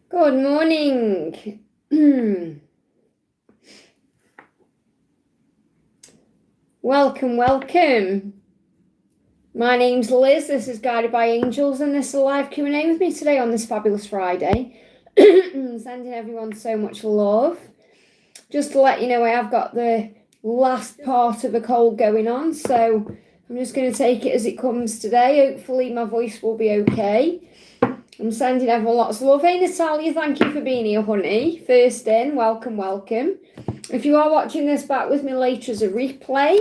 Good morning. Welcome. My name's Liz. This is Guided by Angels, and this is a live Q&A with me today on this fabulous Friday. Sending everyone so much love. Just to let you know, I have got the last part of a cold going on, so I'm just going to take it as it comes today. Hopefully my voice will be okay. I'm sending everyone lots of love. Hey, Natalia, thank you for being here, honey. First in, welcome. If you are watching this back with me later as a replay,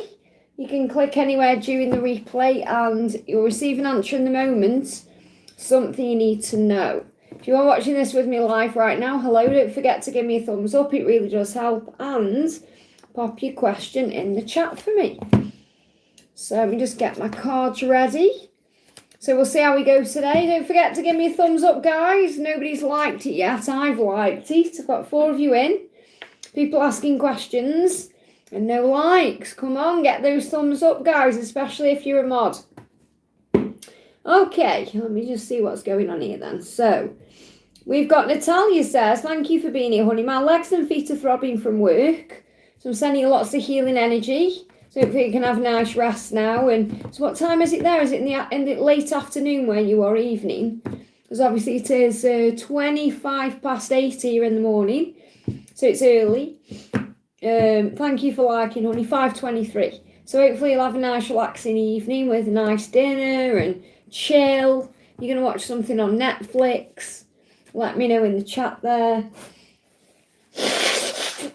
you can click anywhere during the replay and you'll receive an answer in the moment, something you need to know. If you are watching this with me live right now, hello, don't forget to give me a thumbs up. It really does help. And pop your question in the chat for me. So let me just get my cards ready. So we'll see how we go today. Don't forget to give me a thumbs up, guys. Nobody's liked it yet. I've liked it. I've got 4 of you in. People asking questions and no likes. Come on, get those thumbs up, guys, especially if you're a mod. Okay, let me just see what's going on here then. So we've got Natalia says, thank you for being here, honey. My legs and feet are throbbing from work. So I'm sending you lots of healing energy. So hopefully you can have a nice rest now. And so what time is it there? Is it in the late afternoon where you are, evening? Because obviously it is 25 past 8 here in the morning. So it's early. Thank you for liking, honey. 5:23. So hopefully you'll have a nice relaxing evening with a nice dinner and chill. You're going to watch something on Netflix. Let me know in the chat there.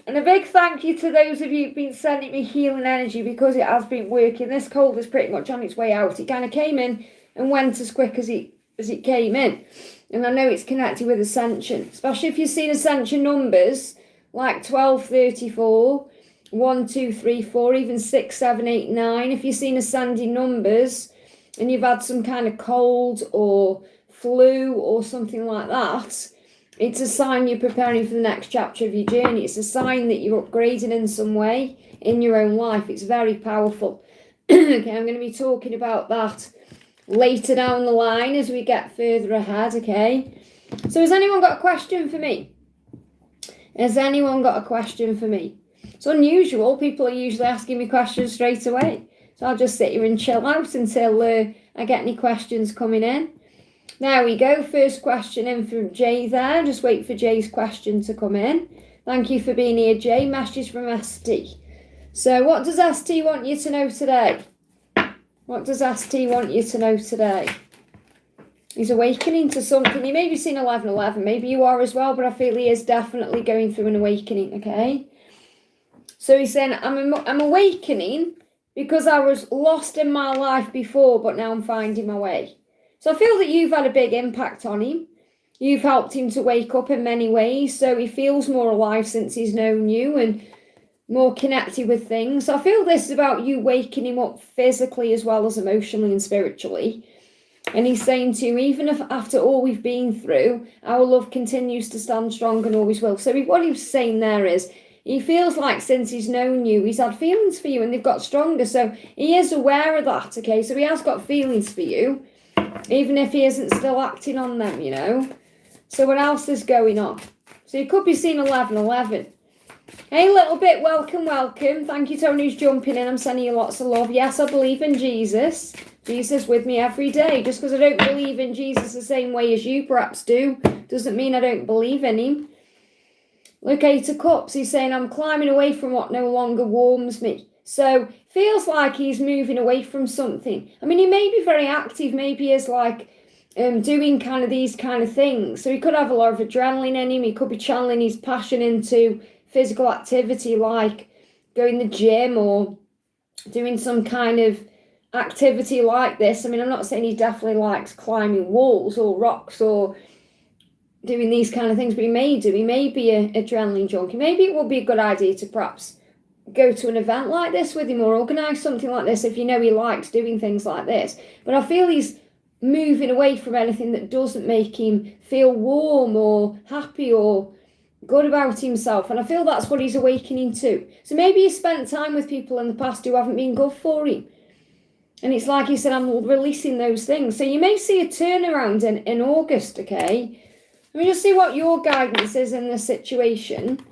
And a big thank you to those of you who've been sending me healing energy because it has been working. This cold is pretty much on its way out. It kind of came in and went as quick as it came in. And I know it's connected with ascension, especially if you've seen ascension numbers like 1234, 1, 2, 3, 4, even 6, 7, 8, 9. If you've seen ascending numbers and you've had some kind of cold or flu or something like that, it's a sign you're preparing for the next chapter of your journey. It's a sign that you're upgrading in some way in your own life. It's very powerful. Okay, I'm going to be talking about that later down the line as we get further ahead, okay? So has anyone got a question for me? Has anyone got a question for me? It's unusual. People are usually asking me questions straight away. So I'll just sit here and chill out until I get any questions coming in. There we go. First question in from Jay there. Just wait for Jay's question to come in. Thank you for being here, Jay. Message from ST. So what does ST want you to know today? What does ST want you to know today? He's awakening to something. He may be seeing 1111. Maybe you are as well, but I feel he is definitely going through an awakening, okay? So he's saying, I'm awakening because I was lost in my life before, but now I'm finding my way. So I feel that you've had a big impact on him. You've helped him to wake up in many ways. So he feels more alive since he's known you and more connected with things. So I feel this is about you waking him up physically as well as emotionally and spiritually. And he's saying to you, even if after all we've been through, our love continues to stand strong and always will. So what he was saying there is, he feels like since he's known you, he's had feelings for you and they've got stronger. So he is aware of that, okay? So he has got feelings for you, even if he isn't still acting on them, you know. So what else is going on? So you could be seeing 1111. Hey, little bit, welcome. Thank you to everyone who's jumping in. I'm sending you lots of love. Yes, I believe in Jesus. Jesus with me every day. Just because I don't believe in Jesus the same way as you perhaps do, doesn't mean I don't believe in him. Look, 8 of Cups, he's saying, I'm climbing away from what no longer warms me. So feels like he's moving away from something. I mean, he may be very active. Maybe he is like doing kind of these kind of things. So he could have a lot of adrenaline in him. He could be channeling his passion into physical activity like going to the gym or doing some kind of activity like this. I mean, I'm not saying he definitely likes climbing walls or rocks or doing these kind of things, but he may be an adrenaline junkie. Maybe it would be a good idea to perhaps go to an event like this with him or organise something like this if you know he likes doing things like this. But I feel he's moving away from anything that doesn't make him feel warm or happy or good about himself. And I feel that's what he's awakening to. So maybe he spent time with people in the past who haven't been good for him. And it's like he said, I'm releasing those things. So you may see a turnaround in August, okay? Let me just see what your guidance is in this situation.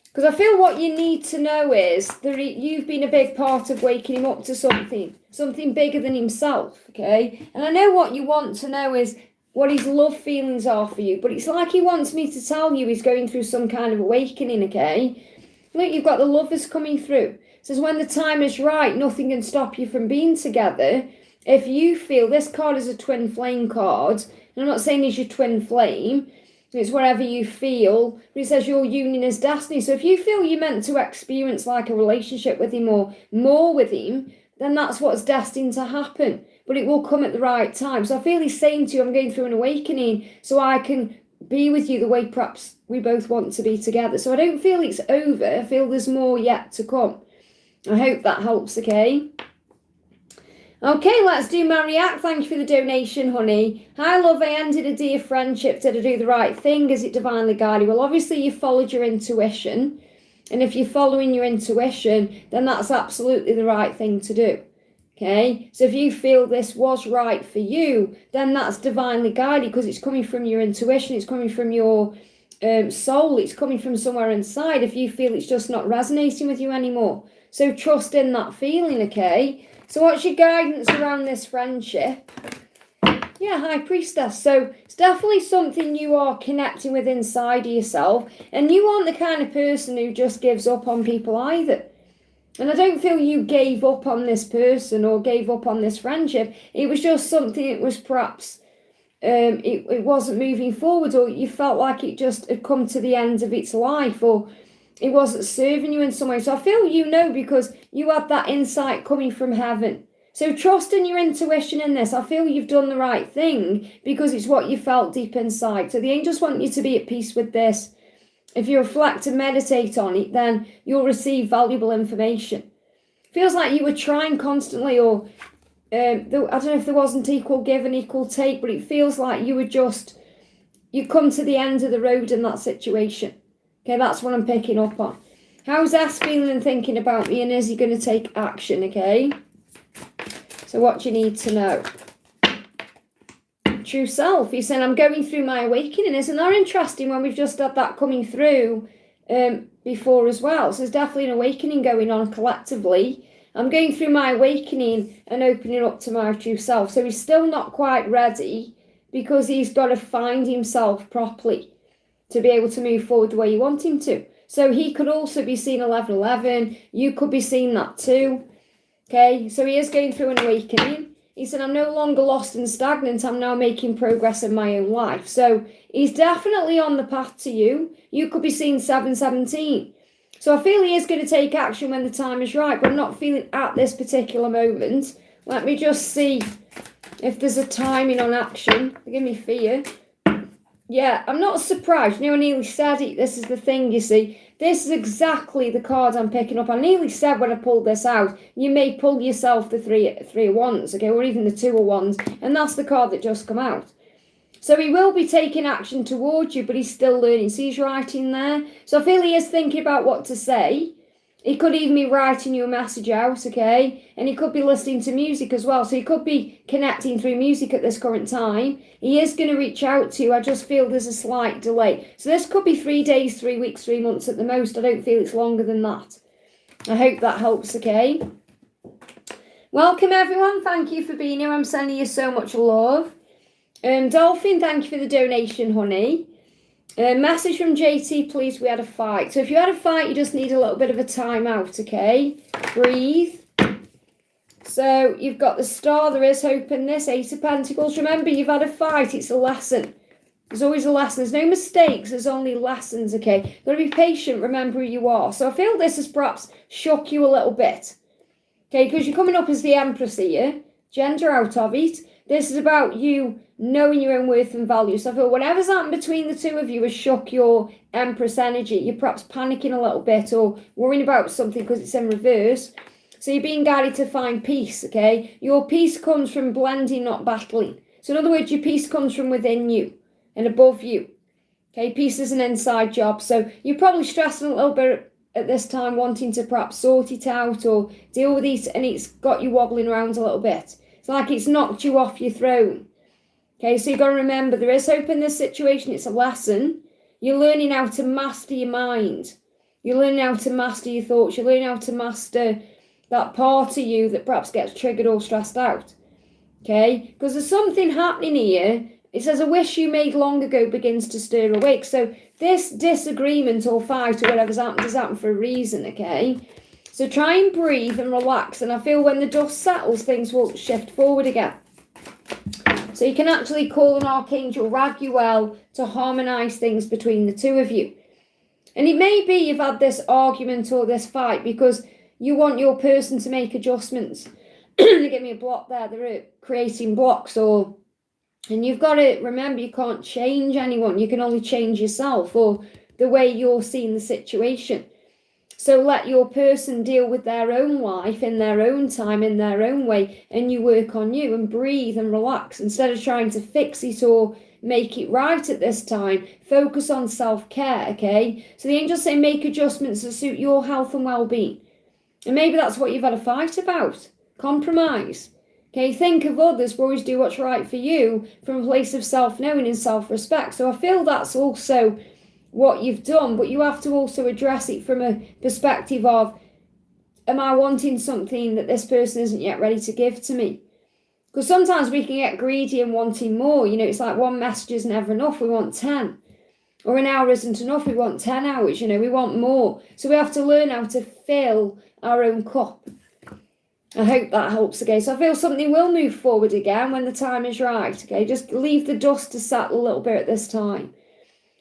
Because I feel what you need to know is that you've been a big part of waking him up to something bigger than himself, okay? And I know what you want to know is what his love feelings are for you, but it's like he wants me to tell you he's going through some kind of awakening, okay? Look, you've got the lovers coming through. It says when the time is right, nothing can stop you from being together. If you feel, this card is a twin flame card, and I'm not saying it's your twin flame, it's whatever you feel, but it says your union is destiny. So if you feel you're meant to experience like a relationship with him or more with him, then that's what's destined to happen. But it will come at the right time. So I feel he's saying to you, I'm going through an awakening so I can be with you the way perhaps we both want to be together. So I don't feel it's over. I feel there's more yet to come. I hope that helps, okay? Okay, let's do Mariac. Thank you for the donation, honey. Hi, love. I ended a dear friendship. Did I do the right thing? Is it divinely guided? Well, obviously, you followed your intuition. And if you're following your intuition, then that's absolutely the right thing to do. Okay? So if you feel this was right for you, then that's divinely guided because it's coming from your intuition. It's coming from your soul. It's coming from somewhere inside if you feel it's just not resonating with you anymore. So trust in that feeling, okay? So what's your guidance around this friendship? Yeah, High Priestess. So it's definitely something you are connecting with inside of yourself. And you aren't the kind of person who just gives up on people either. And I don't feel you gave up on this person or gave up on this friendship. It was just something that was perhaps, it wasn't moving forward, or you felt like it just had come to the end of its life, or it wasn't serving you in some way. So I feel you know because you had that insight coming from heaven. So trust in your intuition in this. I feel you've done the right thing because it's what you felt deep inside. So the angels want you to be at peace with this. If you reflect and meditate on it, then you'll receive valuable information. Feels like you were trying constantly, or I don't know if there wasn't equal give and equal take, but it feels like you come to the end of the road in that situation. Okay, that's what I'm picking up on. How's S feeling and thinking about me, and is he going to take action, okay? So what do you need to know? True self. He's saying, I'm going through my awakening. Isn't that interesting when we've just had that coming through before as well? So there's definitely an awakening going on collectively. I'm going through my awakening and opening up to my true self. So he's still not quite ready because he's got to find himself properly to be able to move forward the way you want him to. So he could also be seeing 1111. You could be seeing that too. Okay, so he is going through an awakening. He said, I'm no longer lost and stagnant. I'm now making progress in my own life. So he's definitely on the path to you. You could be seeing 717. So I feel he is going to take action when the time is right, but I'm not feeling at this particular moment. Let me just see if there's a timing on action. Give me fear. Yeah, I'm not surprised. You know, I nearly said it. This is the thing, you see. This is exactly the card I'm picking up. I nearly said when I pulled this out, you may pull yourself the three of wands, okay, or even the 2 of wands, and that's the card that just come out. So he will be taking action towards you, but he's still learning. See, he's writing there. So I feel he is thinking about what to say. He could even be writing you a message out, okay? And he could be listening to music as well. So he could be connecting through music at this current time. He is going to reach out to you. I just feel there's a slight delay. So this could be 3 days, 3 weeks, 3 months at the most. I don't feel it's longer than that. I hope that helps, okay? Welcome, everyone. Thank you for being here. I'm sending you so much love. Dolphin, thank you for the donation, honey. Message from JT, please, we had a fight. So if you had a fight, you just need a little bit of a time out, okay? Breathe. So you've got the star, there is hope in this, 8 of Pentacles. Remember, you've had a fight, it's a lesson. There's always a lesson. There's no mistakes, there's only lessons, okay? You've got to be patient, remember who you are. So I feel this has perhaps shocked you a little bit. Okay, because you're coming up as the Empress here. Gender out of it. This is about you knowing your own worth and value. So I feel whatever's happened between the two of you has shook your Empress energy. You're perhaps panicking a little bit or worrying about something because it's in reverse. So you're being guided to find peace, okay? Your peace comes from blending, not battling. So in other words, your peace comes from within you and above you. Okay, peace is an inside job. So you're probably stressing a little bit at this time, wanting to perhaps sort it out or deal with it, and it's got you wobbling around a little bit. It's like it's knocked you off your throne. Okay, so you've got to remember there is hope in this situation. It's a lesson. You're learning how to master your mind. You're learning how to master your thoughts. You're learning how to master that part of you that perhaps gets triggered or stressed out. Okay, because there's something happening here. It says a wish you made long ago begins to stir awake. So this disagreement or fight or whatever's happened has happened for a reason, okay? So try and breathe and relax. And I feel when the dust settles, things will shift forward again. So you can actually call an Archangel Raguel to harmonise things between the two of you. And it may be you've had this argument or this fight because you want your person to make adjustments. They give me a block there. They're creating blocks and you've got to remember you can't change anyone. You can only change yourself or the way you're seeing the situation. So let your person deal with their own life in their own time, in their own way, and you work on you and breathe and relax. Instead of trying to fix it or make it right at this time, focus on self-care, okay? So the angels say make adjustments to suit your health and well-being. And maybe that's what you've had a fight about. Compromise. Okay, think of others, but always do what's right for you from a place of self-knowing and self-respect. So I feel that's also what you've done, but you have to also address it from a perspective of, am I wanting something that this person isn't yet ready to give to me? Because sometimes we can get greedy and wanting more. You know, it's like one message is never enough. We want 10. Or an hour isn't enough. We want 10 hours. You know, we want more. So we have to learn how to fill our own cup. I hope that helps, okay? So I feel something will move forward again when the time is right, okay? Just leave the dust to settle a little bit at this time.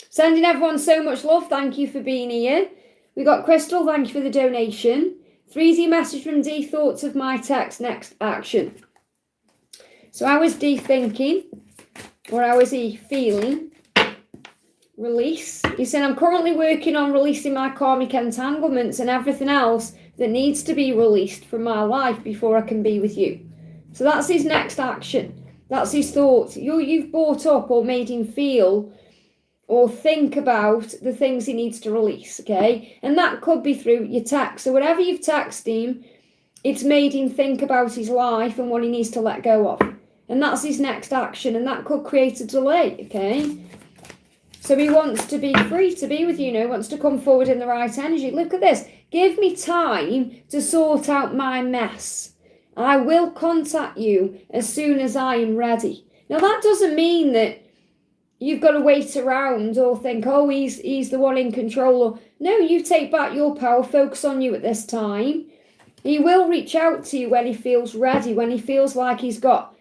Sending everyone so much love. Thank you for being here. We got Crystal. Thank you for the donation. 3D message from D. Thoughts of my text. Next action. So how is D thinking? Or how is he feeling? Release. He's saying, I'm currently working on releasing my karmic entanglements and everything else that needs to be released from my life before I can be with you. So that's his next action. That's his thoughts. You've brought up or made him feel or think about the things he needs to release, okay? And that could be through your text. So whatever you've texted him, it's made him think about his life and what he needs to let go of. And that's his next action, and that could create a delay, okay? So he wants to be free to be with you, he wants to come forward in the right energy. Look at this. Give me time to sort out my mess. I will contact you as soon as I am ready. Now, that doesn't mean that you've got to wait around or think, oh, he's the one in control. Or, no, you take back your power, focus on you at this time. He will reach out to you when he feels ready, when he feels like he's got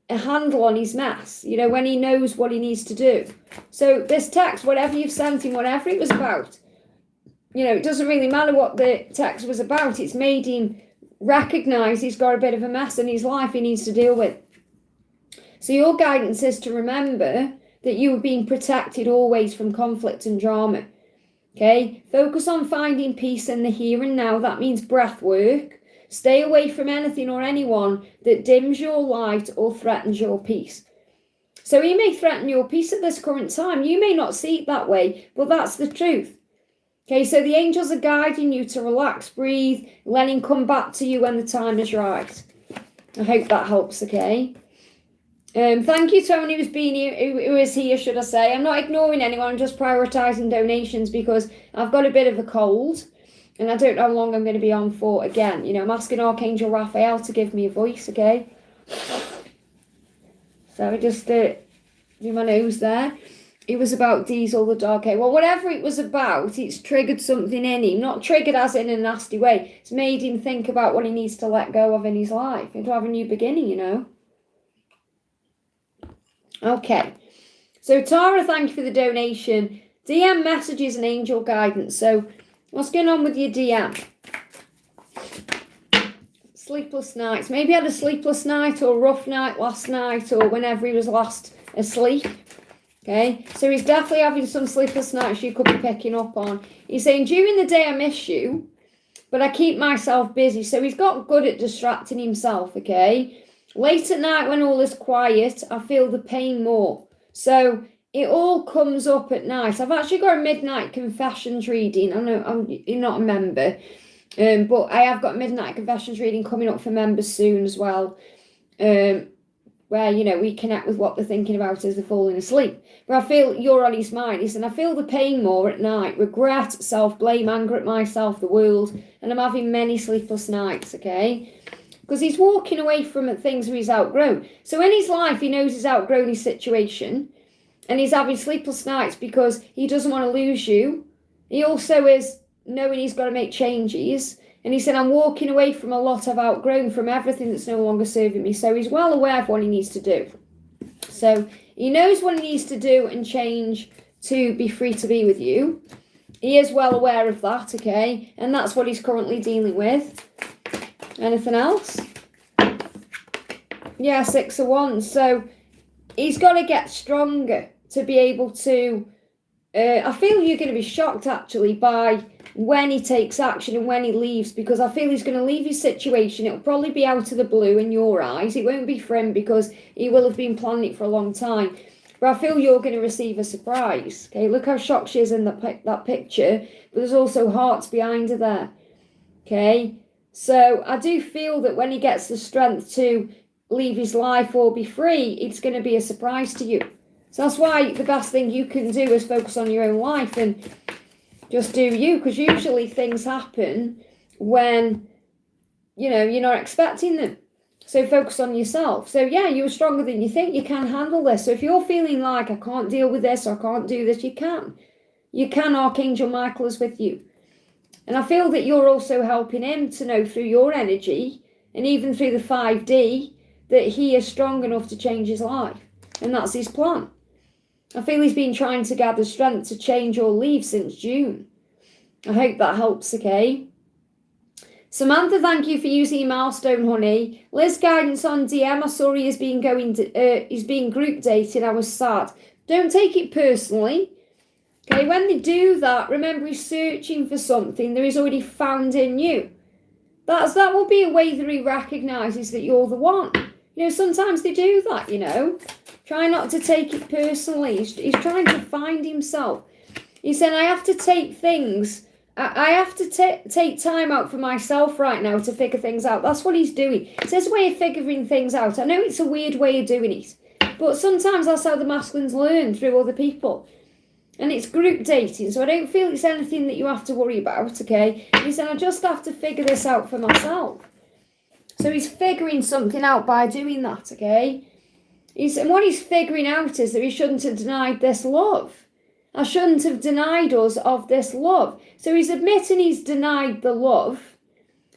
a handle on his mess, when he knows what he needs to do. So this text, whatever you've sent him, whatever it was about, it doesn't really matter what the text was about. It's made him recognize he's got a bit of a mess in his life he needs to deal with. So your guidance is to remember that you are being protected always from conflict and drama. Okay? Focus on finding peace in the here and now. That means breath work. Stay away from anything or anyone that dims your light or threatens your peace. So he may threaten your peace at this current time. You may not see it that way, but that's the truth. Okay, so the angels are guiding you to relax, breathe, let him come back to you when the time is right. I hope that helps, okay? Thank you to anyone who's been here, who is here, should I say. I'm not ignoring anyone, I'm just prioritising donations because I've got a bit of a cold and I don't know how long I'm going to be on for again. I'm asking Archangel Raphael to give me a voice, okay? So I just do my nose there. It was about Diesel the dog. Okay, well, whatever it was about, it's triggered something in him. Not triggered as in a nasty way. It's made him think about what he needs to let go of in his life and to have a new beginning, Okay, so Tara, thank you for the donation. DM messages and angel guidance. So what's going on with your DM? Sleepless nights. Maybe he had a sleepless night or rough night last night or whenever he was last asleep. Okay, so he's definitely having some sleepless nights you could be picking up on. He's saying, during the day I miss you, but I keep myself busy. So he's got good at distracting himself, okay? Late at night when all is quiet, I feel the pain more. So it all comes up at night. I've actually got a midnight confessions reading. I know you're not a member, but I have got midnight confessions reading coming up for members soon as well. where, you know, we connect with what they're thinking about as they're falling asleep. But I feel you're on his mind. He said, I feel the pain more at night, regret, self-blame, anger at myself, the world, and I'm having many sleepless nights, okay? Because he's walking away from things that he's outgrown. So in his life, he knows he's outgrown his situation, and he's having sleepless nights because he doesn't want to lose you. He also is knowing he's got to make changes. And he said, I'm walking away from a lot I've outgrown, from everything that's no longer serving me. So he's well aware of what he needs to do. So he knows what he needs to do and change to be free to be with you. He is well aware of that, okay? And that's what he's currently dealing with. Anything else? Yeah, 6 of Wands. So he's got to get stronger to be able to... I feel you're going to be shocked, actually, by when he takes action and when he leaves, because I feel he's going to leave his situation. It'll probably be out of the blue in your eyes. It won't be for him because he will have been planning it for a long time. But I feel you're going to receive a surprise. Okay, look how shocked she is in that picture. But there's also hearts behind her there. Okay, so I do feel that when he gets the strength to leave his life or be free, it's going to be a surprise to you. So that's why the best thing you can do is focus on your own life and just do you, because usually things happen when, you know, you're not expecting them. So focus on yourself. So yeah, you're stronger than you think. You can handle this. So if you're feeling like I can't deal with this or I can't do this, you can. You can. Archangel Michael is with you. And I feel that you're also helping him to know through your energy and even through the 5D that he is strong enough to change his life. And that's his plan. I feel he's been trying to gather strength to change or leave since June. I hope that helps, okay? Samantha, thank you for using your milestone, honey. Liz, guidance on DM. I saw he is being he's being group dating. I was sad. Don't take it personally. Okay, when they do that, remember he's searching for something that he's already found in you. That will be a way that he recognises that you're the one. You know, sometimes they do that, you know. Try not to take it personally. He's trying to find himself. He said, I have to take things. I have to take time out for myself right now to figure things out. That's what he's doing. It's his way of figuring things out. I know it's a weird way of doing it. But sometimes that's how the masculines learn, through other people. And it's group dating. So I don't feel it's anything that you have to worry about, okay? He said, I just have to figure this out for myself. So he's figuring something out by doing that, okay? And what he's figuring out is that he shouldn't have denied this love. I shouldn't have denied us of this love. So he's admitting he's denied the love,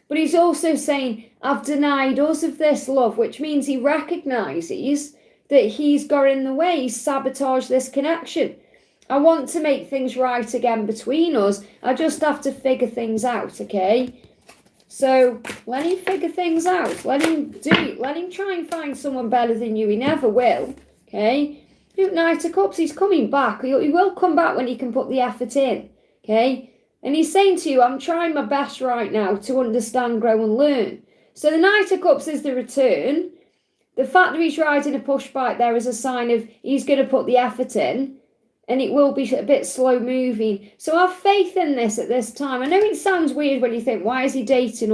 but he's also saying, I've denied us of this love, which means he recognises that he's got in the way, he's sabotaged this connection. I want to make things right again between us. I just have to figure things out, okay? So let him figure things out. Let him do it. Let him try and find someone better than you. He never will, okay? Knight of Cups, he's coming back. He will come back when he can put the effort in, okay? And he's saying to you, I'm trying my best right now to understand, grow and learn. So the Knight of Cups is the return. The fact that he's riding a push bike there is a sign of he's going to put the effort in, and it will be a bit slow moving. So have faith in this at this time. I know it sounds weird when you think, why is he dating?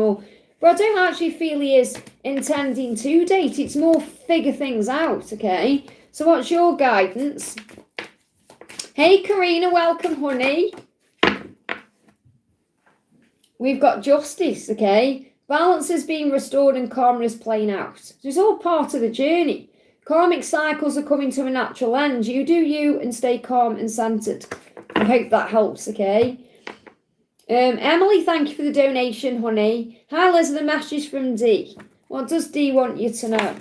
But I don't actually feel he is intending to date. It's more figure things out, okay? So what's your guidance? Hey, Karina, welcome, honey. We've got justice, okay? Balance is being restored and karma is playing out. So it's all part of the journey. Karmic cycles are coming to a natural end. You do you and stay calm and centered. I hope that helps, okay? Emily, thank you for the donation, honey. Hi, Liz, the message from D. What does D want you to know?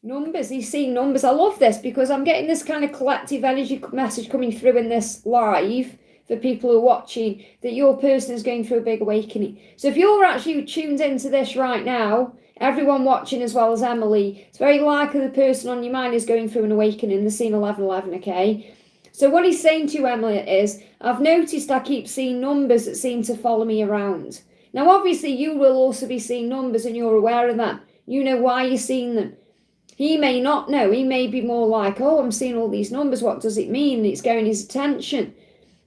Numbers, he's seeing numbers. I love this because I'm getting this kind of collective energy message coming through in this live for people who are watching, that your person is going through a big awakening. So if you're actually tuned into this right now, everyone watching as well as Emily, it's very likely the person on your mind is going through an awakening. They're seeing 1111, okay? So what he's saying to you, Emily, is, I've noticed I keep seeing numbers that seem to follow me around. Now, obviously, you will also be seeing numbers and you're aware of that. You know why you're seeing them. He may not know. He may be more like, oh, I'm seeing all these numbers. What does it mean? And it's getting his attention.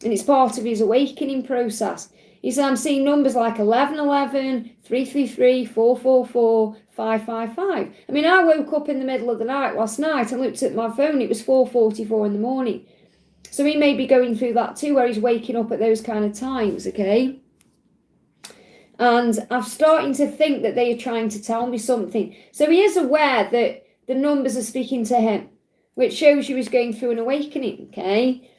And it's part of his awakening process. He said, I'm seeing numbers like 1111, 333, 444, 555. I mean, I woke up in the middle of the night last night and looked at my phone. It was 4:44 in the morning. So he may be going through that too, where he's waking up at those kind of times, okay? And I'm starting to think that they are trying to tell me something. So he is aware that the numbers are speaking to him, which shows you he's going through an awakening, okay?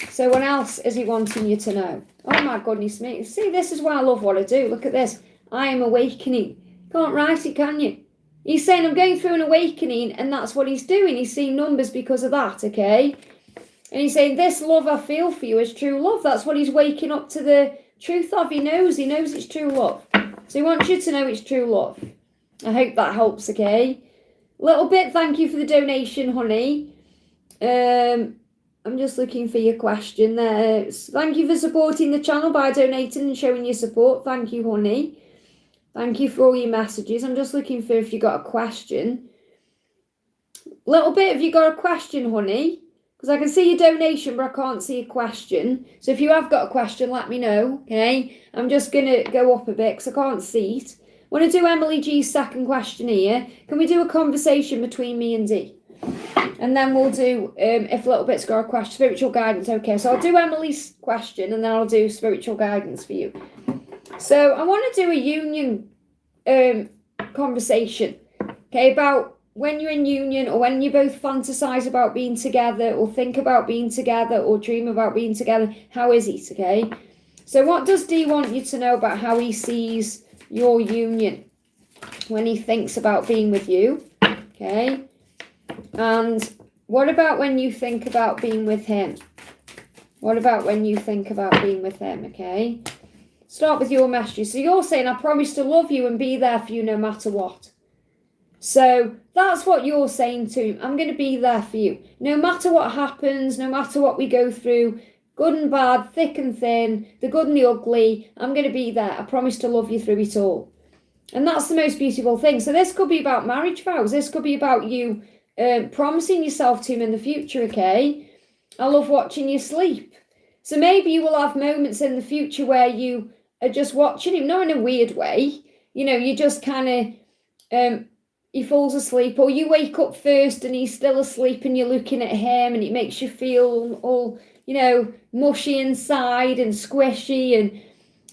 So what else is he wanting you to know? Oh my goodness me. See, this is why I love what I do. Look at this. I am awakening. Can't write it, can you? He's saying I'm going through an awakening, and that's what he's doing. He's seeing numbers because of that, okay? And he's saying, this love I feel for you is true love. That's what he's waking up to the truth of. He knows it's true love. So he wants you to know it's true love. I hope that helps, okay? Little bit, thank you for the donation, honey. I'm just looking for your question there. Thank you for supporting the channel by donating and showing your support. Thank you, honey. Thank you for all your messages. I'm just looking for if you got a question. Little bit, have you got a question, honey? Because I can see your donation, but I can't see a question. So if you have got a question, let me know, okay? I'm just going to go up a bit because I can't see it. I want to do Emily G's second question here. Can we do a conversation between me and Dee? And then we'll do, if Little Bit's got a question, spiritual guidance. Okay, so I'll do Emily's question and then I'll do spiritual guidance for you. So I want to do a union conversation, okay, about when you're in union or when you both fantasize about being together or think about being together or dream about being together. How is it, okay? So what does Dee want you to know about how he sees your union when he thinks about being with you, okay? And what about when you think about being with him? What about when you think about being with him, okay? Start with your messages. So you're saying, I promise to love you and be there for you no matter what. So that's what you're saying to him. I'm going to be there for you. No matter what happens, no matter what we go through, good and bad, thick and thin, the good and the ugly, I'm going to be there. I promise to love you through it all. And that's the most beautiful thing. So this could be about marriage vows. This could be about you promising yourself to him in the future, okay? I love watching you sleep. So maybe you will have moments in the future where you are just watching him, not in a weird way. You know, you just kind of, he falls asleep, or you wake up first and he's still asleep and you're looking at him and it makes you feel all, you know, mushy inside and squishy, and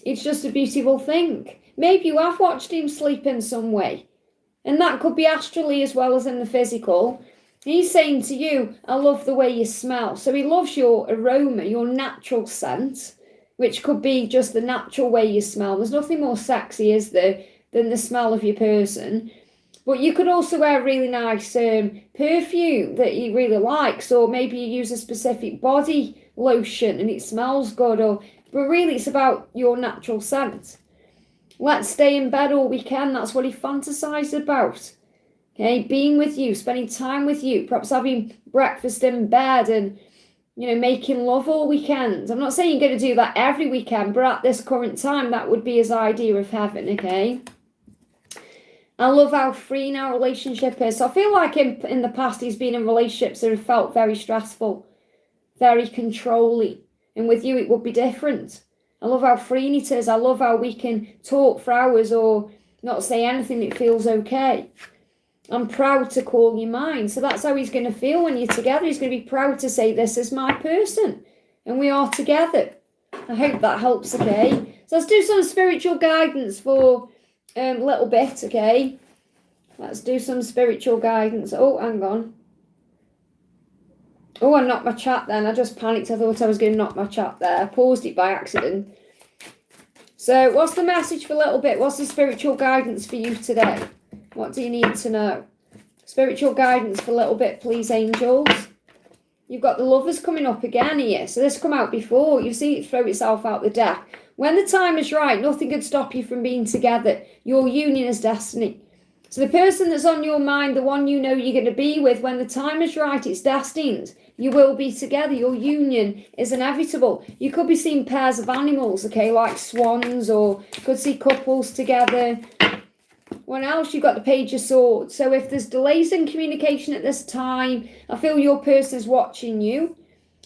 it's just a beautiful thing. Maybe you have watched him sleep in some way. And that could be astrally as well as in the physical. He's saying to you, I love the way you smell. So he loves your aroma, your natural scent, which could be just the natural way you smell. There's nothing more sexy, is there, than the smell of your person. But you could also wear really nice perfume that he really likes, or maybe you use a specific body lotion and it smells good. But really it's about your natural scent. Let's stay in bed all weekend. That's what he fantasized about. Okay, being with you, spending time with you, perhaps having breakfast in bed and, you know, making love all weekend. I'm not saying you're going to do that every weekend, but at this current time, that would be his idea of heaven, okay? I love how freeing our relationship is. So I feel like in the past, he's been in relationships that have felt very stressful, very controlling. And with you, it would be different. I love how freeing it is. I love how we can talk for hours or not say anything. It feels okay. I'm proud to call you mine. So that's how he's going to feel when you're together. He's going to be proud to say, this is my person. And we are together. I hope that helps, okay? So let's do some spiritual guidance for a little bit, okay? Let's do some spiritual guidance. Oh, hang on. Oh, I knocked my chat then. I just panicked. I thought I was going to knock my chat there. I paused it by accident. So what's the message for a little bit? What's the spiritual guidance for you today? What do you need to know? Spiritual guidance for a little bit, please, angels. You've got the lovers coming up again here. So this come out before. You see it throw itself out the deck. When the time is right, nothing could stop you from being together. Your union is destiny. So the person that's on your mind, the one you know you're going to be with, when the time is right, it's destined. You will be together. Your union is inevitable. You could be seeing pairs of animals, okay, like swans, or could see couples together. What else? You've got the Page of Swords. So if there's delays in communication at this time, I feel your person is watching you.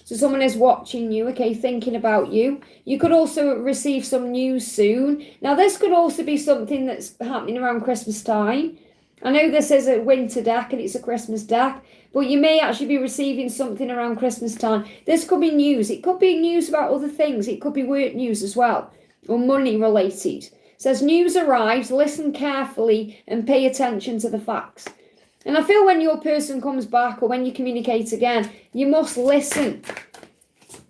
So someone is watching you, okay, thinking about you. You could also receive some news soon. Now, this could also be something that's happening around Christmas time. I know this is a winter deck and it's a Christmas deck, but you may actually be receiving something around Christmas time. This could be news. It could be news about other things. It could be work news as well, or money related. It says news arrives, listen carefully and pay attention to the facts. And I feel when your person comes back or when you communicate again, you must listen.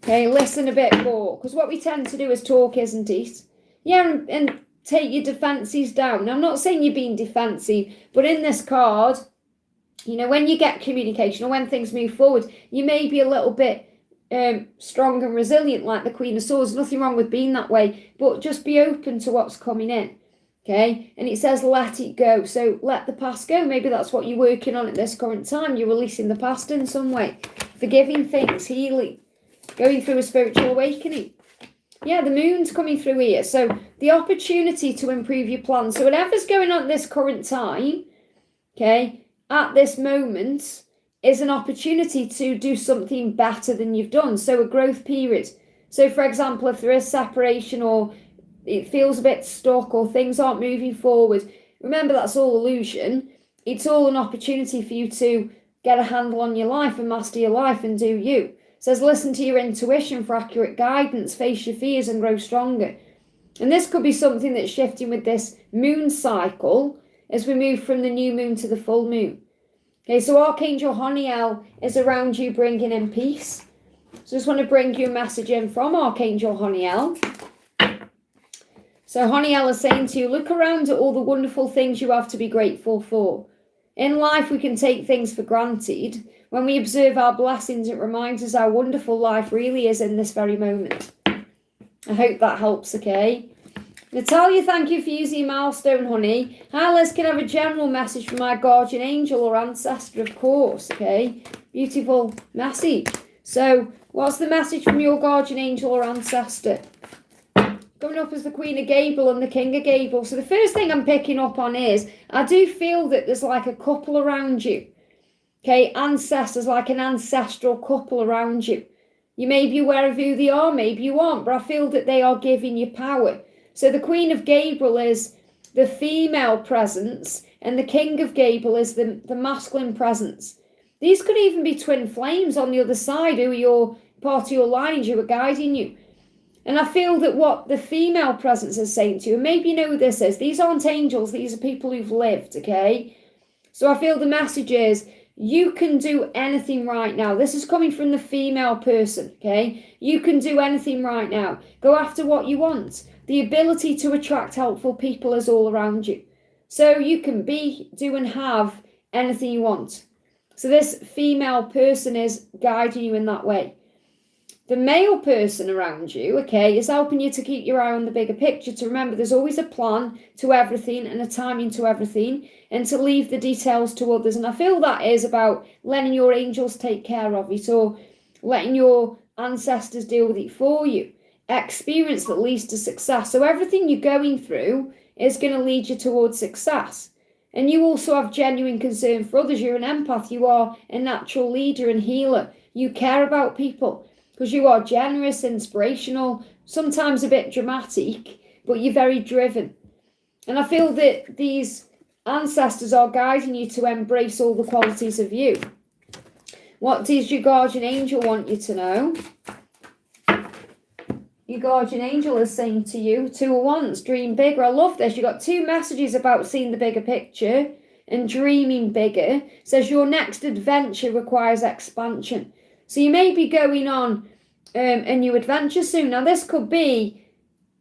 Okay, listen a bit more. Because what we tend to do is talk, isn't it? Yeah, and take your defences down. Now, I'm not saying you're being defensive, but in this card, you know, when you get communication or when things move forward, you may be a little bit strong and resilient like the Queen of Swords. Nothing wrong with being that way, but just be open to what's coming in. Okay, and it says let it go. So let the past go. Maybe that's what you're working on at this current time. You're releasing the past in some way. Forgiving things, healing, going through a spiritual awakening. Yeah, the moon's coming through here. So the opportunity to improve your plans. So whatever's going on at this current time, okay, at this moment is an opportunity to do something better than you've done. So a growth period. So for example, if there is separation or it feels a bit stuck or things aren't moving forward, remember that's all illusion. It's all an opportunity for you to get a handle on your life and master your life and do you. It says listen to your intuition for accurate guidance, face your fears and grow stronger. And this could be something that's shifting with this moon cycle as we move from the new moon to the full moon. Okay, so Archangel Honiel is around you bringing in peace. So I just want to bring you a message in from Archangel Honiel. So Honiel is saying to you, look around at all the wonderful things you have to be grateful for. In life, we can take things for granted. When we observe our blessings, it reminds us how wonderful life really is in this very moment. I hope that helps, okay? Natalia, thank you for using your milestone, honey. Hi, Liz, can I have a general message from my guardian angel or ancestor, of course, okay? Beautiful message. So, what's the message from your guardian angel or ancestor? Coming up as the Queen of Gable and the King of Gable. So the first thing I'm picking up on is, I do feel that there's like a couple around you. Okay, ancestors, like an ancestral couple around you. You may be aware of who they are, maybe you aren't, but I feel that they are giving you power. So the Queen of Gable is the female presence, and the King of Gable is the masculine presence. These could even be twin flames on the other side, who are your part of your lineage, who are guiding you. And I feel that what the female presence is saying to you, and maybe you know who this is, these aren't angels, these are people who've lived, okay? So I feel the message is, you can do anything right now. This is coming from the female person, okay? You can do anything right now. Go after what you want. The ability to attract helpful people is all around you. So you can be, do and have anything you want. So this female person is guiding you in that way. The male person around you, okay, is helping you to keep your eye on the bigger picture, to remember there's always a plan to everything and a timing to everything, and to leave the details to others. And I feel that is about letting your angels take care of it, or letting your ancestors deal with it for you. Experience that leads to success. So everything you're going through is going to lead you towards success. And you also have genuine concern for others. You're an empath. You are a natural leader and healer. You care about people, because you are generous, inspirational, sometimes a bit dramatic, but you're very driven. And I feel that these ancestors are guiding you to embrace all the qualities of you. What does your guardian angel want you to know? Your guardian angel is saying to you, 2 of Wands, dream bigger. I love this. You've got 2 messages about seeing the bigger picture and dreaming bigger. It says your next adventure requires expansion. So you may be going on a new adventure soon. Now, this could be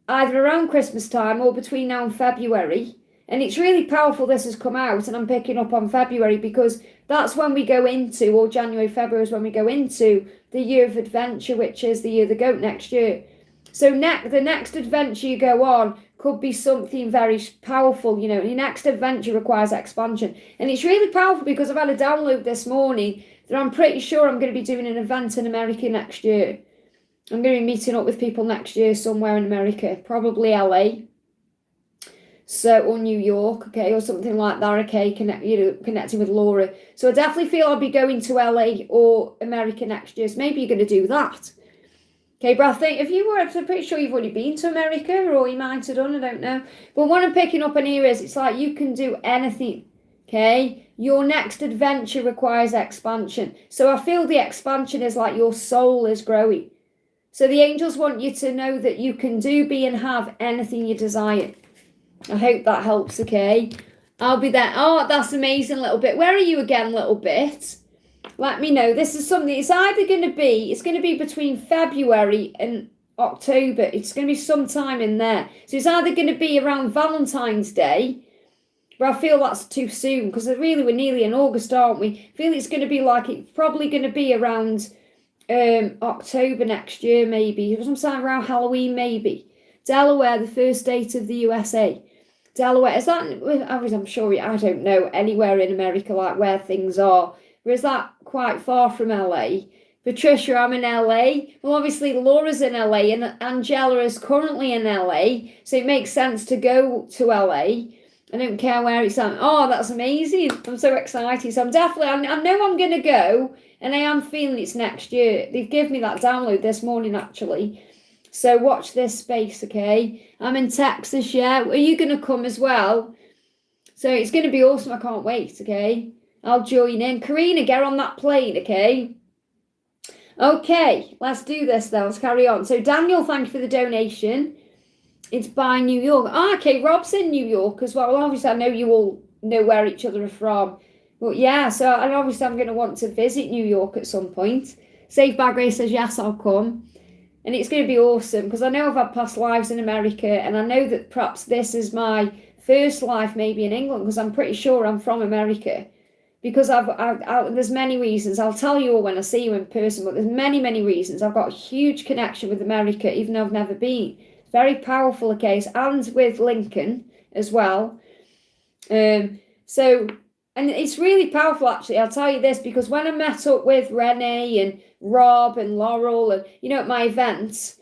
either around Christmas time or between now and February. And it's really powerful this has come out, and I'm picking up on February because that's when we go into, or January, February is when we go into the year of adventure, which is the year of the goat next year. So the next adventure you go on could be something very powerful. You know, your next adventure requires expansion. And it's really powerful because I've had a download this morning that I'm pretty sure I'm going to be doing an event in America next year. I'm going to be meeting up with people next year somewhere in America, probably LA. So, or New York, okay, or something like that, okay, connecting with Laura. So I definitely feel I'll be going to LA or America next year. So maybe you're going to do that. Okay, but I think if you were, I'm pretty sure you've already been to America, or you might have done, I don't know. But what I'm picking up on here is it's like you can do anything, okay? Your next adventure requires expansion. So I feel the expansion is like your soul is growing. So the angels want you to know that you can do, be, and have anything you desire. I hope that helps, okay? I'll be there. Oh, that's amazing, little bit. Where are you again, little bit? Let me know. This is something, it's going to be between February and October. It's going to be sometime in there. So it's either going to be around Valentine's Day, but I feel that's too soon because really we're nearly in August, aren't we? I feel it's going to be like, it's probably going to be around October next year, maybe. Sometime around Halloween, maybe. Delaware, the first state of the USA. Delaware, is that, I'm sure, I don't know anywhere in America like where things are. Or is that quite far from LA? Patricia, I'm in LA. Well, obviously Laura's in LA and Angela is currently in LA. So it makes sense to go to LA. I don't care where it's at. Oh, that's amazing. I'm so excited. So I'm definitely, I know I'm going to go and I am feeling it's next year. They've given me that download this morning, actually. So watch this space, okay? I'm in Texas, yeah. Are you going to come as well? So it's going to be awesome. I can't wait, okay? I'll join in. Karina, get on that plane, okay? Okay, let's do this then. Let's carry on. So Daniel, thank you for the donation. It's by New York. Oh, okay, Rob's in New York as well. Well, obviously, I know you all know where each other are from. But yeah, so and obviously I'm going to want to visit New York at some point. Saved by Grace says, yes, I'll come. And it's going to be awesome because I know I've had past lives in America and I know that perhaps this is my first life maybe in England because I'm pretty sure I'm from America. Because there's many reasons. I'll tell you all when I see you in person, but there's many, many reasons. I've got a huge connection with America, even though I've never been. Very powerful a case, and with Lincoln as well. And it's really powerful, actually. I'll tell you this, because when I met up with Renee and Rob and Laurel, and at my events,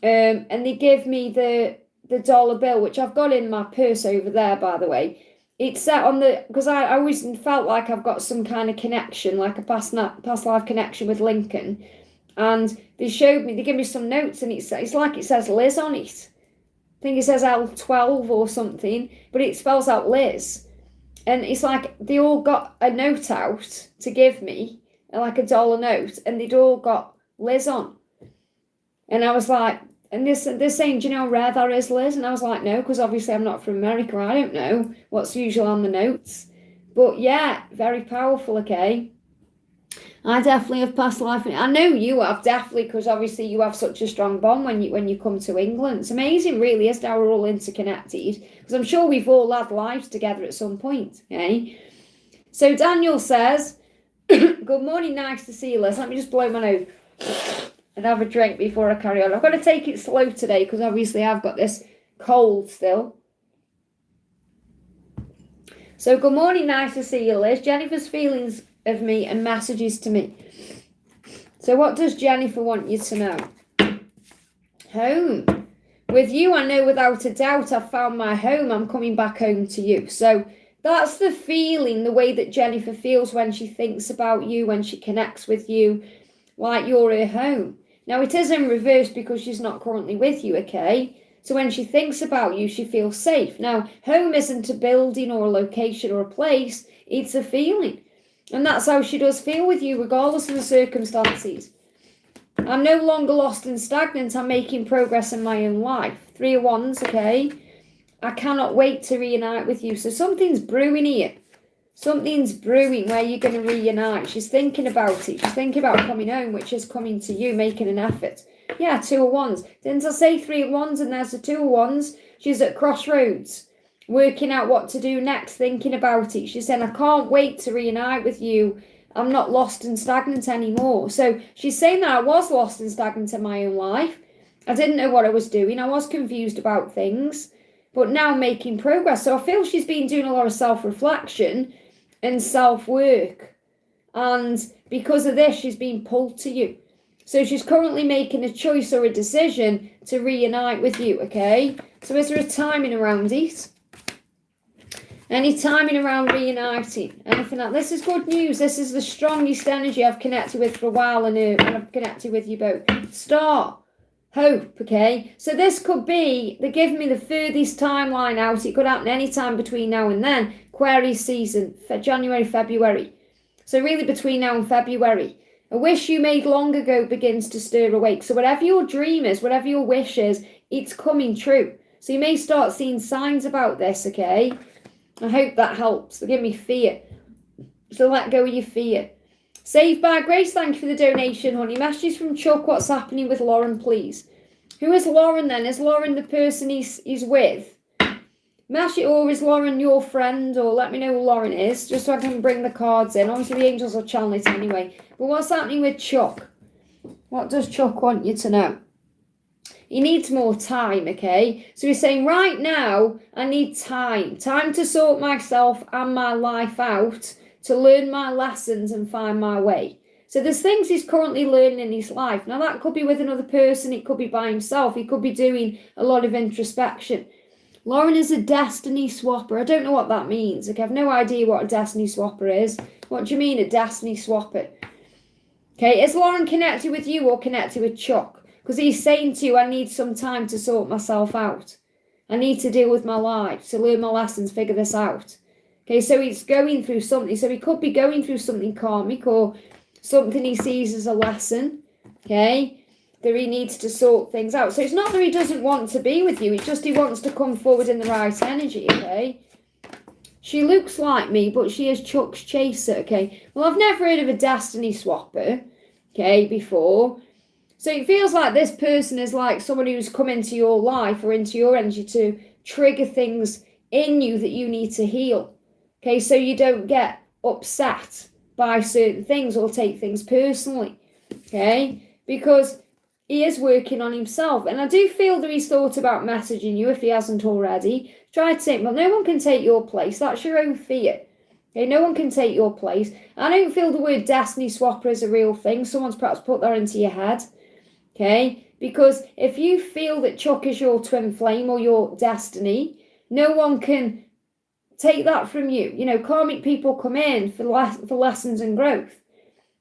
and they give me the dollar bill, which I've got in my purse over there, by the way. It's set on because I always felt like I've got some kind of connection, like a past life connection with Lincoln. And they give me some notes, and it's like it says Liz on it. I think it says L12 or something, but it spells out Liz. And it's like they all got a note out to give me, like a dollar note, and they'd all got Liz on. And I was like, and they're saying, do you know how rare that is, Liz? And I was like, no, because obviously I'm not from America. I don't know what's usual on the notes. But yeah, very powerful, okay? I definitely have past life. I know you have, definitely, because obviously you have such a strong bond when you come to England. It's amazing, really, as how we're all interconnected. Because I'm sure we've all had lives together at some point, okay? So Daniel says, good morning, nice to see you, Liz. Let me just blow my nose and have a drink before I carry on. I've got to take it slow today because obviously I've got this cold still. So good morning, nice to see you, Liz. Jennifer's feelings of me and messages to me. So what does Jennifer want you to know? Home. With you, I know without a doubt I've found my home. I'm coming back home to you. So that's the feeling, the way that Jennifer feels when she thinks about you, when she connects with you, like you're her home. Now, it is in reverse because she's not currently with you, okay? So when she thinks about you, she feels safe. Now, home isn't a building or a location or a place. It's a feeling. And that's how she does feel with you, regardless of the circumstances. I'm no longer lost and stagnant. I'm making progress in my own life. 3 of Wands, okay? I cannot wait to reunite with you. So something's brewing here. Something's brewing where you're going to reunite. She's thinking about it. She's thinking about coming home, which is coming to you, making an effort. Yeah, 2 of Wands. Didn't I say 3 of Wands and there's the 2 of Wands? She's at crossroads, working out what to do next, thinking about it. She's saying, I can't wait to reunite with you. I'm not lost and stagnant anymore. So she's saying that I was lost and stagnant in my own life. I didn't know what I was doing. I was confused about things, but now I'm making progress. So I feel she's been doing a lot of self-reflection and self-work, and because of this she's been pulled to you. So she's currently making a choice or a decision to reunite with you, okay? So is there a timing around it? Any timing around reuniting, anything like this is good news. This is the strongest energy I've connected with for a while, and I've connected with you both. Start. Hope, okay? So this could be, they're giving me the furthest timeline out. It could happen any time between now and then. Aquarius season, January, February. So really between now and February. A wish you made long ago begins to stir awake. So whatever your dream is, whatever your wish is, it's coming true. So you may start seeing signs about this, okay? I hope that helps. They give me fear. So let go of your fear. Saved by Grace, thank you for the donation, honey. Messages from Chuck, what's happening with Lauren, please? Who is Lauren then? Is Lauren the person he's with? Or is Lauren your friend? Or let me know who Lauren is, just so I can bring the cards in. Obviously the angels will channel it anyway. But what's happening with Chuck? What does Chuck want you to know? He needs more time, okay? So he's saying, right now, I need time. Time to sort myself and my life out, to learn my lessons and find my way. So there's things he's currently learning in his life. Now that could be with another person, it could be by himself, he could be doing a lot of introspection. Lauren is a destiny swapper. I don't know what that means. Okay, I have no idea what a destiny swapper is. What do you mean a destiny swapper? Okay, is Lauren connected with you or connected with Chuck? Because he's saying to you, I need some time to sort myself out. I need to deal with my life, to learn my lessons, figure this out. Okay, so he's going through something. So he could be going through something karmic or something he sees as a lesson, okay, that he needs to sort things out. So it's not that he doesn't want to be with you. It's just he wants to come forward in the right energy, okay? She looks like me, but she is Chuck's chaser, okay? Well, I've never heard of a destiny swapper, okay, before. So it feels like this person is like someone who's come into your life or into your energy to trigger things in you that you need to heal. Okay, so you don't get upset by certain things or take things personally, okay? Because he is working on himself. And I do feel that he's thought about messaging you if he hasn't already. Try to say, well, no one can take your place. That's your own fear. Okay, no one can take your place. I don't feel the word destiny swapper is a real thing. Someone's perhaps put that into your head, okay? Because if you feel that Chuck is your twin flame or your destiny, no one can take that from you. You know, karmic people come in for lessons and growth.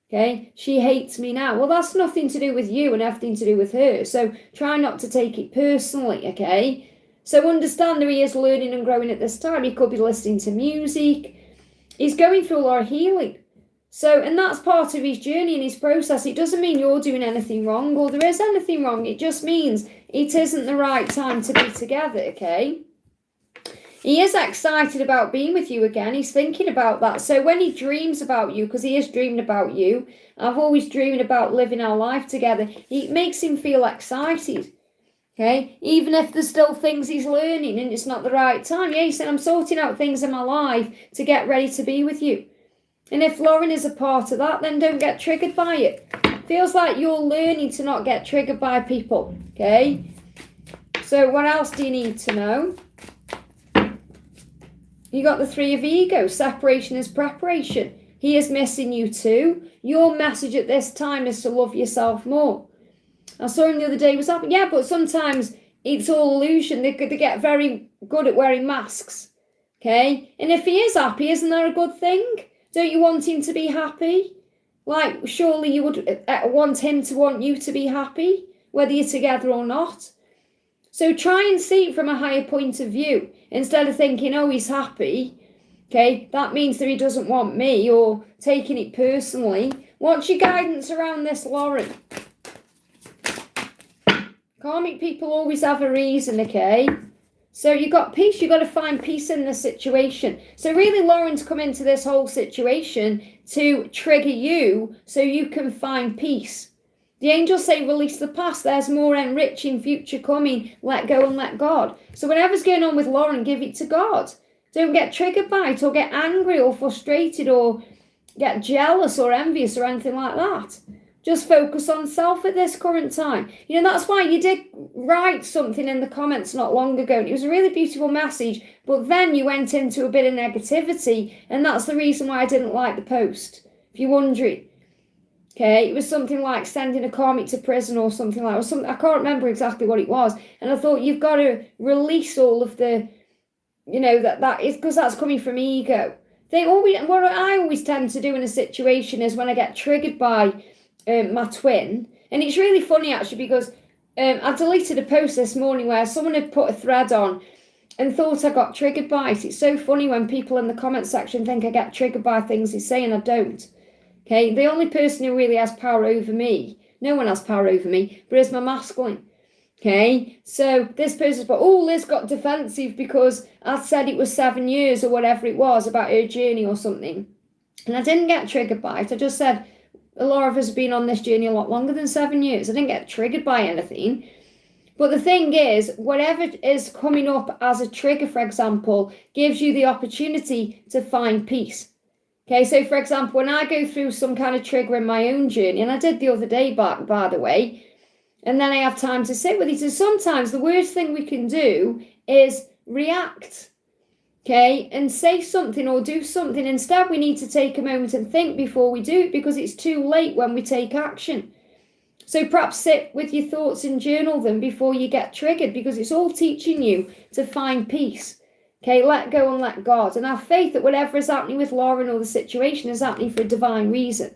Okay, she hates me now. Well, that's nothing to do with you and everything to do with her. So try not to take it personally, okay? So understand that he is learning and growing at this time. He could be listening to music. He's going through a lot of healing. So, and that's part of his journey and his process. It doesn't mean you're doing anything wrong or there is anything wrong. It just means it isn't the right time to be together, okay? He is excited about being with you again. He's thinking about that. So when he dreams about you, because he is dreaming about you, I've always dreamed about living our life together, it makes him feel excited. Okay? Even if there's still things he's learning and it's not the right time. Yeah, he said, I'm sorting out things in my life to get ready to be with you. And if Lauren is a part of that, then don't get triggered by it. Feels like you're learning to not get triggered by people. Okay? So what else do you need to know? You got the Three of Ego. Separation is preparation. He is missing you too. Your message at this time is to love yourself more. I saw him the other day. Was happening. Yeah, but sometimes it's all illusion. They get very good at wearing masks. Okay? And if he is happy, isn't that a good thing? Don't you want him to be happy? Like, surely you would want him to want you to be happy, whether you're together or not. So try and see it from a higher point of view. Instead of thinking, oh, he's happy, okay, that means that he doesn't want me, or taking it personally. What's your guidance around this, Lauren? Karmic people always have a reason, okay? So you got peace. You got to find peace in the situation. So really, Lauren's come into this whole situation to trigger you so you can find peace. The angels say, release the past. There's more enriching future coming. Let go and let God. So whatever's going on with Lauren, give it to God. Don't get triggered by it or get angry or frustrated or get jealous or envious or anything like that. Just focus on self at this current time. You know, that's why you did write something in the comments not long ago. And it was a really beautiful message. But then you went into a bit of negativity. And that's the reason why I didn't like the post. If you're wondering. Okay, it was something like sending a karmic to prison or something like that. I can't remember exactly what it was. And I thought, you've got to release all of the that is because that's coming from ego. What I always tend to do in a situation is when I get triggered by my twin, and it's really funny actually because I deleted a post this morning where someone had put a thread on and thought I got triggered by it. It's so funny when people in the comment section think I get triggered by things they say and I don't. Okay, the only person who really has power over me, no one has power over me, but is my masculine. Okay, so this person's but Liz got defensive because I said it was 7 years or whatever it was about her journey or something. And I didn't get triggered by it. I just said a lot of us have been on this journey a lot longer than 7 years. I didn't get triggered by anything. But the thing is, whatever is coming up as a trigger, for example, gives you the opportunity to find peace. Okay, so for example, when I go through some kind of trigger in my own journey, and I did the other day, by the way, and then I have time to sit with it. So sometimes the worst thing we can do is react, okay, and say something or do something. Instead, we need to take a moment and think before we do it because it's too late when we take action. So perhaps sit with your thoughts and journal them before you get triggered because it's all teaching you to find peace. Okay, let go and let God. And have faith that whatever is happening with Lauren or the situation is happening for a divine reason.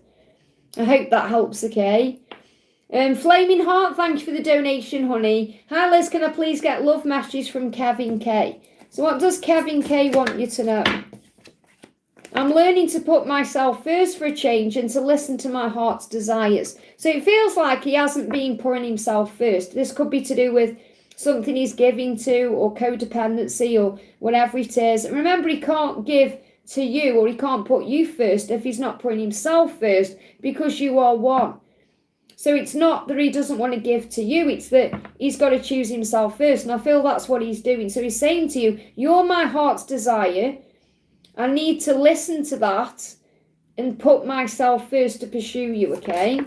I hope that helps, okay? Flaming Heart, thank you for the donation, honey. Hi, Liz, can I please get love messages from Kevin K? So what does Kevin K want you to know? I'm learning to put myself first for a change and to listen to my heart's desires. So it feels like he hasn't been putting himself first. This could be to do with something he's giving to or codependency or whatever it is. And remember, he can't give to you or he can't put you first if he's not putting himself first because you are one. So it's not that he doesn't want to give to you, it's that he's got to choose himself first. And I feel that's what he's doing. So he's saying to you, you're my heart's desire. I need to listen to that and put myself first to pursue you, okay?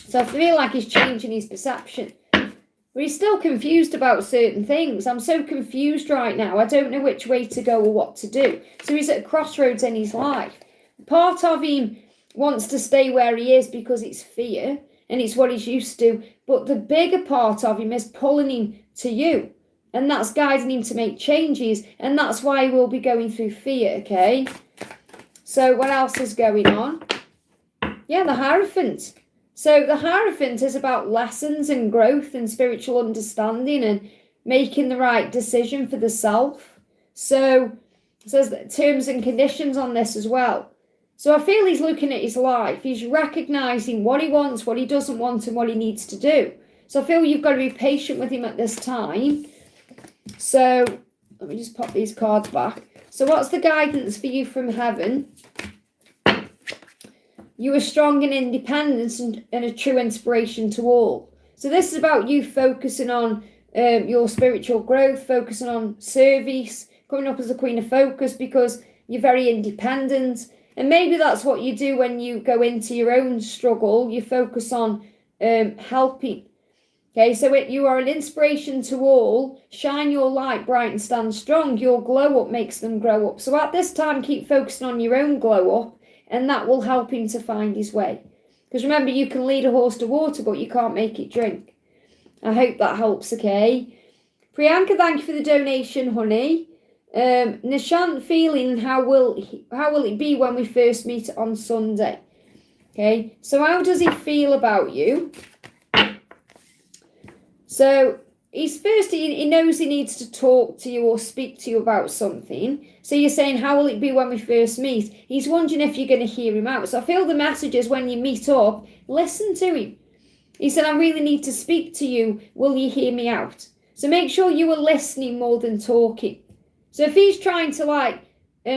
So I feel like he's changing his perception. But he's still confused about certain things. I'm so confused right now. I don't know which way to go or what to do. So he's at a crossroads in his life. Part of him wants to stay where he is because it's fear. And it's what he's used to. But the bigger part of him is pulling him to you. And that's guiding him to make changes. And that's why he will be going through fear, okay? So what else is going on? Yeah, the Hierophant. So the Hierophant is about lessons and growth and spiritual understanding and making the right decision for the self. So it says that terms and conditions on this as well. So I feel he's looking at his life. He's recognising what he wants, what he doesn't want, and what he needs to do. So I feel you've got to be patient with him at this time. So let me just pop these cards back. So what's the guidance for you from heaven? You are strong and independent and a true inspiration to all. So this is about you focusing on your spiritual growth, focusing on service, coming up as the Queen of Focus because you're very independent. And maybe that's what you do when you go into your own struggle. You focus on helping. Okay, so you are an inspiration to all. Shine your light bright and stand strong. Your glow up makes them grow up. So at this time, keep focusing on your own glow up. And that will help him to find his way. Because remember, you can lead a horse to water, but you can't make it drink. I hope that helps, okay? Priyanka, thank you for the donation, honey. Nishant feeling, how will it be when we first meet on Sunday? Okay, so how does he feel about you? So he knows he needs to talk to you or speak to you about something. So you're saying, how will it be when we first meet? He's wondering if you're going to hear him out. So I feel the message is when you meet up, listen to him. He said, I really need to speak to you. Will you hear me out? So make sure you are listening more than talking. So if he's trying to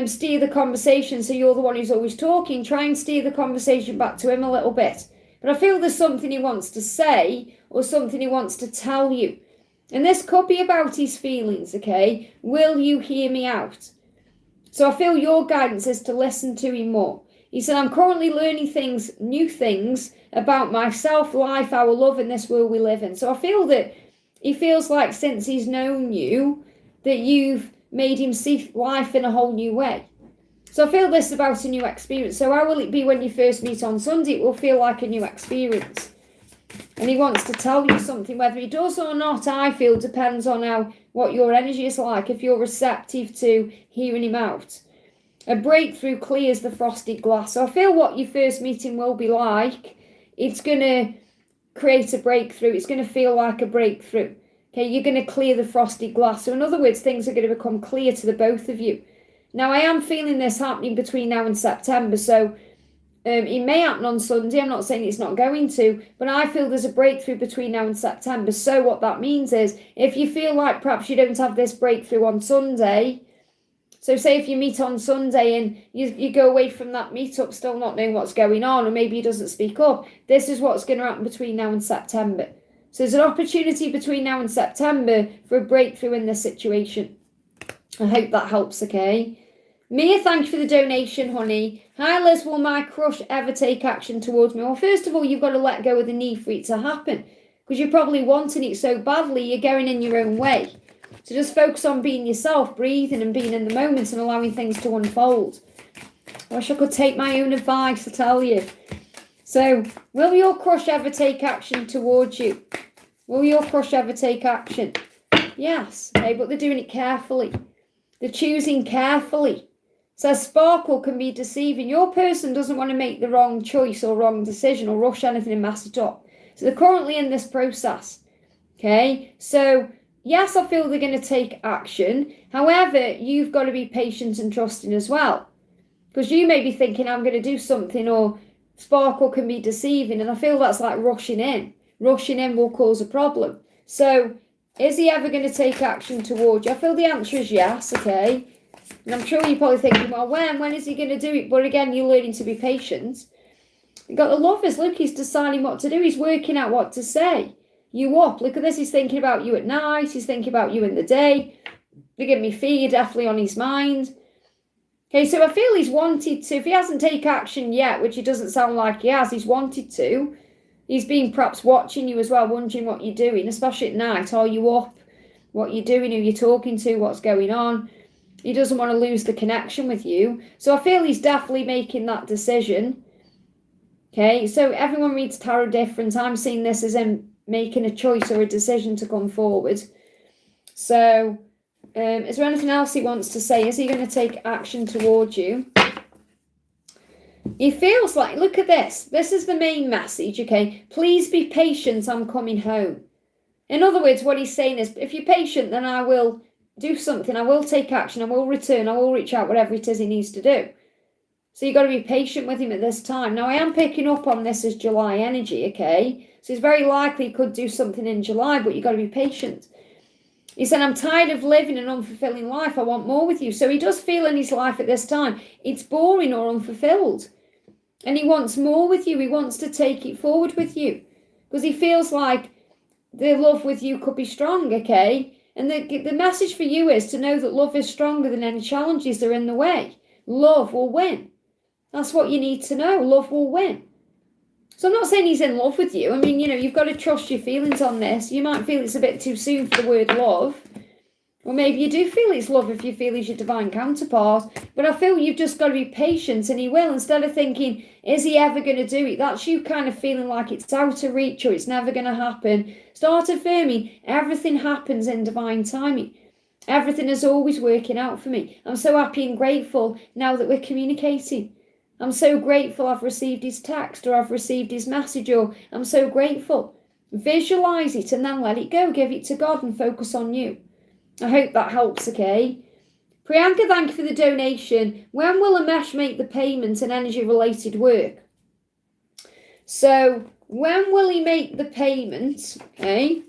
steer the conversation, so you're the one who's always talking, try and steer the conversation back to him a little bit. But I feel there's something he wants to say or something he wants to tell you. And this could be about his feelings, okay? Will you hear me out? So I feel your guidance is to listen to him more. He said, I'm currently learning new things about myself, life, our love, and this world we live in. So I feel that he feels like since he's known you, that you've made him see life in a whole new way. So I feel this is about a new experience. So how will it be when you first meet on Sunday? It will feel like a new experience. And he wants to tell you something. Whether he does or not, I feel, depends on what your energy is like, if you're receptive to hearing him out. A breakthrough clears the frosted glass. So I feel what your first meeting will be like, it's going to create a breakthrough. It's going to feel like a breakthrough. Okay, you're going to clear the frosted glass. So in other words, things are going to become clear to the both of you. Now, I am feeling this happening between now and September. So it may happen on Sunday. I'm not saying it's not going to, but I feel there's a breakthrough between now and September. So what that means is, if you feel like perhaps you don't have this breakthrough on Sunday, so say if you meet on Sunday and you go away from that meetup still not knowing what's going on, or maybe he doesn't speak up, this is what's going to happen between now and September. So there's an opportunity between now and September for a breakthrough in this situation. I hope that helps, okay? Mia, thank you for the donation, honey. Hi, Liz, will my crush ever take action towards me? Well, first of all, you've got to let go of the need for it to happen, because you're probably wanting it so badly, you're going in your own way. So just focus on being yourself, breathing and being in the moment and allowing things to unfold. I wish I could take my own advice, I tell you. So, will your crush ever take action towards you? Will your crush ever take action? Yes, okay, but they're doing it carefully. They're choosing carefully. So sparkle can be deceiving. Your person doesn't want to make the wrong choice or wrong decision or rush anything and mess it up. So they're currently in this process. Okay, so yes, I feel they're going to take action. However, you've got to be patient and trusting as well. Because you may be thinking, I'm going to do something, or sparkle can be deceiving. And I feel that's like rushing in. Rushing in will cause a problem. So is he ever going to take action towards you? I feel the answer is yes, okay? And I'm sure you're probably thinking, well, when is he going to do it? But again, you're learning to be patient. You've got the lovers. Look, he's deciding what to do. He's working out what to say. You up. Look at this. He's thinking about you at night. He's thinking about you in the day. Forgive me, Fee, you're definitely on his mind. Okay, so I feel he's wanted to. If he hasn't taken action yet, which it doesn't sound like he has, he's wanted to. He's been perhaps watching you as well, wondering what you're doing, especially at night. Are you up? What you're doing, who you're talking to, what's going on. He doesn't want to lose the connection with you. So I feel he's definitely making that decision. Okay, so everyone reads tarot different. I'm seeing this as him making a choice or a decision to come forward. So is there anything else he wants to say? Is he going to take action towards you? He feels like, look at this. This is the main message, okay? Please be patient, I'm coming home. In other words, what he's saying is, if you're patient, then I will do something. I will take action. I will return. I will reach out, whatever it is he needs to do. So you've got to be patient with him at this time. Now, I am picking up on this as July energy, okay? So it's very likely he could do something in July, but you've got to be patient. He said, I'm tired of living an unfulfilling life. I want more with you. So he does feel in his life at this time, it's boring or unfulfilled. And he wants more with you. He wants to take it forward with you. Because he feels like the love with you could be strong, okay? And the message for you is to know that love is stronger than any challenges that are in the way. Love will win. That's what you need to know. Love will win. So I'm not saying he's in love with you. I mean, you've got to trust your feelings on this. You might feel it's a bit too soon for the word love. Or maybe you do feel it's love if you feel he's your divine counterpart. But I feel you've just got to be patient, and he will. Instead of thinking, is he ever going to do it? That's you kind of feeling like it's out of reach or it's never going to happen. Start affirming, everything happens in divine timing. Everything is always working out for me. I'm so happy and grateful now that we're communicating. I'm so grateful I've received his text, or I've received his message, or I'm so grateful. Visualize it and then let it go. Give it to God and focus on you. I hope that helps, okay? Priyanka, thank you for the donation. When will Amesh make the payment and energy-related work? So, when will he make the payment? Okay?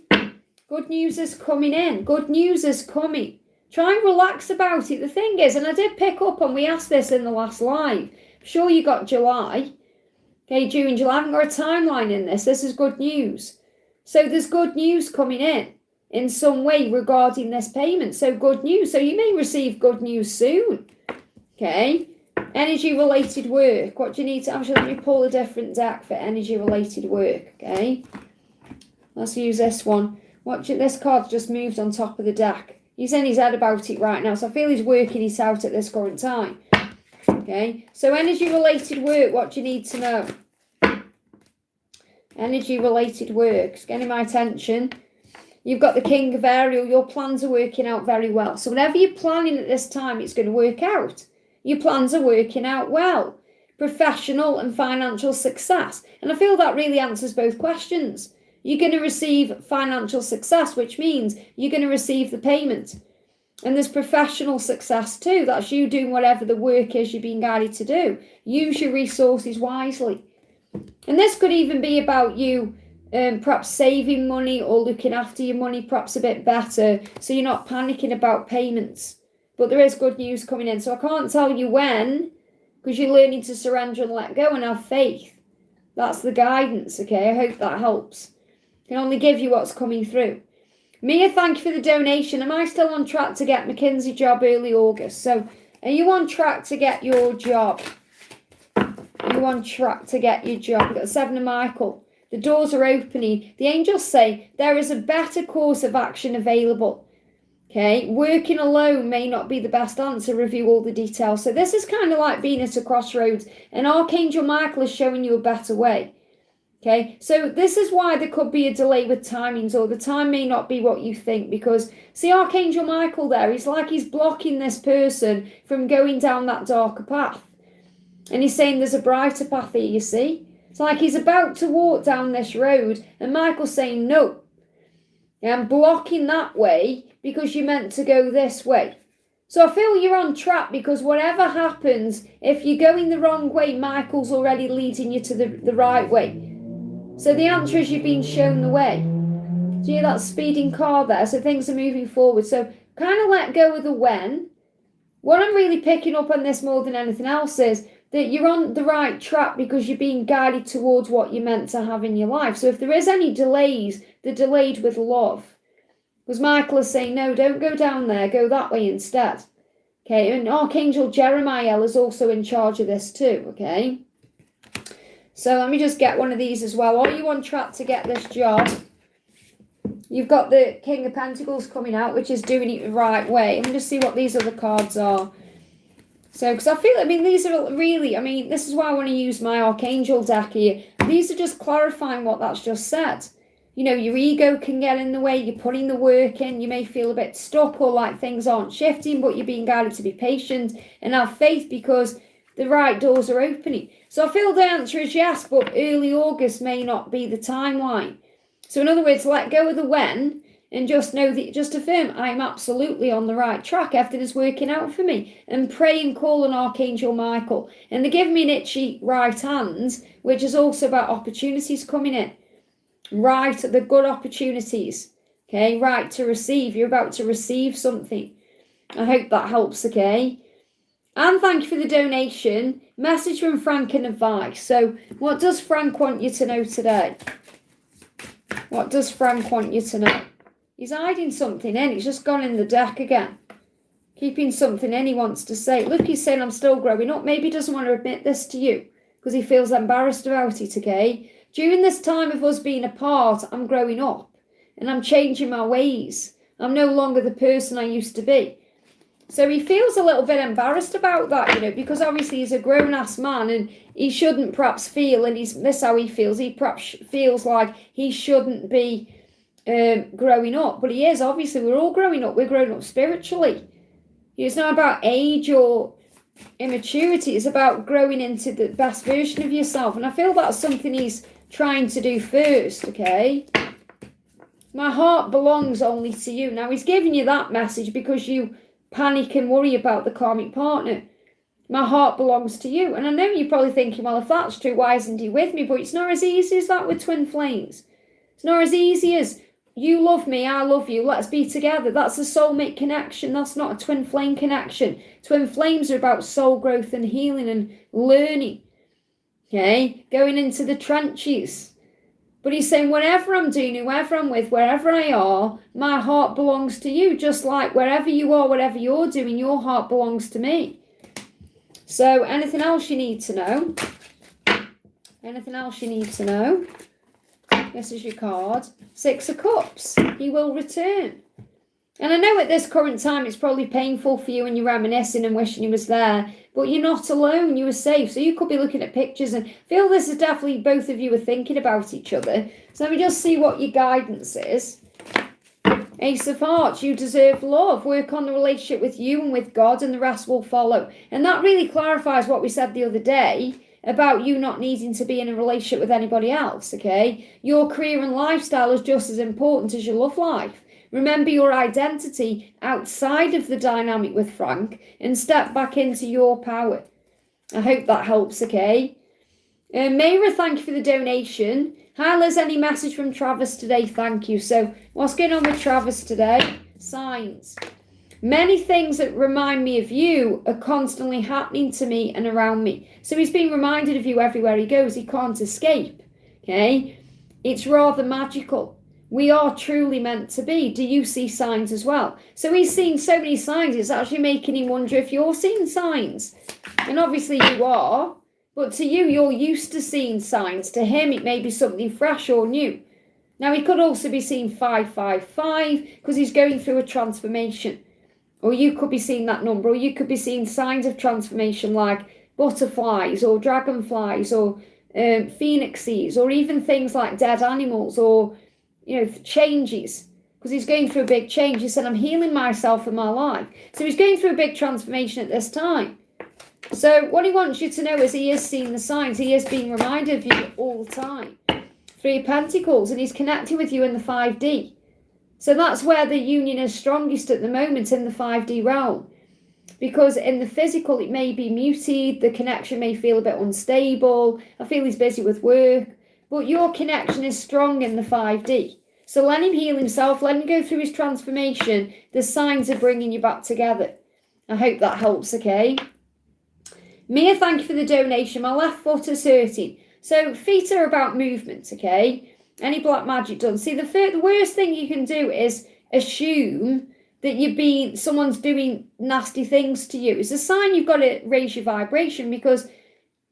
Good news is coming in. Good news is coming. Try and relax about it. The thing is, and I did pick up on, we asked this in the last live. I'm sure you got July. Okay, June, July. I haven't got a timeline in this. This is good news. So, there's good news coming in some way regarding this payment. So good news. So you may receive good news soon. Okay. Energy related work. What do you need to actually, let me pull a different deck for energy related work. Okay. Let's use this one. This card just moved on top of the deck. He's in his head about it right now. So I feel he's working it out at this current time. Okay. So energy related work. What do you need to know? Energy-related work. It's getting my attention. You've got the King of Ariel. Your plans are working out very well. So whatever you're planning at this time, it's going to work out. Your plans are working out well. Professional and financial success. And I feel that really answers both questions. You're going to receive financial success, which means you're going to receive the payment. And there's professional success too. That's you doing whatever the work is you're being guided to do. Use your resources wisely. And this could even be about you perhaps saving money or looking after your money perhaps a bit better, so you're not panicking about payments. But there is good news coming in. So I can't tell you when, because you're learning to surrender and let go and have faith. That's the guidance, okay? I hope that helps. I can only give you what's coming through. Mia, thank you for the donation. Am I still on track to get McKinsey job early August? So are you on track to get your job? Are you on track to get your job? We've got the Seven of Michael. The doors are opening. The angels say there is a better course of action available. Okay, working alone may not be the best answer. Review all the details. So this is kind of like being at a crossroads, and Archangel Michael is showing you a better way. Okay, so this is why there could be a delay with timings, or the time may not be what you think, because see Archangel Michael there, he's like he's blocking this person from going down that darker path. And he's saying there's a brighter path here, you see. It's like he's about to walk down this road, and Michael's saying, no, I'm blocking that way because you're meant to go this way. So I feel you're on track, because whatever happens, if you're going the wrong way, Michael's already leading you to the right way. So the answer is you've been shown the way. Do you hear that speeding car there? So things are moving forward. So kind of let go of the when. What I'm really picking up on this more than anything else is that you're on the right track because you're being guided towards what you're meant to have in your life. So if there is any delays, they're delayed with love. Because Michael is saying, no, don't go down there, go that way instead. Okay, and Archangel Jeremiah is also in charge of this too, okay? So let me just get one of these as well. Are you on track to get this job? You've got the King of Pentacles coming out, which is doing it the right way. Let me just see what these other cards are. So, because I feel, these are really, this is why I want to use my Archangel deck here. These are just clarifying what that's just said. You know, your ego can get in the way. You're putting the work in. You may feel a bit stuck or like things aren't shifting, but you're being guided to be patient and have faith because the right doors are opening. So I feel the answer is yes, but early August may not be the timeline. So in other words, let go of the when and just know that, just affirm, I'm absolutely on the right track. Everything is working out for me. And pray and call on Archangel Michael. And they give me an itchy right hand, which is also about opportunities coming in. Right, the good opportunities. Okay, right to receive. You're about to receive something. I hope that helps, okay? And thank you for the donation. Message from Frank and advice. So what does Frank want you to know today? What does Frank want you to know? He's hiding something in. He's just gone in the deck again. Keeping something in he wants to say. Look, he's saying I'm still growing up. Maybe he doesn't want to admit this to you because he feels embarrassed about it, okay? During this time of us being apart, I'm growing up and I'm changing my ways. I'm no longer the person I used to be. So he feels a little bit embarrassed about that, you know, because obviously he's a grown-ass man and he shouldn't perhaps feel, and this how he feels, he perhaps feels like he shouldn't be growing up. But he is, obviously, we're all growing up. We're growing up spiritually. It's not about age or immaturity. It's about growing into the best version of yourself. And I feel that's something he's trying to do first, okay? My heart belongs only to you. Now, he's giving you that message because you panic and worry about the karmic partner. My heart belongs to you. And I know you're probably thinking, well, if that's true, why isn't he with me? But it's not as easy as that with twin flames. It's not as easy as you love me, I love you, let's be together. That's a soulmate connection. That's not a twin flame connection. Twin flames are about soul growth and healing and learning. Okay? Going into the trenches. But he's saying, whatever I'm doing, whoever I'm with, wherever I are, my heart belongs to you. Just like wherever you are, whatever you're doing, your heart belongs to me. So anything else you need to know? Anything else you need to know? This is your card. 6 of Cups. He will return. And I know at this current time it's probably painful for you and you're reminiscing and wishing he was there. but you're not alone. You are safe. So you could be looking at pictures and feel this is definitely both of you are thinking about each other. So let me just see what your guidance is. Ace of Hearts, you deserve love. Work on the relationship with you and with God, and the rest will follow. And that really clarifies what we said the other day about you not needing to be in a relationship with anybody else, okay? Your career and lifestyle is just as important as your love life. Remember your identity outside of the dynamic with Frank and step back into your power. I hope that helps, okay? Mayra, thank you for the donation. Hi, Liz, any message from Travis today? Thank you. So what's going on with Travis today? Signs. Many things that remind me of you are constantly happening to me and around me. So he's being reminded of you everywhere he goes. He can't escape, okay? It's rather magical. We are truly meant to be. Do you see signs as well? So he's seeing so many signs, it's actually making him wonder if you're seeing signs. And obviously you are. But to you, you're used to seeing signs. To him, it may be something fresh or new. Now, he could also be seeing 555 because he's going through a transformation. Or you could be seeing that number, or you could be seeing signs of transformation like butterflies or dragonflies or phoenixes, or even things like dead animals or, changes. Because he's going through a big change. He said, I'm healing myself in my life. So he's going through a big transformation at this time. So what he wants you to know is he is seeing the signs. He is being reminded of you all the time. 3 of Pentacles, and he's connecting with you in the 5D. So that's where the union is strongest at the moment, in the 5D realm. Because in the physical, it may be muted. The connection may feel a bit unstable. I feel he's busy with work. But your connection is strong in the 5D. So let him heal himself. Let him go through his transformation. The signs are bringing you back together. I hope that helps, okay? Mia, thank you for the donation. My left foot is hurting. So feet are about movement, okay? Any black magic done. See, the worst thing you can do is assume that someone's doing nasty things to you. It's a sign you've got to raise your vibration because,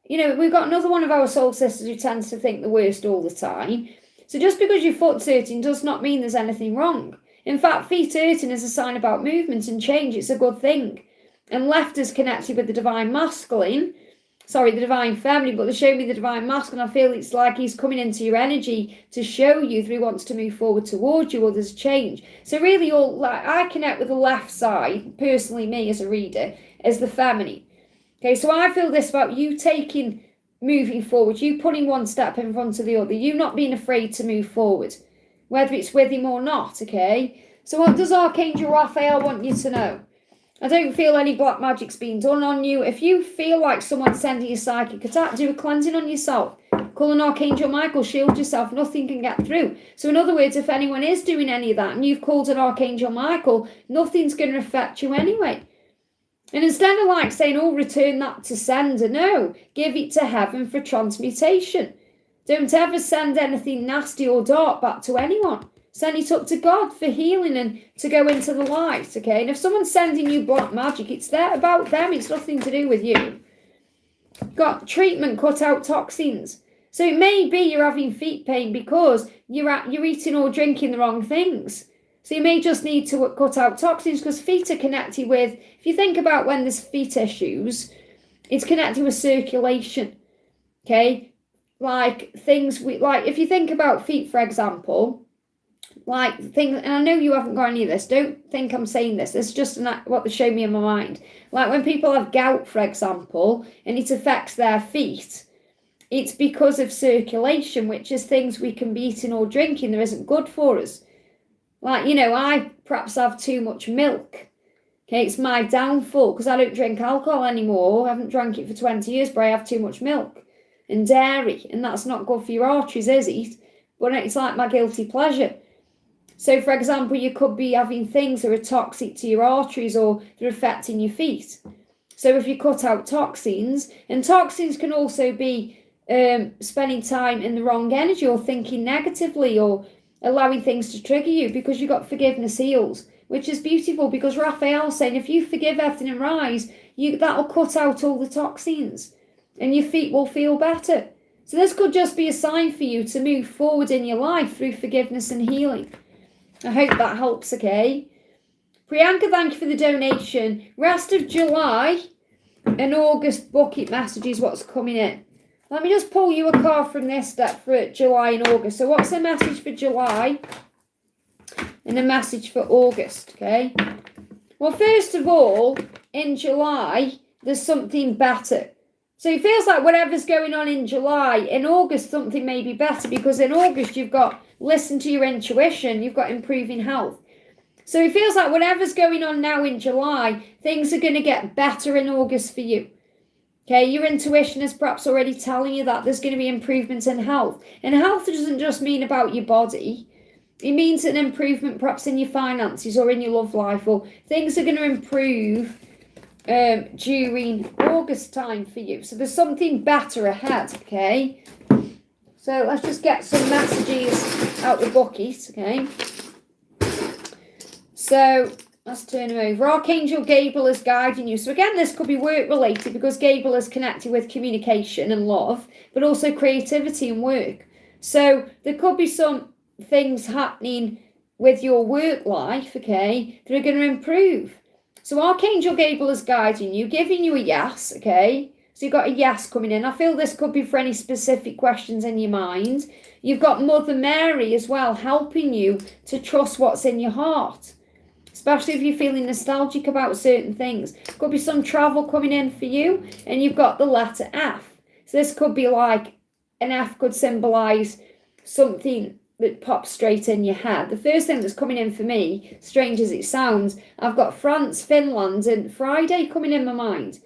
we've got another one of our soul sisters who tends to think the worst all the time. So just because your foot's hurting does not mean there's anything wrong. In fact, feet hurting is a sign about movement and change. It's a good thing. And left is connected with the divine masculine. Sorry, the divine feminine, but they show me the divine masculine. I feel it's like he's coming into your energy to show you that he wants to move forward towards you or there's change. So really, I connect with the left side, personally me as a reader, as the feminine. Okay, so I feel this about you moving forward, you putting one step in front of the other, you not being afraid to move forward, whether it's with him or not, okay? So what does Archangel Raphael want you to know? I don't feel any black magic's being done on you. If you feel like someone's sending you a psychic attack, do a cleansing on yourself. Call an Archangel Michael, shield yourself, nothing can get through. So in other words, if anyone is doing any of that and you've called an Archangel Michael, nothing's going to affect you anyway. And instead of saying, return that to sender, no, give it to heaven for transmutation. Don't ever send anything nasty or dark back to anyone. Send it up to God for healing and to go into the light, okay? And if someone's sending you black magic, it's there about them. It's nothing to do with you. Got treatment, cut out toxins. So it may be you're having feet pain because you're eating or drinking the wrong things. So you may just need to cut out toxins because feet are connected with, if you think about when there's feet issues, it's connected with circulation, okay? If you think about feet, for example, things, and I know you haven't got any of this, don't think I'm saying this, it's just what they show me in my mind. Like when people have gout, for example, and it affects their feet, it's because of circulation, which is things we can be eating or drinking that isn't good for us. I perhaps have too much milk. Okay, it's my downfall because I don't drink alcohol anymore. I haven't drank it for 20 years, but I have too much milk and dairy, and that's not good for your arteries, is it? But it's like my guilty pleasure. So, for example, you could be having things that are toxic to your arteries or they're affecting your feet. So if you cut out toxins, and toxins can also be spending time in the wrong energy or thinking negatively or allowing things to trigger you because you've got forgiveness heals, which is beautiful because Raphael's saying if you forgive everything and rise, that'll cut out all the toxins and your feet will feel better. So this could just be a sign for you to move forward in your life through forgiveness and healing. I hope that helps, okay? Priyanka, thank you for the donation. Rest of July, an August bucket message is what's coming in. Let me just pull you a card from this deck for July and August. So what's the message for July and a message for August, okay? Well, first of all, in July, there's something better. So it feels like whatever's going on in July, in August, something may be better, because in August, you've got listen to your intuition, you've got improving health. So it feels like whatever's going on now in July, things are going to get better in August for you. Okay, your intuition is perhaps already telling you that there's going to be improvements in health. And health doesn't just mean about your body. It means an improvement perhaps in your finances or in your love life, or things are going to improve during August time for you. So there's something better ahead, okay? So let's just get some messages out the bucket, okay? So let's turn them over. Archangel Gabriel is guiding you. So again, this could be work related, because Gabriel is connected with communication and love, but also creativity and work. So there could be some things happening with your work life, okay, that are going to improve. So Archangel Gabriel is guiding you, giving you a yes, okay? So you've got a yes coming in. I feel this could be for any specific questions in your mind. You've got Mother Mary as well, helping you to trust what's in your heart, especially if you're feeling nostalgic about certain things. Could be some travel coming in for you, and you've got the letter F. So this could be like, an F could symbolise something that pops straight in your head. The first thing that's coming in for me, strange as it sounds, I've got France, Finland, and Friday coming in my mind.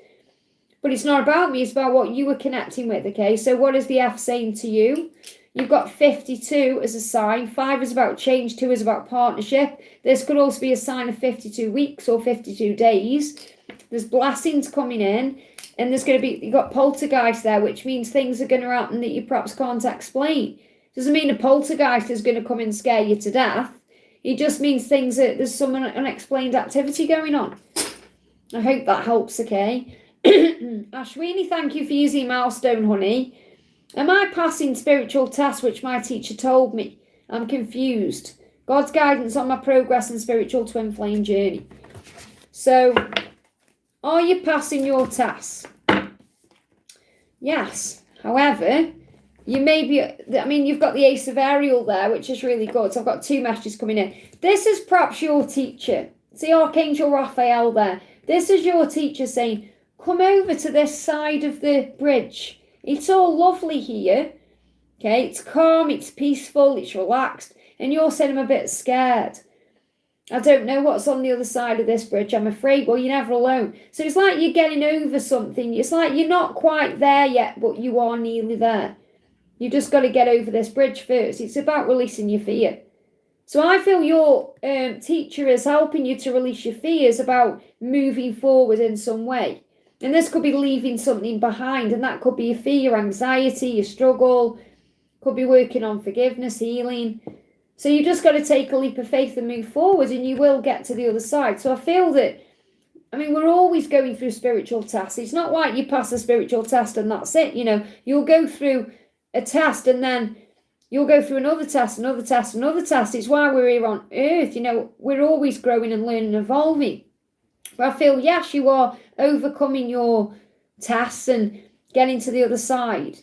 But it's not about me, it's about what you were connecting with, okay? So what is the F saying to you? You've got 52 as a sign. 5 is about change, 2 is about partnership. This could also be a sign of 52 weeks or 52 days. There's blessings coming in, and there's going to be, you've got poltergeist there, which means things are going to happen that you perhaps can't explain. Doesn't mean a poltergeist is going to come and scare you to death. It just means there's some unexplained activity going on. I hope that helps, okay? Ashwini, thank you for using milestone, honey. Am I passing spiritual tests which my teacher told me? I'm confused. God's guidance on my progress and spiritual twin flame journey. So, are you passing your tests? Yes. However, you may be, I mean, you've got the Ace of Ariel there, which is really good. So I've got 2 messages coming in. This is perhaps your teacher. See Archangel Raphael there. This is your teacher saying, come over to this side of the bridge. It's all lovely here. Okay, it's calm, it's peaceful, it's relaxed. And you're saying, I'm a bit scared. I don't know what's on the other side of this bridge, I'm afraid. Well, you're never alone. So it's like you're getting over something. It's like you're not quite there yet, but you are nearly there. You just got to get over this bridge first. It's about releasing your fear. So I feel your teacher is helping you to release your fears about moving forward in some way. And this could be leaving something behind, and that could be your fear, your anxiety, your struggle. Could be working on forgiveness, healing. So you just got to take a leap of faith and move forward, and you will get to the other side. So I feel that, I mean, we're always going through spiritual tests. It's not like you pass a spiritual test and that's it. You know, you'll go through a test, and then you'll go through another test, another test, another test. It's why we're here on earth. You know, we're always growing and learning and evolving. But I feel, yes, you are overcoming your tests and getting to the other side.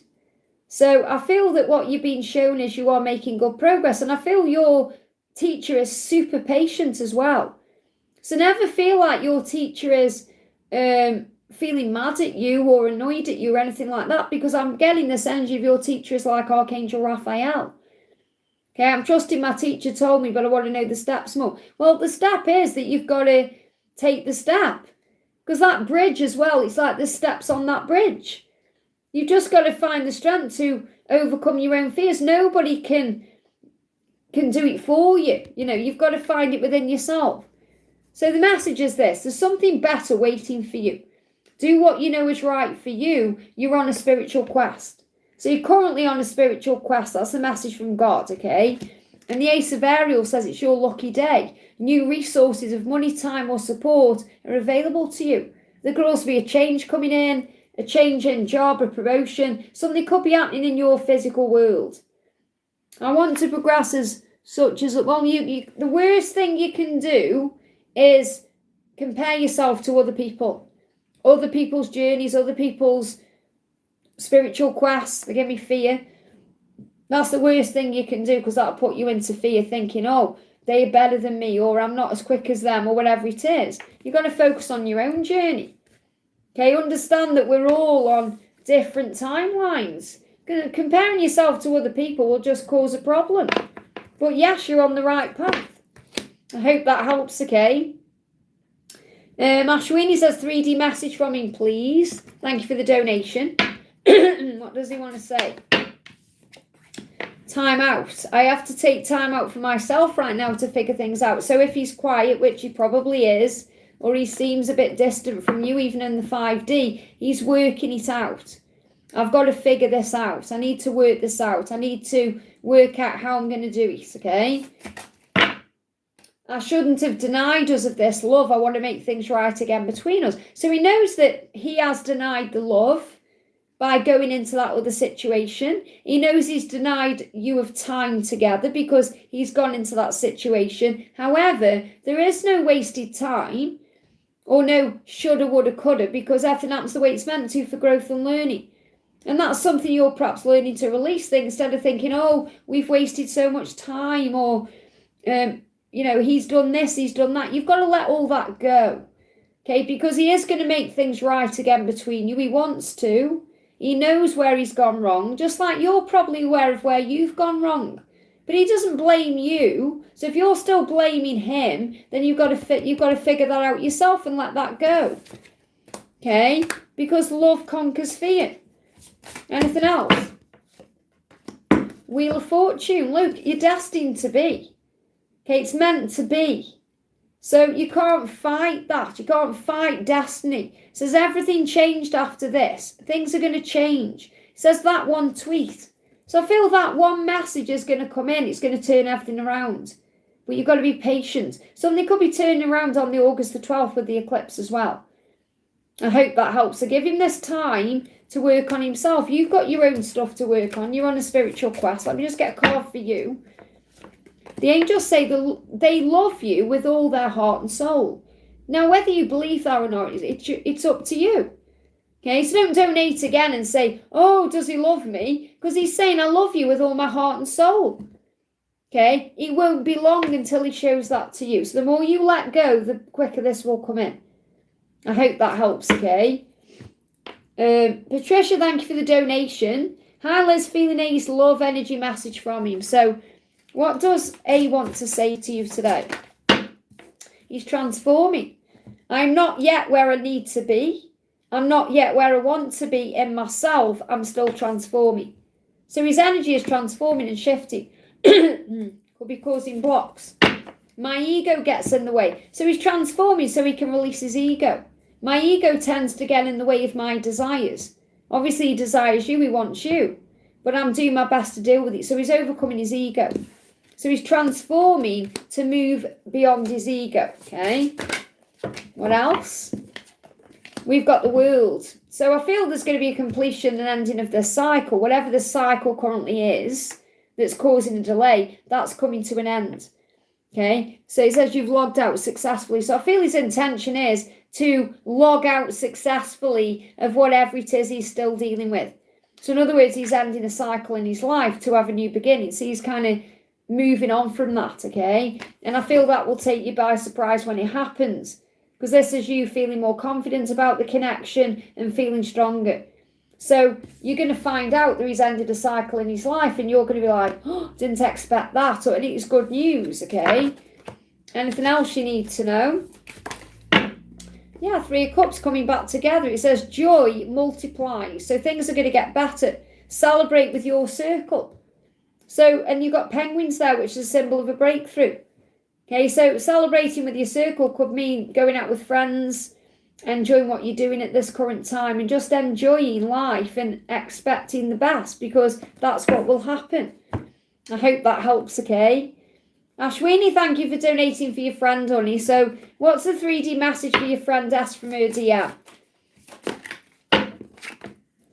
So I feel that what you're being shown is you are making good progress. And I feel your teacher is super patient as well. So never feel like your teacher is feeling mad at you or annoyed at you or anything like that, because I'm getting this energy of your teacher is like Archangel Raphael. Okay, I'm trusting my teacher told me, but I want to know the steps more. Well, the step is that you've got to take the step, because that bridge as well, it's like there's steps on that bridge. You've just got to find the strength to overcome your own fears. Nobody can do it for you. You know, you've got to find it within yourself. So the message is this: there's something better waiting for you. Do what you know is right for you. You're on a spiritual quest. So you're currently on a spiritual quest. That's the message from God, okay? And the Ace of Ariel says it's your lucky day. New resources of money, time or support are available to you. There could also be a change coming in, a change in job, a promotion. Something could be happening in your physical world. I want to progress as such as, well, the worst thing you can do is compare yourself to other people. other people's journeys, other people's spiritual quests. They give me fear. That's the worst thing you can do, because that'll put you into fear, thinking, oh, they're better than me, or I'm not as quick as them, or whatever it is. You've got to focus on your own journey. Okay, understand that we're all on different timelines. Comparing yourself to other people will just cause a problem. But yes, you're on the right path. I hope that helps, okay? Ashwini says 3D message from him, please. Thank you for the donation. What does he want to say? Time out. I have to take time out for myself right now to figure things out. So if he's quiet, which he probably is, or he seems a bit distant from you, even in the 5D, he's working it out. I've got to figure this out. I need to work this out. I need to work out how I'm going to do it, okay? I shouldn't have denied us of this love. I want to make things right again between us. So he knows that he has denied the love by going into that other situation. He knows he's denied you of time together because he's gone into that situation. However, there is no wasted time or no shoulda, woulda, coulda, because everything happens the way it's meant to for growth and learning. And that's something you're perhaps learning to release things instead of thinking, oh, we've wasted so much time, or, he's done this, he's done that. You've got to let all that go, okay? Because he is going to make things right again between you. He wants to. He knows where he's gone wrong, just like you're probably aware of where you've gone wrong. But he doesn't blame you. So if you're still blaming him, then you've got to figure that out yourself and let that go, okay? Because love conquers fear. Anything else? Wheel of Fortune. Look, you're destined to be. Okay, it's meant to be. So you can't fight that. You can't fight destiny. It says everything changed after this. Things are going to change. It says that one tweet. So I feel that one message is going to come in. It's going to turn everything around. But you've got to be patient. Something could be turning around on the August the 12th with the eclipse as well. I hope that helps. So give him this time to work on himself. You've got your own stuff to work on. You're on a spiritual quest. Let me just get a card for you. The angels say they love you with all their heart and soul. Now, whether you believe that or not, it's up to you. Okay, so don't donate again and say, oh, does he love me? Because he's saying, I love you with all my heart and soul. Okay, it won't be long until he shows that to you. So the more you let go, the quicker this will come in. I hope that helps, okay? Patricia, thank you for the donation. Hi, Liz, feeling A's love energy message from him. So what does A want to say to you today? He's transforming. I'm not yet where I need to be. I'm not yet where I want to be in myself. I'm still transforming. So his energy is transforming and shifting. Could be causing blocks. My ego gets in the way. So he's transforming so he can release his ego. My ego tends to get in the way of my desires. Obviously, he desires you. He wants you. But I'm doing my best to deal with it. So he's overcoming his ego. So he's transforming to move beyond his ego. Okay. What else? We've got the world. So I feel there's going to be a completion and ending of this cycle. Whatever the cycle currently is that's causing a delay, that's coming to an end. Okay. So it says you've logged out successfully. So I feel his intention is to log out successfully of whatever it is he's still dealing with. So in other words, he's ending a cycle in his life to have a new beginning. So he's kind of moving on from that, okay? And I feel that will take you by surprise when it happens, because this is you feeling more confident about the connection and feeling stronger. So you're going to find out that he's ended a cycle in his life and you're going to be like, oh, didn't expect that, or it's good news, okay? Anything else you need to know? Yeah, 3 of Cups coming back together. It says joy multiplies. So things are going to get better. Celebrate with your circle. So, and you've got penguins there, which is a symbol of a breakthrough. Okay, so celebrating with your circle could mean going out with friends, enjoying what you're doing at this current time, and just enjoying life and expecting the best, because that's what will happen. I hope that helps, okay? Ashwini, thank you for donating for your friend, honey. So what's the 3D message for your friend S from her DM?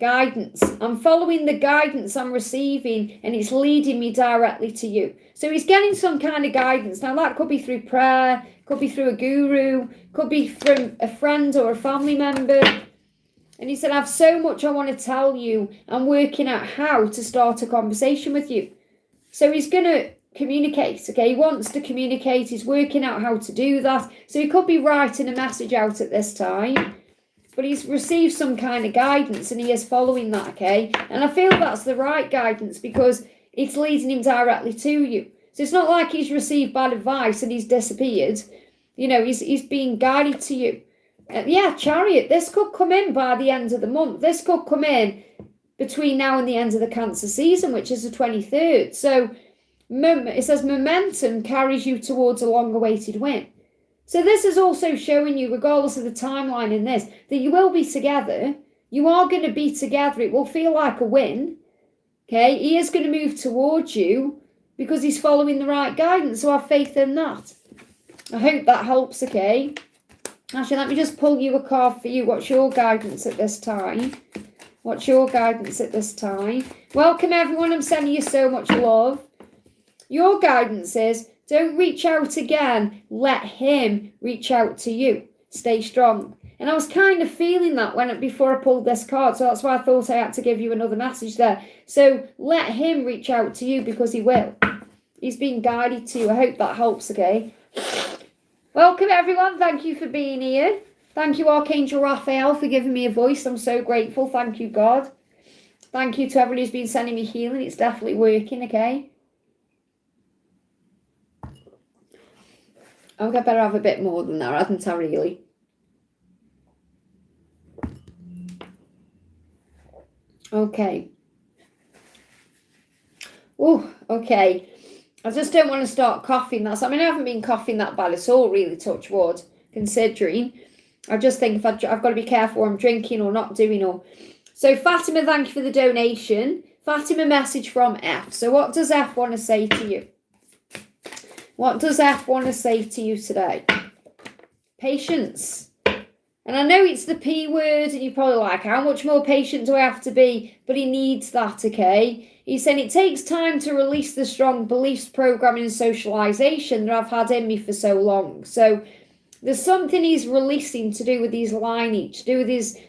guidance. I'm following the guidance I'm receiving, and it's leading me directly to you. So he's getting some kind of guidance. Now that could be through prayer, could be through a guru, could be from a friend or a family member. And he said, I have so much I want to tell you. I'm working out how to start a conversation with you. So he's going to communicate, okay? He wants to communicate. He's working out how to do that. So he could be writing a message out at this time. But he's received some kind of guidance and he is following that, okay? And I feel that's the right guidance because it's leading him directly to you. So it's not like he's received bad advice and he's disappeared. You know, he's being guided to you. Yeah, Chariot, this could come in by the end of the month. This could come in between now and the end of the Cancer season, which is the 23rd. So it says momentum carries you towards a long-awaited win. So this is also showing you, regardless of the timeline in this, that you will be together. You are going to be together. It will feel like a win. Okay, he is going to move towards you because he's following the right guidance. So have faith in that. I hope that helps, okay? Actually, let me just pull you a card for you. What's your guidance at this time? What's your guidance at this time? Welcome, everyone. I'm sending you so much love. Your guidance is, don't reach out again. Let him reach out to you. Stay strong. And I was kind of feeling that before I pulled this card. So that's why I thought I had to give you another message there. So let him reach out to you because he will. He's being guided to you. I hope that helps, okay? Welcome, everyone. Thank you for being here. Thank you, Archangel Raphael, for giving me a voice. I'm so grateful. Thank you, God. Thank you to everyone who's been sending me healing. It's definitely working, okay? I think I better have a bit more than that, hadn't I, really? Okay. Oh, okay. I just don't want to start coughing. I haven't been coughing that bad at all, really, touch wood, considering. I just think if I've got to be careful what I'm drinking or not doing. So Fatima, thank you for the donation. Fatima, message from F. So what does F want to say to you? What does F want to say to you today? Patience. And I know it's the P word, and you're probably like, how much more patient do I have to be? But he needs that, okay? He's saying it takes time to release the strong beliefs, programming, and socialization that I've had in me for so long. So there's something he's releasing to do with his lineage, to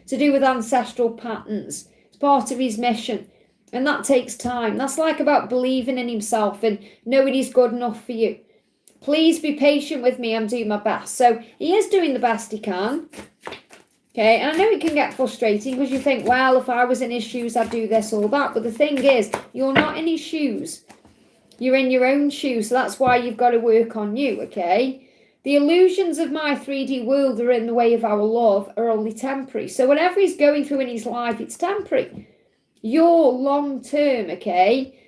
do with ancestral patterns. It's part of his mission. And that takes time. That's like about believing in himself and knowing he's good enough for you. Please be patient with me. I'm doing my best. So he is doing the best he can. Okay, and I know it can get frustrating because you think, well, if I was in his shoes, I'd do this or that. But the thing is, you're not in his shoes. You're in your own shoes. So that's why you've got to work on you, okay? The illusions of my 3D world that are in the way of our love are only temporary. So whatever he's going through in his life, it's temporary. You're long term, okay?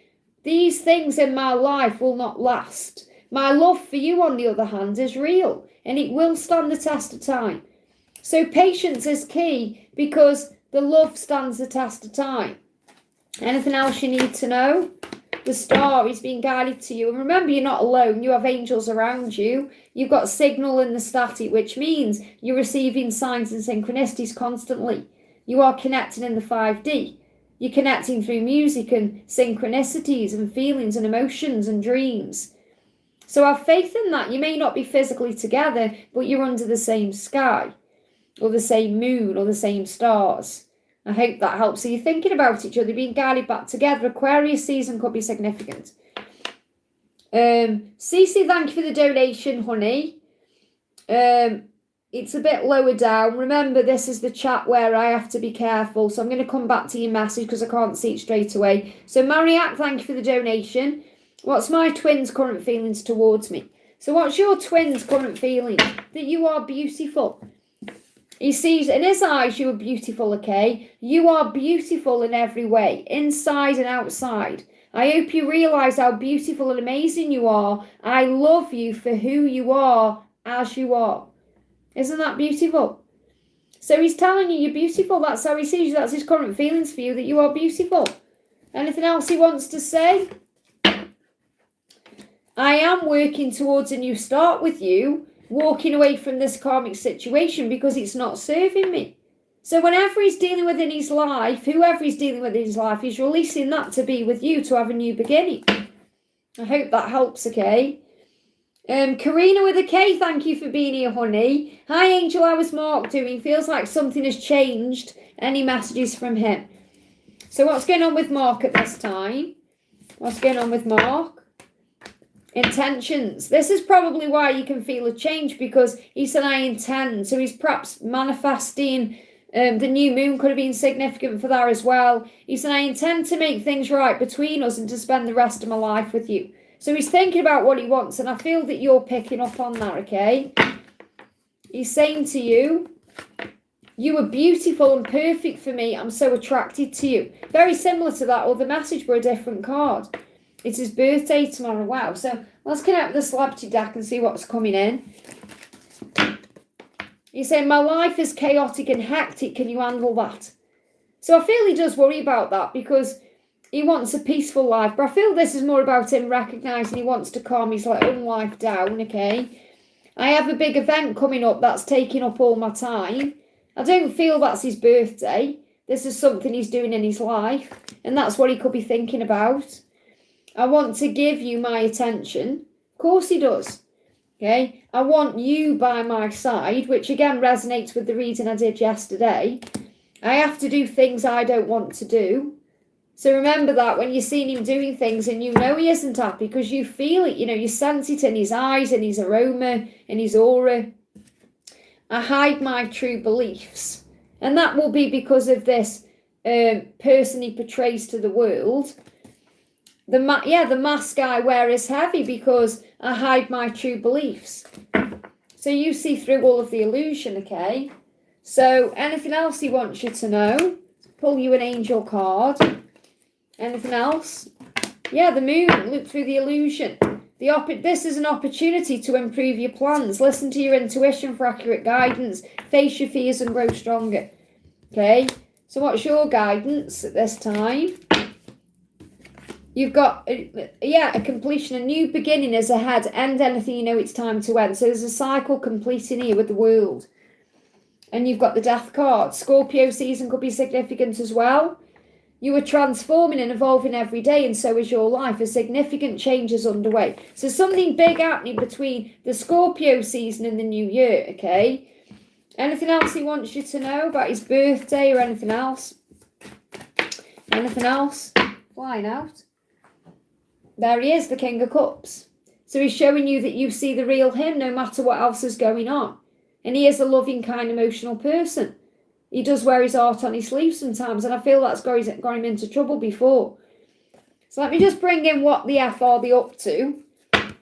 These things in my life will not last. My love for you, on the other hand, is real, and it will stand the test of time. So patience is key because the love stands the test of time. Anything else you need to know? The star is being guided to you. And remember, you're not alone. You have angels around you. You've got signal in the static, which means you're receiving signs and synchronicities constantly. You are connecting in the 5D. You're connecting through music and synchronicities and feelings and emotions and dreams. So have faith in that. You may not be physically together, but you're under the same sky or the same moon or the same stars. I hope that helps. So you're thinking about each other, being guided back together. Aquarius season could be significant. Cece, thank you for the donation, honey. It's a bit lower down. Remember, this is the chat where I have to be careful. So I'm going to come back to your message because I can't see it straight away. So Mariak, thank you for the donation. What's my twin's current feelings towards me? So what's your twin's current feeling? That you are beautiful. He sees in his eyes you are beautiful, okay? You are beautiful in every way, inside and outside. I hope you realise how beautiful and amazing you are. I love you for who you are as you are. Isn't that beautiful? So he's telling you you're beautiful. That's how he sees you. That's his current feelings for you, that you are beautiful. Anything else he wants to say? I am working towards a new start with you, walking away from this karmic situation because it's not serving me. So whenever he's dealing with in his life, whoever he's dealing with in his life, he's releasing that to be with you, to have a new beginning. I hope that helps, okay? Karina with a K, thank you for being here, honey. Hi, Angel, how is Mark doing? Feels like something has changed. Any messages from him? So what's going on with Mark at this time? What's going on with Mark? Intentions. This is probably why you can feel a change, because he said, I intend. So he's perhaps manifesting. The new moon could have been significant for that as well. He said, I intend to make things right between us and to spend the rest of my life with you. So he's thinking about what he wants, and I feel that you're picking up on that, okay? He's saying to you, you are beautiful and perfect for me. I'm so attracted to you. Very similar to that other message, but a different card. It's his birthday tomorrow. Wow. So let's connect the celebrity deck and see what's coming in. He's saying, my life is chaotic and hectic. Can you handle that? So I feel he does worry about that, because he wants a peaceful life. But I feel this is more about him recognising he wants to calm his own life down, okay? I have a big event coming up that's taking up all my time. I don't feel that's his birthday. This is something he's doing in his life, and that's what he could be thinking about. I want to give you my attention. Of course he does. Okay, I want you by my side, which again resonates with the reading I did yesterday. I have to do things I don't want to do. So remember that when you're seeing him doing things and you know he isn't happy, because you feel it, you sense it in his eyes, in his aroma, in his aura. I hide my true beliefs. And that will be because of this person he portrays to the world. The mask I wear is heavy because I hide my true beliefs. So you see through all of the illusion, okay? So anything else he wants you to know? Pull you an angel card. Anything else? Yeah, the moon. Look through the illusion. This is an opportunity to improve your plans. Listen to your intuition for accurate guidance. Face your fears and grow stronger. Okay? So what's your guidance at this time? You've got, a completion, a new beginning is ahead. End anything you know it's time to end. So there's a cycle completing here with the world. And you've got the death card. Scorpio season could be significant as well. You are transforming and evolving every day, and so is your life. A significant change is underway. So something big happening between the Scorpio season and the new year, okay? Anything else he wants you to know about his birthday or anything else? Anything else? Flying out. There he is, the King of Cups. So he's showing you that you see the real him no matter what else is going on. And he is a loving, kind, emotional person. He does wear his heart on his sleeve sometimes, and I feel that's got him into trouble before. So let me just bring in what the F are they up to.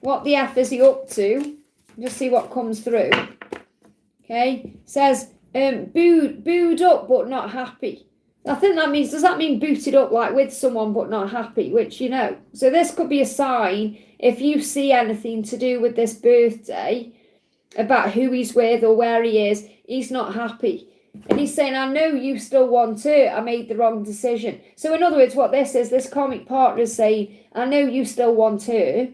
What the F is he up to? Just see what comes through. Okay, says booed up but not happy. I think that means, does that mean booted up like with someone but not happy, which So this could be a sign if you see anything to do with this birthday about who he's with or where he is, he's not happy. And he's saying, I know you still want her, I made the wrong decision. So in other words, what this is, this karmic partner is saying, I know you still want her.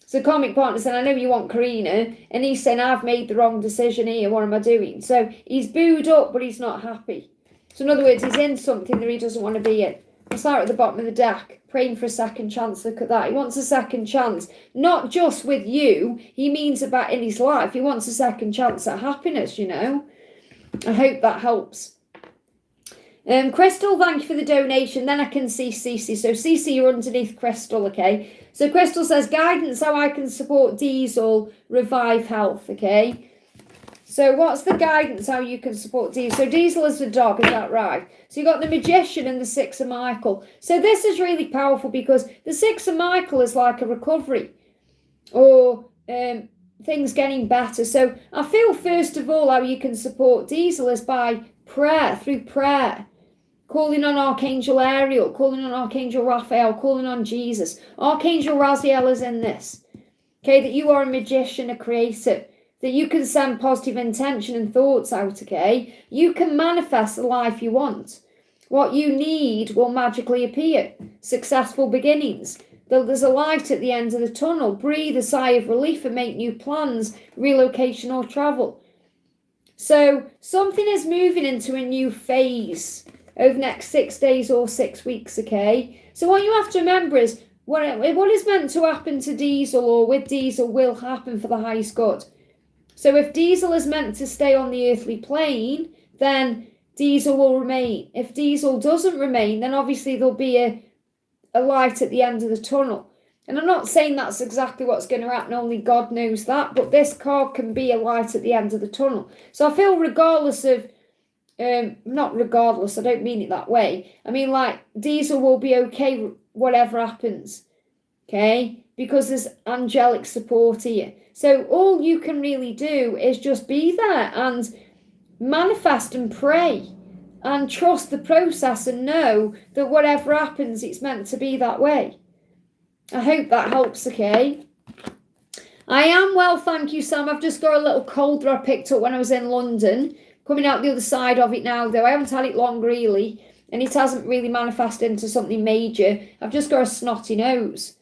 So karmic partner saying, I know you want Karina. And he's saying, I've made the wrong decision here, what am I doing? So he's booed up, but he's not happy. So in other words, he's in something that he doesn't want to be in. I'll start at the bottom of the deck, praying for a second chance. Look at that. He wants a second chance, not just with you. He means about in his life. He wants a second chance at happiness, I hope that helps. Crystal, thank you for the donation. Then I can see Cece. So Cece, you're underneath Crystal, okay? So Crystal says, guidance, how I can support Diesel, revive health, okay? So what's the guidance, how you can support Diesel? So Diesel is the dog, is that right? So you've got the Magician and the Six of Michael. So this is really powerful because the Six of Michael is like a recovery or things getting better. So I feel, first of all, how you can support Diesel is by prayer, through prayer. Calling on Archangel Ariel, calling on Archangel Raphael, calling on Jesus. Archangel Raziel is in this. Okay, that you are a magician, a creator. That you can send positive intention and thoughts out, okay? You can manifest the life you want. What you need will magically appear. Successful beginnings. There's a light at the end of the tunnel. Breathe a sigh of relief and make new plans, relocation or travel. So something is moving into a new phase over the next 6 days or 6 weeks, okay? So what you have to remember is what is meant to happen to Diesel or with Diesel will happen for the highest good. So if Diesel is meant to stay on the earthly plane, then Diesel will remain. If Diesel doesn't remain, then obviously there'll be a light at the end of the tunnel. And I'm not saying that's exactly what's going to happen, only God knows that, but this card can be a light at the end of the tunnel. So I feel regardless of, not regardless, I don't mean it that way. I mean, like, Diesel will be okay whatever happens, okay? Because there's angelic support here. So all you can really do is just be there and manifest and pray and trust the process and know that whatever happens, it's meant to be that way. I hope that helps, okay? I am well, thank you, Sam. I've just got a little cold that I picked up when I was in London. Coming out the other side of it now, though. I haven't had it long, really, and it hasn't really manifested into something major. I've just got a snotty nose.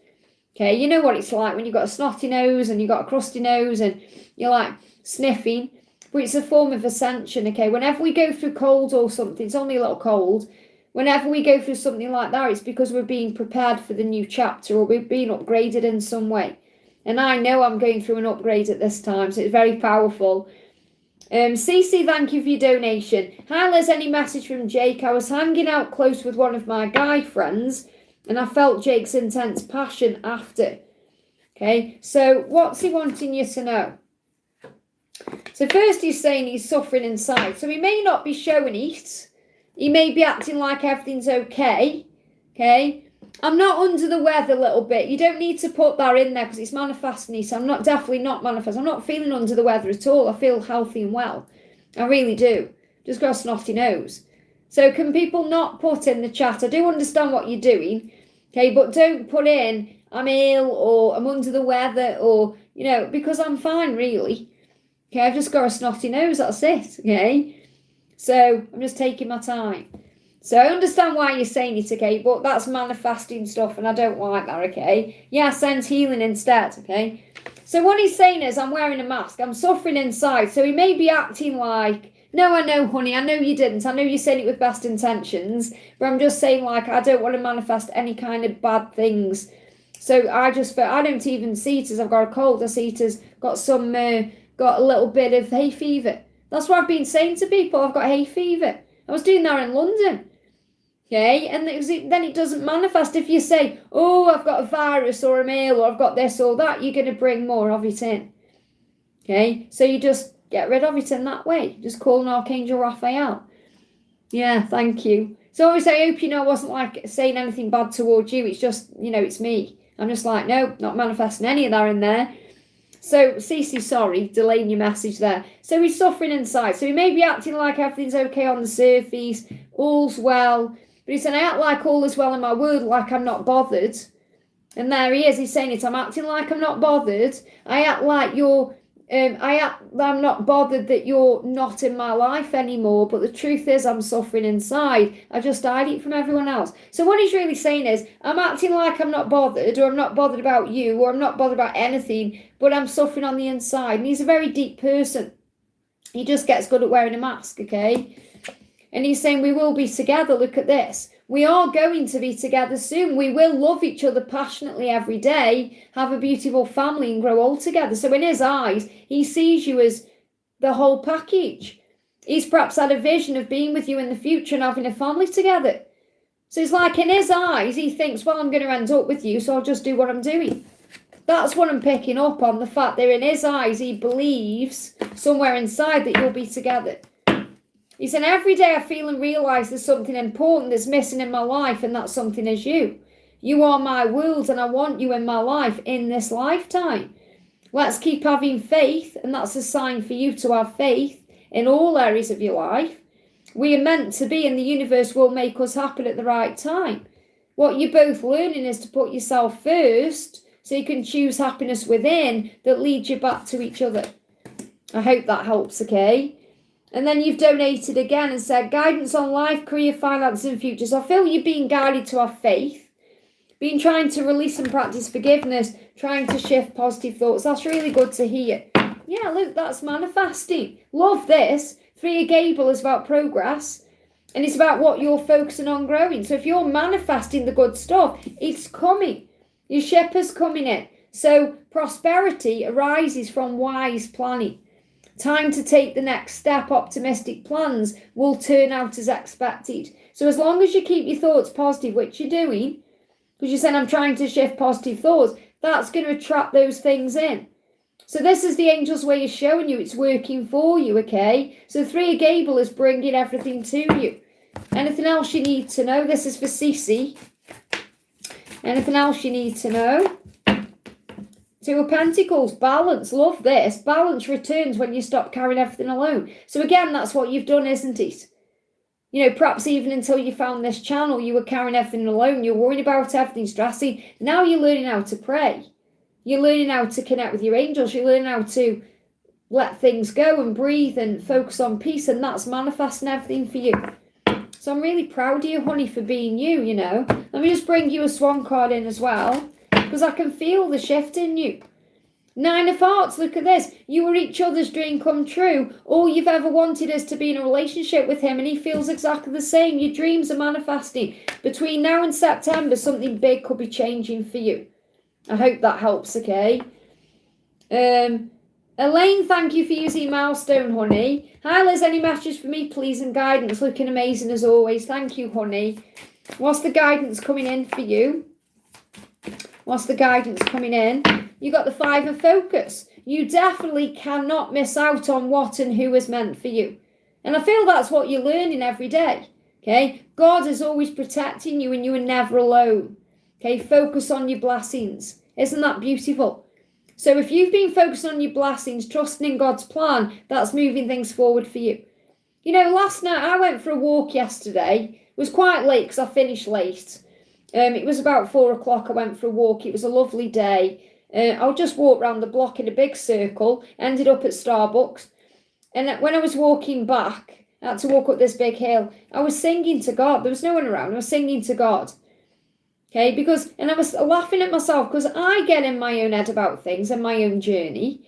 Okay, you know what it's like when you've got a snotty nose and you've got a crusty nose and you're like sniffing. But it's a form of ascension, okay? Whenever we go through cold or something, it's only a little cold. Whenever we go through something like that, it's because we're being prepared for the new chapter or we're being upgraded in some way. And I know I'm going through an upgrade at this time, so it's very powerful. CC, thank you for your donation. Hi, Liz, any message from Jake? I was hanging out close with one of my guy friends and I felt Jake's intense passion after. Okay, so what's he wanting you to know? So first he's saying he's suffering inside. So he may not be showing it. He may be acting like everything's okay. Okay. I'm not under the weather a little bit. You don't need to put that in there because it's manifesting. So I'm definitely not manifesting. I'm not feeling under the weather at all. I feel healthy and well. I really do. Just got a snotty nose. So can people not put in the chat? I do understand what you're doing. Okay. But don't put in I'm ill or I'm under the weather or, you know, because I'm fine really. Okay, I've just got a snotty nose, that's it, okay? So I'm just taking my time. So I understand why you're saying it, okay? But that's manifesting stuff and I don't like that, okay? Yeah, send healing instead, okay? So what he's saying is I'm wearing a mask. I'm suffering inside. So he may be acting like, no, I know, honey, I know you didn't. I know you're saying it with best intentions. But I'm just saying, like, I don't want to manifest any kind of bad things. So I don't even see it as I've got a cold. I see it as got a little bit of hay fever. That's what I've been saying to people. I've got hay fever. I was doing that in London. Okay, and then it doesn't manifest. If you say, oh, I've got a virus or a ill or I've got this or that, you're going to bring more of it in. Okay, so you just get rid of it in that way. Just call an Archangel Raphael. Yeah, thank you. So obviously I hope you know I wasn't like saying anything bad towards you. It's just, you know, it's me. I'm just like, no, not manifesting any of that in there. So, Cece, sorry, delaying your message there. So he's suffering inside. So he may be acting like everything's okay on the surface, all's well. But he's saying, I act like all is well in my world, like I'm not bothered. And there he is. He's saying it. I'm acting like I'm not bothered. I act like I'm not bothered that you're not in my life anymore. But the truth is I'm suffering inside. I just hide it from everyone else. So what he's really saying is I'm acting like I'm not bothered or I'm not bothered about you or I'm not bothered about anything. But I'm suffering on the inside. And he's a very deep person. He just gets good at wearing a mask, okay? And he's saying we will be together. Look at this. We are going to be together soon. We will love each other passionately every day, have a beautiful family and grow old together. So in his eyes, he sees you as the whole package. He's perhaps had a vision of being with you in the future and having a family together. So it's like in his eyes, he thinks, well, I'm going to end up with you, so I'll just do what I'm doing. That's what I'm picking up on, the fact that in his eyes, he believes somewhere inside that you'll be together. He said, every day I feel and realise there's something important that's missing in my life, and that something is you. You are my world, and I want you in my life in this lifetime. Let's keep having faith, and that's a sign for you to have faith in all areas of your life. We are meant to be, and the universe will make us happen at the right time. What you're both learning is to put yourself first, so you can choose happiness within that leads you back to each other. I hope that helps, okay? And then you've donated again and said, guidance on life, career, finance and future. So I feel you're being guided to have faith, being trying to release and practice forgiveness, trying to shift positive thoughts. That's really good to hear. Yeah, look, that's manifesting. Love this. 3 of Gable is about progress. And it's about what you're focusing on growing. So if you're manifesting the good stuff, it's coming. Your ship is coming in. So prosperity arises from wise planning. Time to take the next step. Optimistic plans will turn out as expected. So as long as you keep your thoughts positive, which you're doing, because you're saying I'm trying to shift positive thoughts, that's going to attract those things in. So this is the angel's way of showing you it's working for you, okay? So 3 of Gable is bringing everything to you. Anything else you need to know? This is for Cece. Anything else you need to know? 2 of Pentacles, balance. Love this. Balance returns when you stop carrying everything alone. So again, that's what you've done, isn't it? You know, perhaps even until you found this channel, you were carrying everything alone. You're worried about everything, stressing. Now you're learning how to pray. You're learning how to connect with your angels. You're learning how to let things go and breathe and focus on peace. And that's manifesting everything for you. So I'm really proud of you, honey, for being you, you know. Let me just bring you a swan card in as well, because I can feel the shift in you. 9 of Hearts, look at this. You were each other's dream come true. All you've ever wanted is to be in a relationship with him, and he feels exactly the same. Your dreams are manifesting. Between now and September, something big could be changing for you. I hope that helps, okay? Elaine, thank you for using Milestone, honey. Hi, Liz, any messages for me, please, and guidance? Looking amazing as always. Thank you, honey. What's the guidance coming in for you? What's the guidance coming in? You got the 5 of Focus. You definitely cannot miss out on what and who is meant for you. And I feel that's what you're learning every day, okay? God is always protecting you and you are never alone, okay? Focus on your blessings. Isn't that beautiful? So if you've been focusing on your blessings, trusting in God's plan, that's moving things forward for you. You know, last night I went for a walk yesterday. It was quite late because I finished late. It was about 4 o'clock. I went for a walk. It was a lovely day. I just walked around the block in a big circle, ended up at Starbucks. And when I was walking back, I had to walk up this big hill. I was singing to God. There was no one around. I was singing to God. Okay, and I was laughing at myself because I get in my own head about things and my own journey,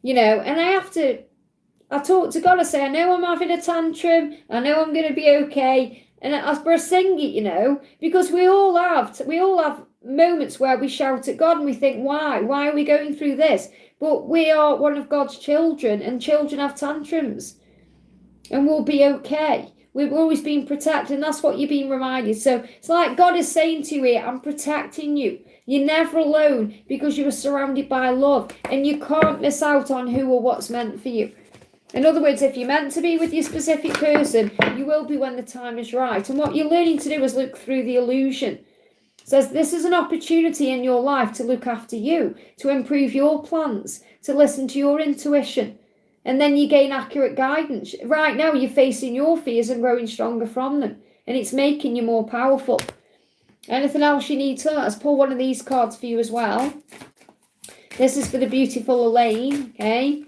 you know, and I talk to God. I say, I know I'm having a tantrum. I know I'm going to be okay. And I sing it, you know, because we all have moments where we shout at God and we think, why are we going through this? But we are one of God's children, and children have tantrums, and we'll be okay. We've always been protected, and that's what you're being reminded. So it's like God is saying to you here, I'm protecting you. You're never alone because you are surrounded by love, and you can't miss out on who or what's meant for you. In other words, if you're meant to be with your specific person, you will be when the time is right. And what you're learning to do is look through the illusion. It says this is an opportunity in your life to look after you, to improve your plans, to listen to your intuition. And then you gain accurate guidance. Right now, you're facing your fears and growing stronger from them. And it's making you more powerful. Anything else you need to know? Let's pull one of these cards for you as well. This is for the beautiful Elaine, okay?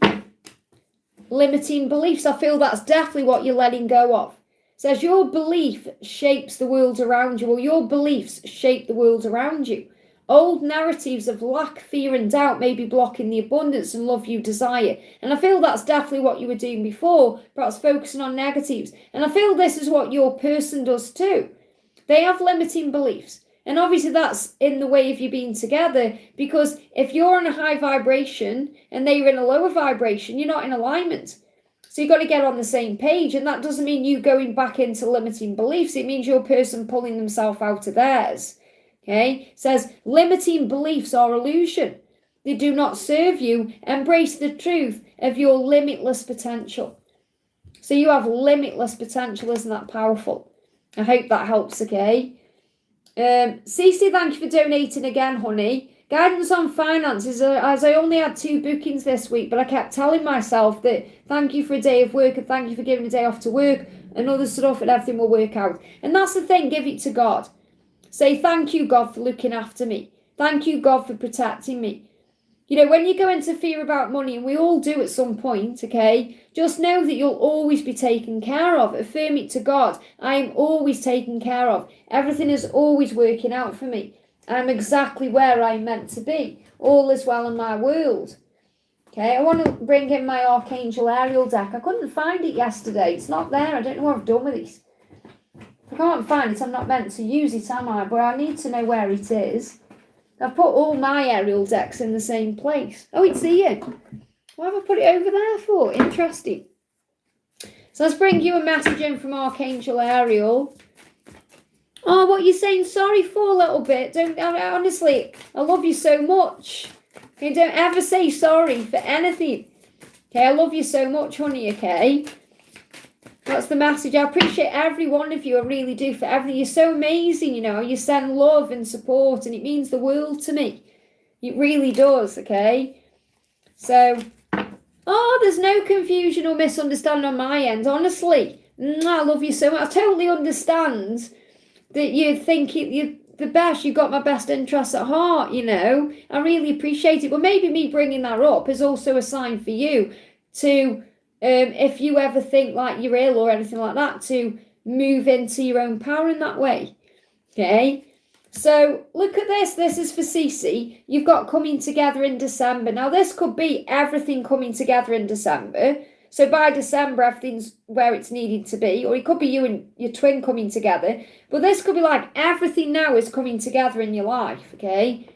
Limiting beliefs. I feel that's definitely what you're letting go of. It says your belief shapes the world around you, or your beliefs shape the world around you. Old narratives of lack, fear and doubt may be blocking the abundance and love you desire. And I feel that's definitely what you were doing before, perhaps focusing on negatives. And I feel this is what your person does too. They have limiting beliefs. And obviously that's in the way of you being together, because if you're on a high vibration and they're in a lower vibration, you're not in alignment. So you've got to get on the same page. And that doesn't mean you going back into limiting beliefs. It means your person pulling themselves out of theirs. Okay, it says limiting beliefs are illusion. They do not serve you. Embrace the truth of your limitless potential. So you have limitless potential. Isn't that powerful? I hope that helps, okay? Cece, thank you for donating again, honey. Guidance on finances, as I only had 2 bookings this week, but I kept telling myself that thank you for a day of work and thank you for giving a day off to work and other stuff, and everything will work out. And that's the thing, give it to God. Say, thank you, God, for looking after me. Thank you, God, for protecting me. You know, when you go into fear about money, and we all do at some point, okay, just know that you'll always be taken care of. Affirm it to God. I am always taken care of. Everything is always working out for me. I'm exactly where I'm meant to be. All is well in my world. Okay, I want to bring in my Archangel Ariel deck. I couldn't find it yesterday. It's not there. I don't know what I've done with it. If I can't find it, I'm not meant to use it, am I? But I need to know where it is. I've put all my Ariel decks in the same place. Oh, it's here. Why have I put it over there for? Interesting. So let's bring you a message in from Archangel Ariel. Oh, what are you saying sorry for a little bit? Honestly, I love you so much. Okay, don't ever say sorry for anything. Okay, I love you so much, honey, okay? That's the message. I appreciate every one of you. I really do, for everything. You're so amazing, you know. You send love and support, and it means the world to me. It really does, okay? So, there's no confusion or misunderstanding on my end. Honestly, I love you so much. I totally understand that you think you're the best. You've got my best interests at heart, you know. I really appreciate it. But maybe me bringing that up is also a sign for you to... if you ever think like you're ill or anything like that, to move into your own power in that way. Okay, so look at this. This is for Cece. You've got coming together in December. Now, this could be everything coming together in December. So by December, everything's where it's needed to be. Or it could be you and your twin coming together. But this could be like everything now is coming together in your life, okay?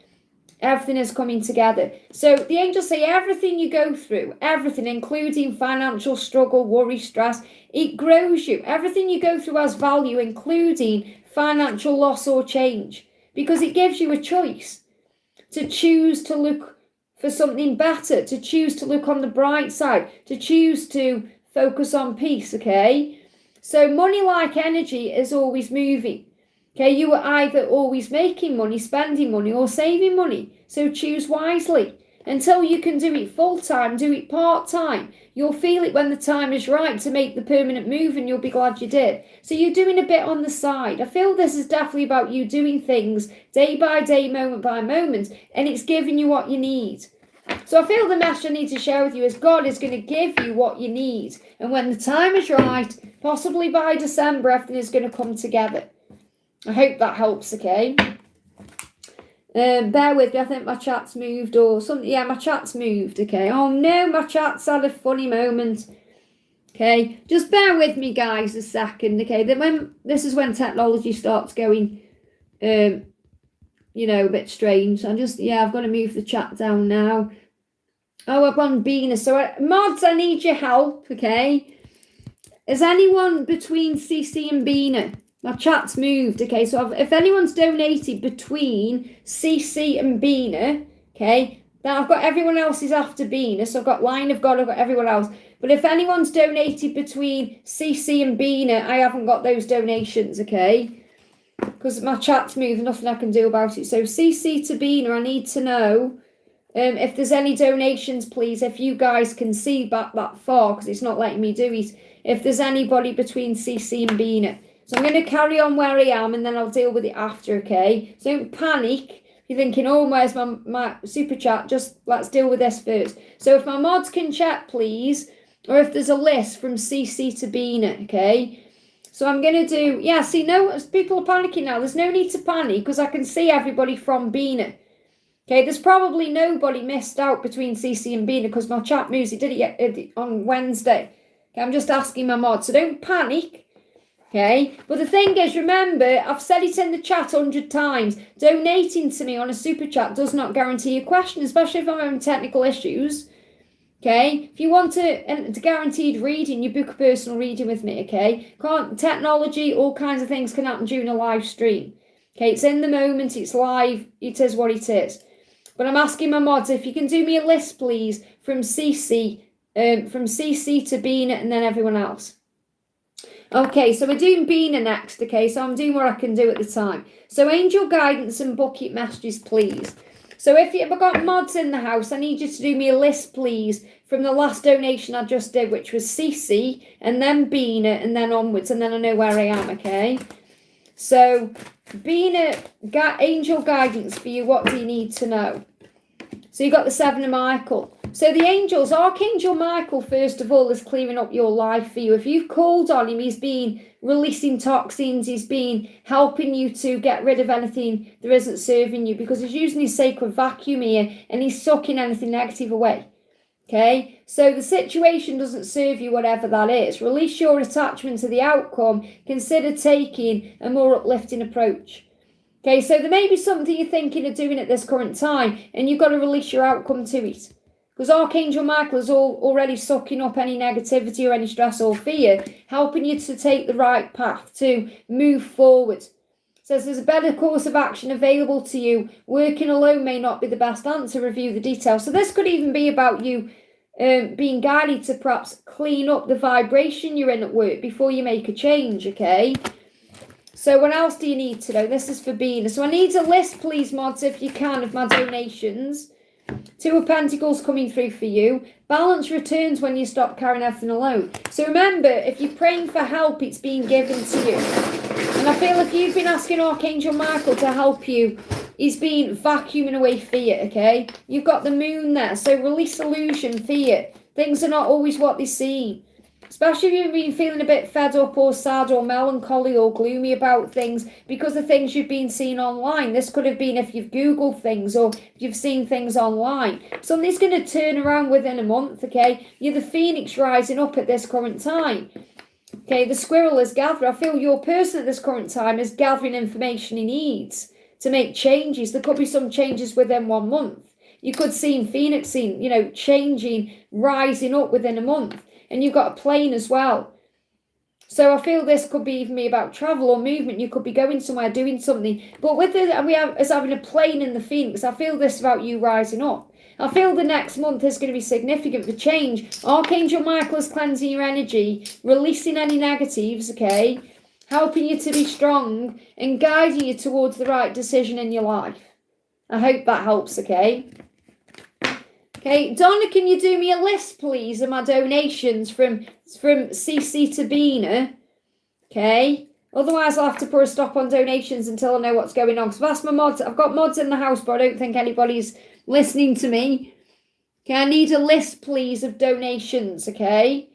Everything is coming together. So the angels say everything you go through, everything, including financial struggle, worry, stress, it grows you. Everything you go through has value, including financial loss or change, because it gives you a choice to choose to look for something better, to choose to look on the bright side, to choose to focus on peace, okay? So money like energy is always moving. Okay, you are either always making money, spending money, or saving money. So choose wisely. Until you can do it full-time, do it part-time. You'll feel it when the time is right to make the permanent move, and you'll be glad you did. So you're doing a bit on the side. I feel this is definitely about you doing things day by day, moment by moment, and it's giving you what you need. So I feel the message I need to share with you is God is going to give you what you need. And when the time is right, possibly by December, everything is going to come together. I hope that helps, okay? Bear with me, I think my chat's moved or something. Yeah, my chat's moved, okay? Oh no, my chat's had a funny moment. Okay, just bear with me, guys, a second, okay? This is when technology starts going, a bit strange. I've got to move the chat down now. Oh, I'm on Beaner. So, mods, I need your help, okay? Is anyone between CC and Beaner? My chat's moved, okay? So if anyone's donated between CC and Beaner, okay? Now I've got everyone else's after Beaner, so I've got Line of God, I've got everyone else. But if anyone's donated between CC and Beaner, I haven't got those donations, okay? Because my chat's moved, nothing I can do about it. So CC to Beaner, I need to know if there's any donations, please. If you guys can see back that far, because it's not letting me do it. If there's anybody between CC and Beaner. So I'm going to carry on where I am, and then I'll deal with it after, okay? So don't panic. You're thinking, oh, where's my super chat? Just let's deal with this first. So if my mods can chat, please, or if there's a list from CC to Beaner, okay? So I'm going to do, people are panicking now. There's no need to panic because I can see everybody from Beaner. Okay, there's probably nobody missed out between CC and Beaner because my chat moves. It did it on Wednesday. Okay, I'm just asking my mods, so don't panic. Okay, but the thing is, remember, I've said it in the chat 100 times, donating to me on a super chat does not guarantee a question, especially if I'm having technical issues. Okay, if you want a guaranteed reading, you book a personal reading with me, okay? Technology, all kinds of things can happen during a live stream. Okay, it's in the moment, it's live, it is what it is. But I'm asking my mods, if you can do me a list, please, from CC to Beaner and then everyone else. Okay, so we're doing Beaner next, okay? So I'm doing what I can do at the time. So angel guidance and bucket messages, please. So if I've got mods in the house, I need you to do me a list, please, from the last donation I just did, which was CC, and then Beaner, and then onwards, and then I know where I am, okay? So Beaner, angel guidance for you, what do you need to know? So you got the Seven of Michael. So the angels, Archangel Michael, first of all, is clearing up your life for you. If you've called on him, he's been releasing toxins. He's been helping you to get rid of anything that isn't serving you, because he's using his sacred vacuum here and he's sucking anything negative away. Okay, so the situation doesn't serve you, whatever that is. Release your attachment to the outcome. Consider taking a more uplifting approach. Okay, so there may be something you're thinking of doing at this current time, and you've got to release your outcome to it. Because Archangel Michael is already sucking up any negativity or any stress or fear, helping you to take the right path, to move forward. Says there's a better course of action available to you. Working alone may not be the best answer. Review the details. So this could even be about you being guided to perhaps clean up the vibration you're in at work before you make a change, okay? So what else do you need to know? This is for Bina. So I need a list, please, mods, if you can, of my donations. 2 of Pentacles coming through for you. Balance returns when you stop carrying everything alone. So remember, if you're praying for help, it's being given to you. And I feel if you've been asking Archangel Michael to help you, he's been vacuuming away fear, okay? You've got the moon there, so release illusion, fear. Things are not always what they seem. Especially if you've been feeling a bit fed up or sad or melancholy or gloomy about things because of things you've been seeing online. This could have been if you've Googled things or if you've seen things online. Something's going to turn around within a month, okay? You're the phoenix rising up at this current time. Okay, the squirrel is gathering. I feel your person at this current time is gathering information he needs to make changes. There could be some changes within 1 month. You could see phoenix, changing, rising up within a month. And you've got a plane as well. So I feel this could be even be about travel or movement. You could be going somewhere, doing something. But with this, as having a plane in the Phoenix, I feel this about you rising up. I feel the next month is going to be significant for change. Archangel Michael is cleansing your energy, releasing any negatives, okay? Helping you to be strong and guiding you towards the right decision in your life. I hope that helps, okay? Okay, Donna, can you do me a list, please, of my donations from CC to Bina? Okay. Otherwise, I'll have to put a stop on donations until I know what's going on. Because that's my mods. I've got mods in the house, but I don't think anybody's listening to me. Okay, I need a list, please, of donations, okay?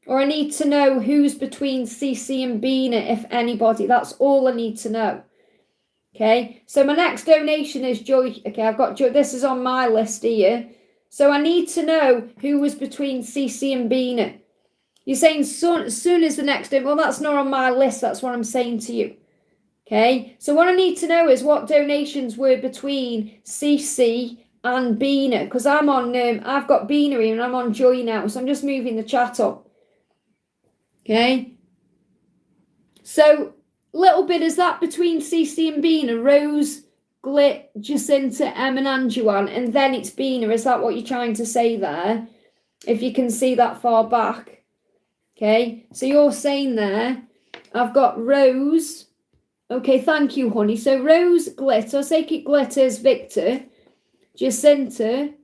Or I need to know who's between CC and Bina, if anybody. That's all I need to know. Okay, so my next donation is Joy. Okay, I've got Joy. This is on my list here. So I need to know who was between CC and Bina. You're saying soon as the next day. Well, that's not on my list. That's what I'm saying to you. Okay. So what I need to know is what donations were between CC and Bina. Because I'm on, I've got Bina here and I'm on Joy now. So I'm just moving the chat up. Okay. So little bit, is that between CC and Bina? Rose, Glit, Jacinta, Em and Anjuan, and then it's Bina. Is that what you're trying to say there? If you can see that far back. Okay, so you're saying there, I've got Rose. Okay, thank you, honey. So Rose, Glit, I'll take it Glit as Victor, Jacinta,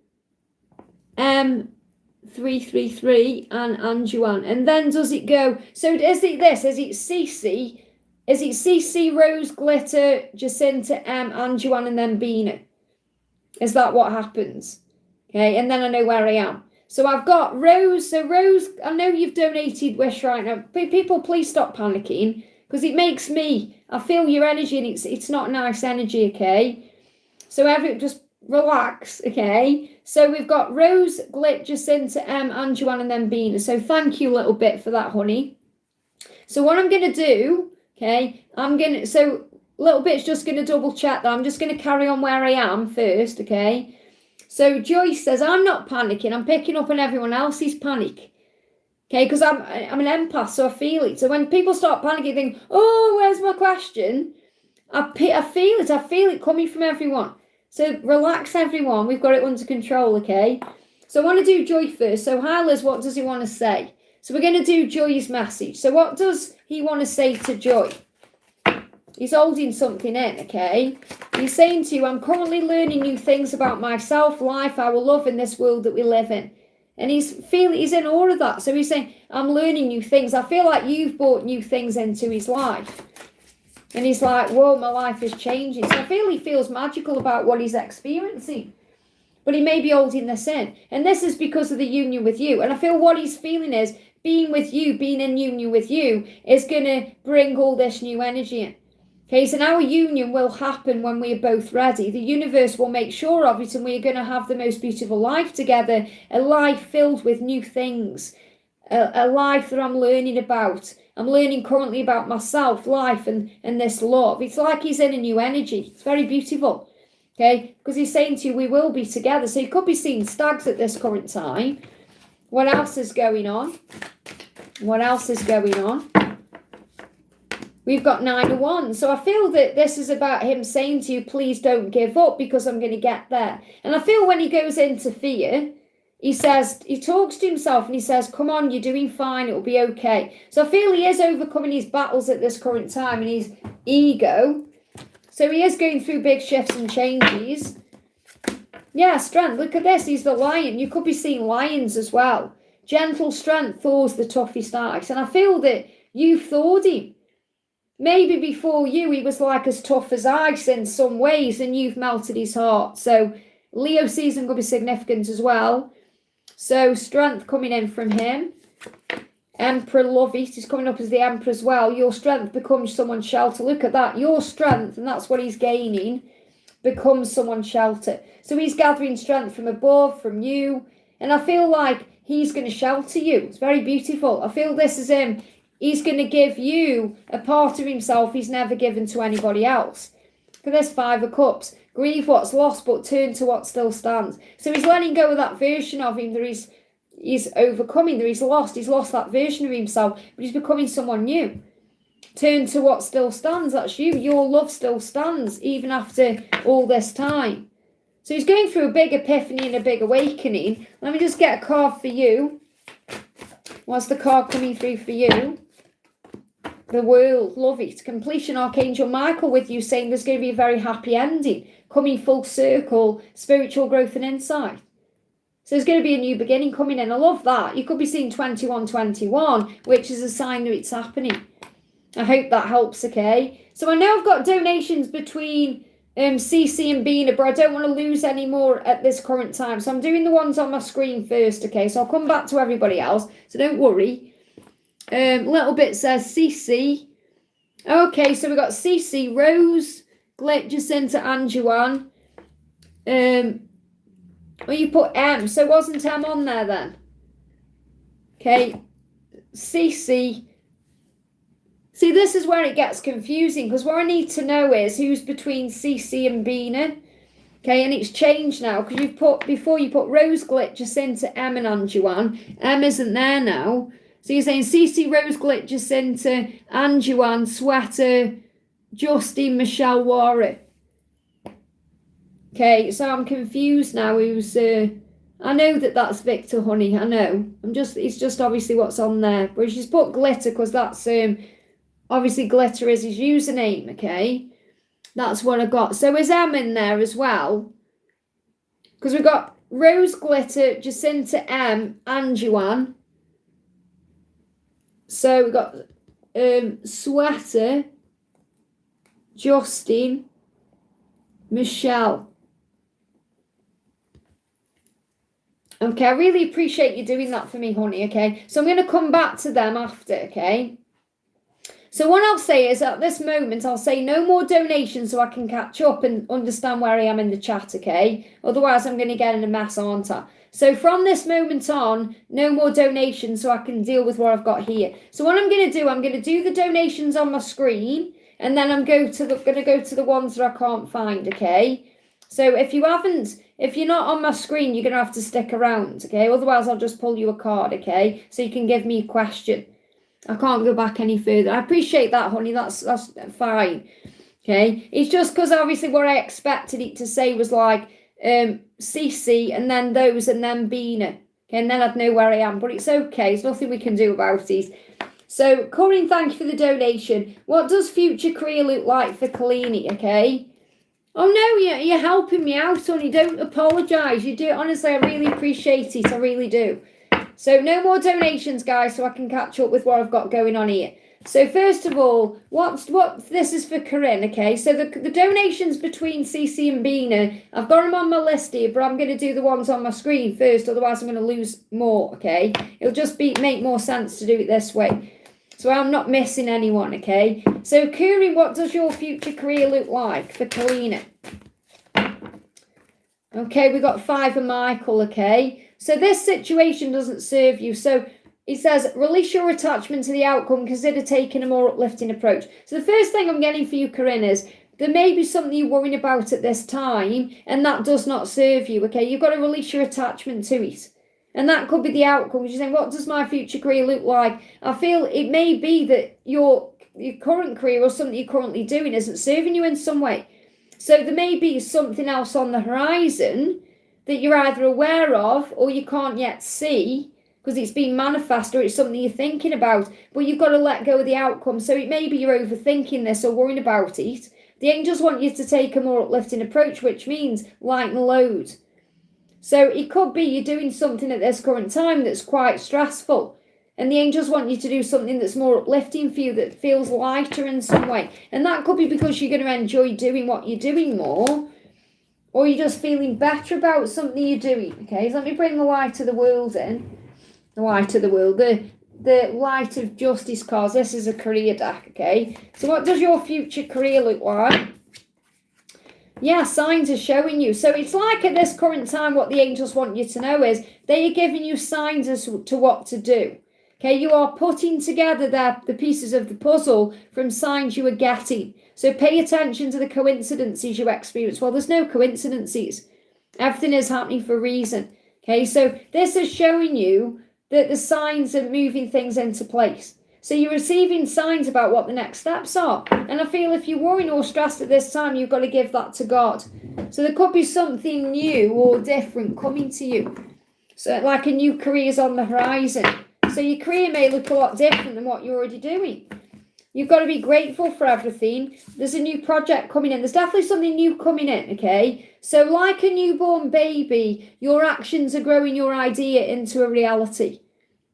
M333, and Anjuan. And then does it go, so is it this? Is it CC? Is it CC, Rose, Glitter, Jacinta, Anjuan, and then Bina? Is that what happens? Okay, and then I know where I am. So I've got Rose. So Rose, I know you've donated Wish right now. People, please stop panicking because it makes me, I feel your energy and it's not nice energy, okay? So just relax, okay? So we've got Rose, Glit, Jacinta, Anjuan, and then Bina. So thank you a little bit for that, honey. So what I'm going to do, okay, so little bit's just going to double check that. I'm just going to carry on where I am first, okay? So Joyce says, I'm not panicking. I'm picking up on everyone else's panic. Okay, because I'm an empath, so I feel it. So when people start panicking, think, oh, where's my question? I feel it. I feel it coming from everyone. So relax, everyone. We've got it under control, okay? So I want to do Joy first. So hi, Liz, what does he want to say? So we're going to do Joy's message. So what does he want to say to Joy? He's holding something in, okay? He's saying to you, I'm currently learning new things about myself, life, our love in this world that we live in. And he's in awe of that. So he's saying, I'm learning new things. I feel like you've brought new things into his life. And he's like, whoa, my life is changing. So I feel he feels magical about what he's experiencing. But he may be holding this in. And this is because of the union with you. And I feel what he's feeling is being with you, being in union with you, is going to bring all this new energy in. Okay, so our union will happen when we're both ready. The universe will make sure of it, and we're going to have the most beautiful life together, a life filled with new things, a life that I'm learning about. I'm learning currently about myself, life, and this love. It's like he's in a new energy. It's very beautiful, okay, because he's saying to you, we will be together. So you could be seeing stags at this current time. What else is going on? What else is going on? We've got 9 of Wands. So I feel that this is about him saying to you, please don't give up because I'm going to get there. And I feel when he goes into fear, he talks to himself and he says, come on, you're doing fine. It'll be okay. So I feel he is overcoming his battles at this current time and his ego. So he is going through big shifts and changes. Yeah, strength. Look at this. He's the lion. You could be seeing lions as well. Gentle strength thaws the toughest ice. And I feel that you've thawed him. Maybe before you, he was like as tough as ice in some ways, and you've melted his heart. So Leo season could be significant as well. So strength coming in from him. Emperor, love it. He's coming up as the Emperor as well. Your strength becomes someone's shelter. Look at that. Your strength, and that's what he's gaining, becomes someone's shelter. So he's gathering strength from above, from you. And I feel like he's going to shelter you. It's very beautiful. I feel this is him. He's going to give you a part of himself he's never given to anybody else. Look at this 5 of Cups. Grieve what's lost, but turn to what still stands. So he's letting go of that version of him that he's overcoming, that he's lost. He's lost that version of himself, but he's becoming someone new. Turn to what still stands. That's you. Your love still stands, even after all this time. So he's going through a big epiphany and a big awakening. Let me just get a card for you. What's the card coming through for you? The World, love it. Completion, Archangel Michael with you saying there's going to be a very happy ending. Coming full circle, spiritual growth and insight. So there's going to be a new beginning coming in. I love that. You could be seeing 2121, which is a sign that it's happening. I hope that helps, okay? So I know I've got donations between CC and Bina, but I don't want to lose any more at this current time. So I'm doing the ones on my screen first, okay? So I'll come back to everybody else, so don't worry. Little bit says CC. Okay, so we've got CC, Rose, Glit, Jacinta, and Joanne. Well, you put M, so wasn't M on there then? Okay, CC. See, this is where it gets confusing, because what I need to know is who's between CC and Bina. Okay, and it's changed now, because you've put, before you put Rose, Glit, Jacinta, M, and Anjuan. M isn't there now. So you're saying CC, Rose, Glit, Jacinta, Anjuan, Sweater, Justine, Michelle, Warren. Okay, so I'm confused now. Who's? I know that's Victor, honey. I know. It's just obviously what's on there. But she's put Glitter because that's obviously Glitter is his username. Okay, that's what I got. So is M in there as well? Because we've got Rose, Glitter, Jacinta, M, Anjuan. So we've got Sweater, Justine, Michelle. Okay, I really appreciate you doing that for me, honey, okay? So I'm going to come back to them after, okay? So what I'll say is, at this moment, I'll say no more donations so I can catch up and understand where I am in the chat, okay? Otherwise, I'm going to get in a mess, aren't I? So from this moment on, no more donations so I can deal with what I've got here. So what I'm going to do, I'm going to do the donations on my screen, and then I'm going to go to the ones that I can't find, okay? So if you're not on my screen, you're going to have to stick around, okay? Otherwise, I'll just pull you a card, okay? So you can give me a question. I can't go back any further. I appreciate that, honey. That's fine, okay? It's just because obviously what I expected it to say was like CC and then those and then Bina, okay? And then I'd know where I am. But it's okay. There's nothing we can do about it. So, Corinne, thank you for the donation. What does future career look like for Kalini, okay? Oh, no, you're helping me out, honey. Don't apologise. You do. Honestly, I really appreciate it. I really do. So no more donations, guys, so I can catch up with what I've got going on here. So first of all, this is for Corinne, okay? So the donations between CC and Bina, I've got them on my list here, but I'm going to do the ones on my screen first, otherwise I'm going to lose more, okay? It'll just make more sense to do it this way. So I'm not missing anyone, okay? So Kuri, what does your future career look like for Karina? Okay, we got 5 and Michael, okay? So this situation doesn't serve you. So it says, release your attachment to the outcome, consider taking a more uplifting approach. So the first thing I'm getting for you, Corinne, is there may be something you're worrying about at this time, and that does not serve you, okay? You've got to release your attachment to it. And that could be the outcome. You're saying, what does my future career look like? I feel it may be that your current career or something you're currently doing isn't serving you in some way. So there may be something else on the horizon that you're either aware of or you can't yet see because it's been manifest or it's something you're thinking about, but you've got to let go of the outcome. So it may be you're overthinking this or worrying about it. The angels want you to take a more uplifting approach, which means lighten the load. So it could be you're doing something at this current time that's quite stressful, and the angels want you to do something that's more uplifting for you, that feels lighter in some way. And that could be because you're going to enjoy doing what you're doing more, or you're just feeling better about something you're doing. Okay, so let me bring the light of the world in. The light of the world, the light of justice cause. This is a career deck, okay? So what does your future career look like? Yeah, signs are showing you. So it's like at this current time, what the angels want you to know is they are giving you signs as to what to do. Okay, you are putting together the pieces of the puzzle from signs you are getting. So pay attention to the coincidences you experience. Well, there's no coincidences. Everything is happening for a reason. Okay, so this is showing you that the signs are moving things into place. So you're receiving signs about what the next steps are. And I feel if you're worrying or stressed at this time, you've got to give that to God. So there could be something new or different coming to you. So like a new career is on the horizon. So your career may look a lot different than what you're already doing. You've got to be grateful for everything. There's a new project coming in. There's definitely something new coming in, okay? So like a newborn baby, your actions are growing your idea into a reality,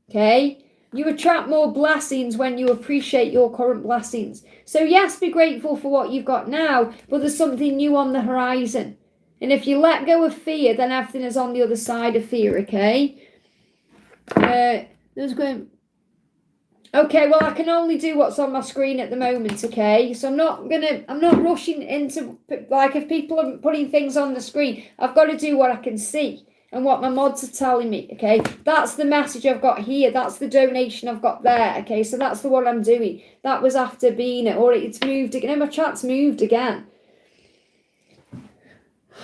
okay? You attract more blessings when you appreciate your current blessings. So yes, be grateful for what you've got now, but there's something new on the horizon. And if you let go of fear, then everything is on the other side of fear, okay? Okay, well, I can only do what's on my screen at the moment, okay? So I'm not rushing into, like, if people are putting things on the screen, I've got to do what I can see and what my mods are telling me, okay? That's the message I've got here. That's the donation I've got there, okay? So that's the one I'm doing. That was after being it, or it's moved again. No, my chat's moved again.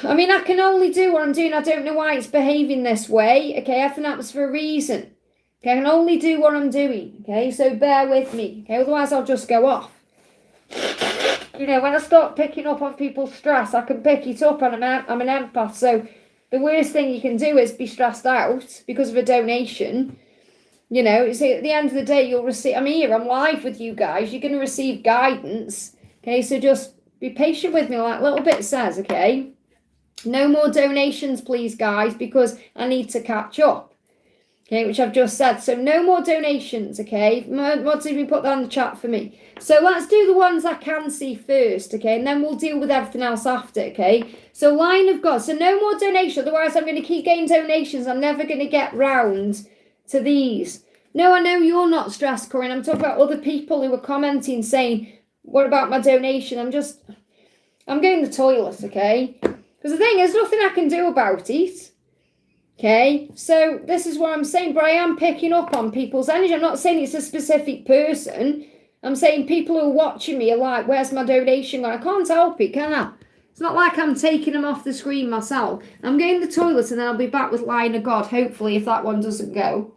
I mean, I can only do what I'm doing. I don't know why it's behaving this way, okay? Everything happens for a reason. Okay, I can only do what I'm doing, okay? So bear with me, okay? Otherwise, I'll just go off. You know, when I start picking up on people's stress, I can pick it up, and I'm an empath. So the worst thing you can do is be stressed out because of a donation. You know, so at the end of the day, you'll receive... I'm here, I'm live with you guys. You're going to receive guidance, okay? So just be patient with me, like Little Bit says, okay? No more donations, please, guys, because I need to catch up. Okay, which I've just said. So no more donations, okay? Mods, if you put that in the chat for me. So let's do the ones I can see first, okay? And then we'll deal with everything else after, okay? So line of God. So no more donations. Otherwise, I'm going to keep getting donations. I'm never going to get round to these. No, I know you're not stressed, Corinne. I'm talking about other people who are commenting saying, what about my donation? I'm going to the toilet, okay? Because the thing is, nothing I can do about it. Okay, so this is what I'm saying, but I am picking up on people's energy. I'm not saying it's a specific person. I'm saying people who are watching me are like, where's my donation going? I can't help it, can I? It's not like I'm taking them off the screen myself. I'm going to the toilet and then I'll be back with Line of God, hopefully, if that one doesn't go.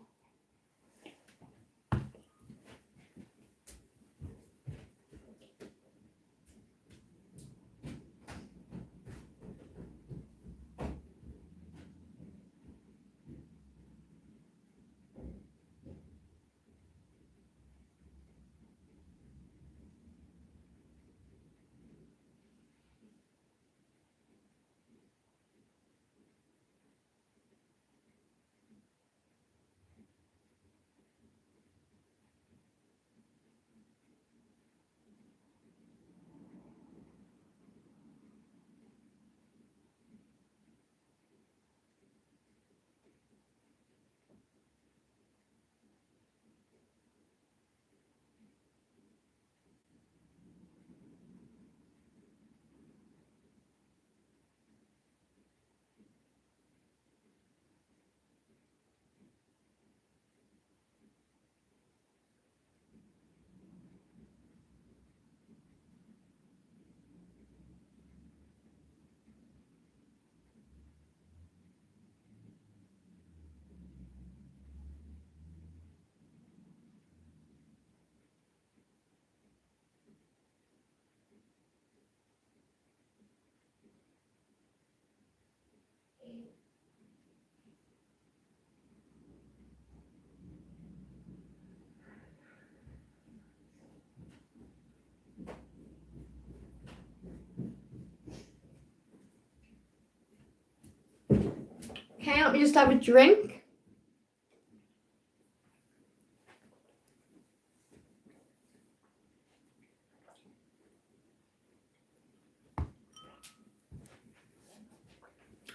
Let me just have a drink.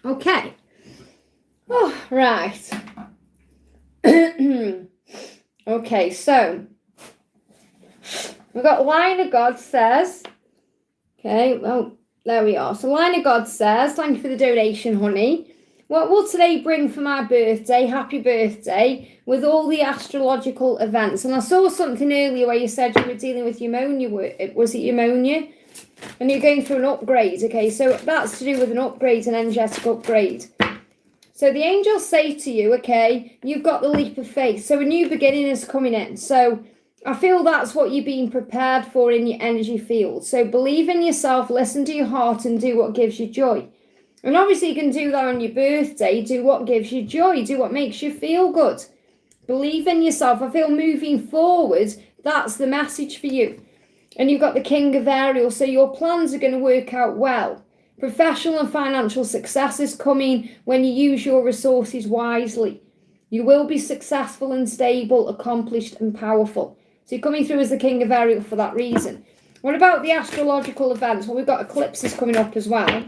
Okay. Oh, right. Okay, so we've got Line of God says, okay, well, there we are. So Line of God says, thank you for the donation, honey. What will today bring for my birthday? Happy birthday, with all the astrological events. And I saw something earlier where you said you were dealing with pneumonia. Was it pneumonia? And you're going through an upgrade. Okay, so that's to do with an upgrade, an energetic upgrade. So the angels say to you, okay, you've got the leap of faith. So a new beginning is coming in. So I feel that's what you're being prepared for in your energy field. So believe in yourself, listen to your heart, and do what gives you joy. And obviously you can do that on your birthday. Do what gives you joy. Do what makes you feel good. Believe in yourself. I feel moving forward, that's the message for you. And you've got the King of Ariel, so your plans are going to work out well. Professional and financial success is coming when you use your resources wisely. You will be successful and stable, accomplished and powerful. So you're coming through as the King of Ariel for that reason. What about the astrological events? Well, we've got eclipses coming up as well.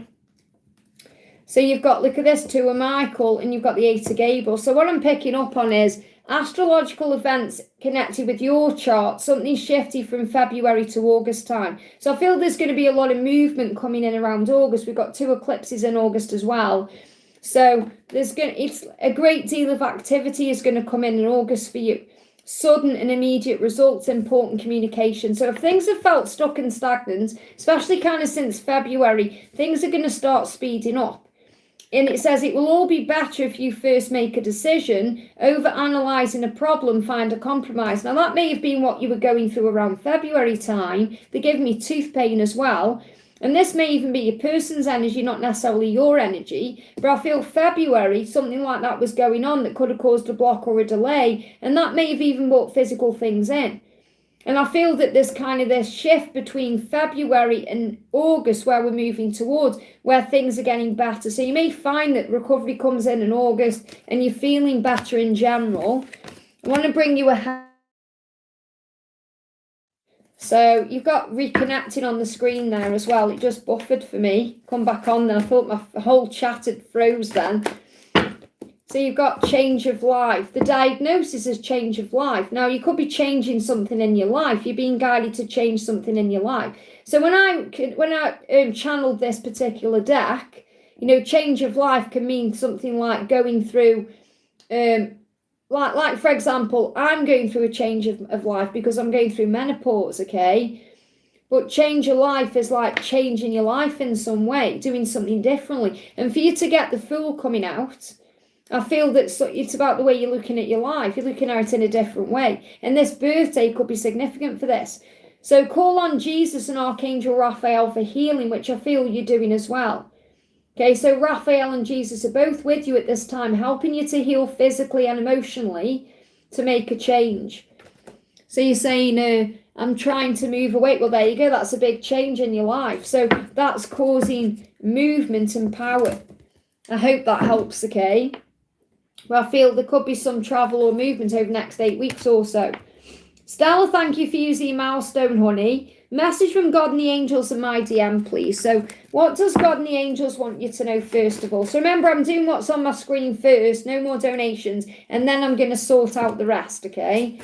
So you've got, look at this, 2 of Michael, and you've got the 8 of Gabriel. So what I'm picking up on is astrological events connected with your chart, something shifty from February to August time. So I feel there's going to be a lot of movement coming in around August. We've got 2 eclipses in August as well. So it's a great deal of activity is going to come in August for you. Sudden and immediate results, important communication. So if things have felt stuck and stagnant, especially kind of since February, things are going to start speeding up. And it says it will all be better if you first make a decision. Over analysing a problem, find a compromise. Now that may have been what you were going through around February time. They give me tooth pain as well. And this may even be your person's energy, not necessarily your energy. But I feel February, something like that was going on that could have caused a block or a delay. And that may have even brought physical things in. And I feel that there's kind of this shift between February and August where we're moving towards, where things are getting better. So you may find that recovery comes in August and you're feeling better in general. I want to bring you a... So you've got reconnecting on the screen there as well. It just buffered for me. Come back on then. I thought my whole chat had froze then. So you've got change of life. The diagnosis is change of life. Now, you could be changing something in your life. You're being guided to change something in your life. So when I channeled this particular deck, you know, change of life can mean something like going through, like for example, I'm going through a change of life because I'm going through menopause, okay? But change of life is like changing your life in some way, doing something differently. And for you to get the Fool coming out, I feel that it's about the way you're looking at your life. You're looking at it in a different way. And this birthday could be significant for this. So call on Jesus and Archangel Raphael for healing, which I feel you're doing as well. Okay, so Raphael and Jesus are both with you at this time, helping you to heal physically and emotionally to make a change. So you're saying, I'm trying to move away. Well, there you go. That's a big change in your life. So that's causing movement and power. I hope that helps, okay? Well, I feel there could be some travel or movement over the next 8 weeks or so. Stella, thank you for using your milestone, honey. Message from God and the angels in my DM, please. So what does God and the angels want you to know first of all? So remember, I'm doing what's on my screen first. No more donations. And then I'm going to sort out the rest, okay?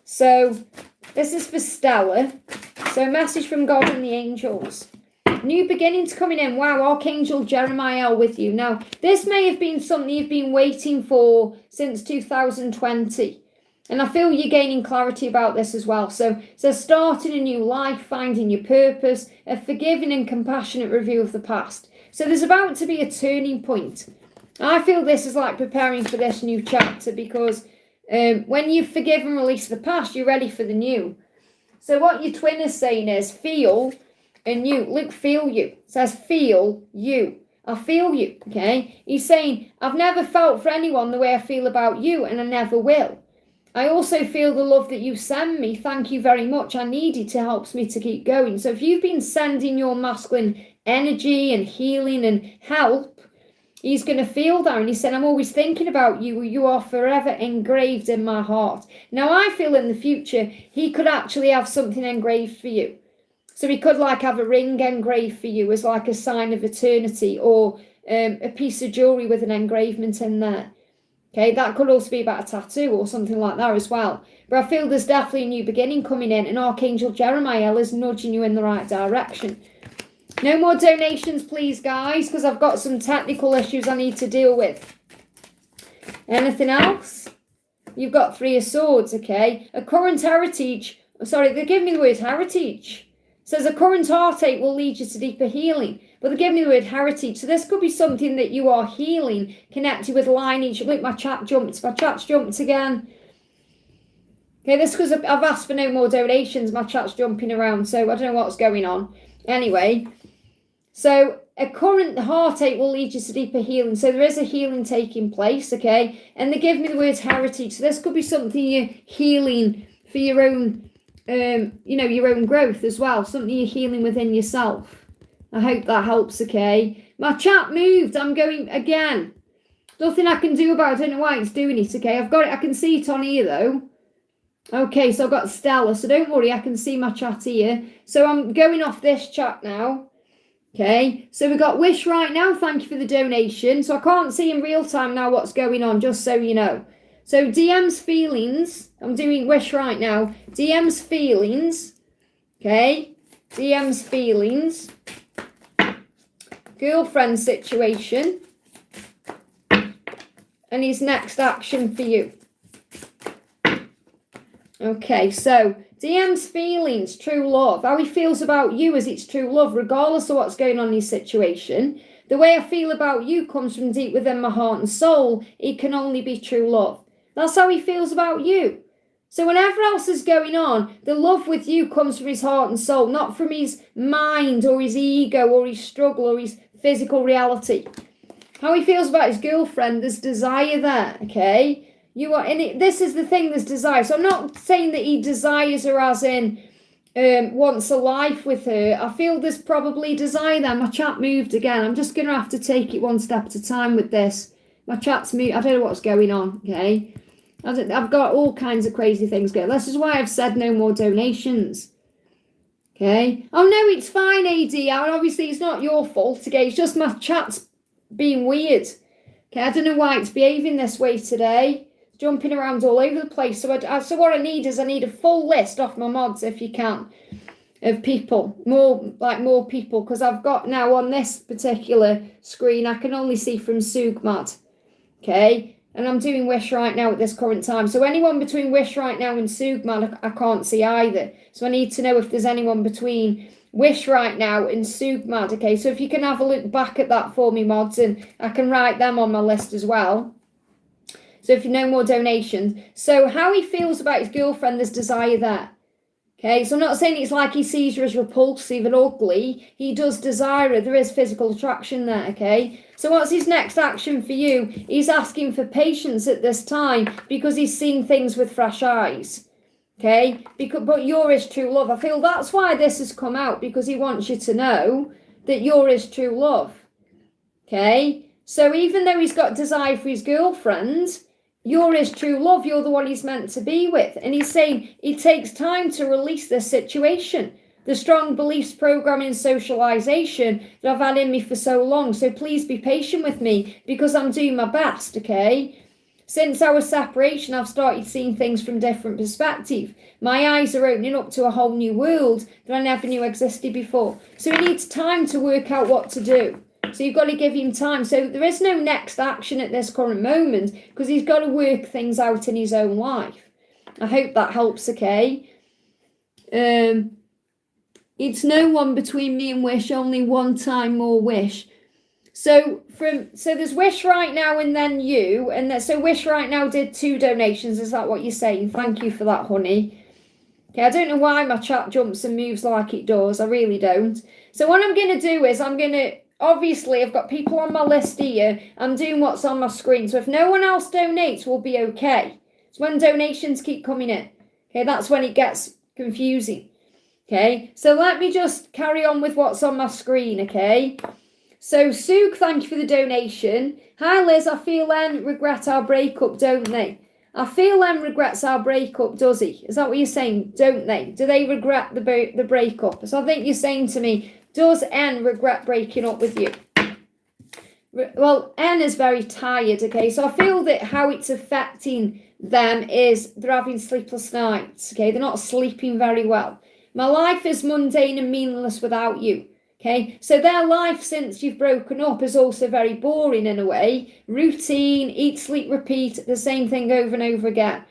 So this is for Stella. So message from God and the angels. New beginnings coming in. Wow, Archangel Jeremiah with you. Now, this may have been something you've been waiting for since 2020. And I feel you're gaining clarity about this as well. So starting a new life, finding your purpose, a forgiving and compassionate review of the past. So there's about to be a turning point. I feel this is like preparing for this new chapter because when you've forgiven and released the past, you're ready for the new. So what your twin is saying is feel and you. Look, feel you. It says feel you. I feel you, okay? He's saying, I've never felt for anyone the way I feel about you, and I never will. I also feel the love that you send me. Thank you very much. I need it. It helps me to keep going. So if you've been sending your masculine energy and healing and help, he's going to feel down. He said, I'm always thinking about you. You are forever engraved in my heart. Now, I feel in the future, he could actually have something engraved for you. So he could like have a ring engraved for you as like a sign of eternity, or a piece of jewelry with an engravement in there. Okay, that could also be about a tattoo or something like that as well. But I feel there's definitely a new beginning coming in, and Archangel Jeremiah is nudging you in the right direction. No more donations, please, guys, because I've got some technical issues I need to deal with. Anything else? You've got 3 of Swords, okay? A current heritage. Sorry, they give me the word heritage. It says a current heartache will lead you to deeper healing. But they give me the word heritage. So this could be something that you are healing, connected with lineage. Look, my chat's jumped again. Okay, this because I've asked for no more donations. My chat's jumping around, so I don't know what's going on. Anyway, so a current heartache will lead you to deeper healing. So there is a healing taking place, okay? And they give me the words heritage. So this could be something you're healing for your own, your own growth as well. Something you're healing within yourself. I hope that helps, okay? My chat moved. I'm going again. Nothing I can do about it. I don't know why it's doing it, okay? I've got it. I can see it on here, though. Okay, so I've got Stella. So don't worry. I can see my chat here. So I'm going off this chat now. Okay, so we've got Wish right now. Thank you for the donation. So I can't see in real time now what's going on, just so you know. So DM's feelings. I'm doing Wish right now. DM's feelings. Okay, DM's feelings. Girlfriend situation. And his next action for you. Okay, so DM's feelings, true love. How he feels about you as it's true love, regardless of what's going on in his situation. The way I feel about you comes from deep within my heart and soul. It can only be true love. That's how he feels about you. So whatever else is going on, the love with you comes from his heart and soul, not from his mind or his ego or his struggle or his physical reality. How he feels about his girlfriend, there's desire there, okay? You are in it. This is the thing, there's desire. So I'm not saying that he desires her as in wants a life with her. I feel there's probably desire there. My chat moved again. I'm just going to have to take it one step at a time with this. My chat's moved. I don't know what's going on, okay? I've got all kinds of crazy things going. This is why I've said no more donations. Okay. Oh, no, it's fine, AD. Obviously, it's not your fault, okay? It's just my chat's being weird. Okay, I don't know why it's behaving this way today. Jumping around all over the place. So what I need is I need a full list off my mods, if you can, of people. More people. Because I've got now on this particular screen, I can only see from Sugmad. Okay. And I'm doing Wish right now at this current time. So anyone between Wish right now and Sugmad, I can't see either. So I need to know if there's anyone between Wish right now and Sugmad. Okay, so if you can have a look back at that for me, mods, and I can write them on my list as well. So if you know more donations. So how he feels about his girlfriend, there's desire there. Okay, so I'm not saying it's like he sees her as repulsive and ugly. He does desire her. There is physical attraction there, okay? So what's his next action for you? He's asking for patience at this time because he's seeing things with fresh eyes, okay? But you're his true love. I feel that's why this has come out, because he wants you to know that you're his true love, okay? So even though he's got desire for his girlfriend, you're his true love. You're the one he's meant to be with. And he's saying it takes time to release this situation. The strong beliefs, programming, and socialization that I've had in me for so long. So please be patient with me because I'm doing my best, okay? Since our separation, I've started seeing things from different perspective. My eyes are opening up to a whole new world that I never knew existed before. So he needs time to work out what to do. So you've got to give him time. So there is no next action at this current moment because he's got to work things out in his own life. I hope that helps, okay? It's no one between me and Wish, only one time more Wish. So there's Wish right now and then you. So Wish right now did 2 donations. Is that what you're saying? Thank you for that, honey. Okay, I don't know why my chat jumps and moves like it does. I really don't. So what I'm going to do is obviously, I've got people on my list here. I'm doing what's on my screen. So if no one else donates, we'll be okay. It's when donations keep coming in. Okay, that's when it gets confusing. Okay, so let me just carry on with what's on my screen, okay? So, Sue, thank you for the donation. Hi, Liz. I feel Len regret our breakup, don't they? I feel Len regrets our breakup, does he? Is that what you're saying? Don't they? Do they regret the breakup? So I think you're saying to me, does N regret breaking up with you? Well, N is very tired, okay? So I feel that how it's affecting them is they're having sleepless nights, okay? They're not sleeping very well. My life is mundane and meaningless without you. Okay, so their life since you've broken up is also very boring in a way. Routine, eat, sleep, repeat, the same thing over and over again.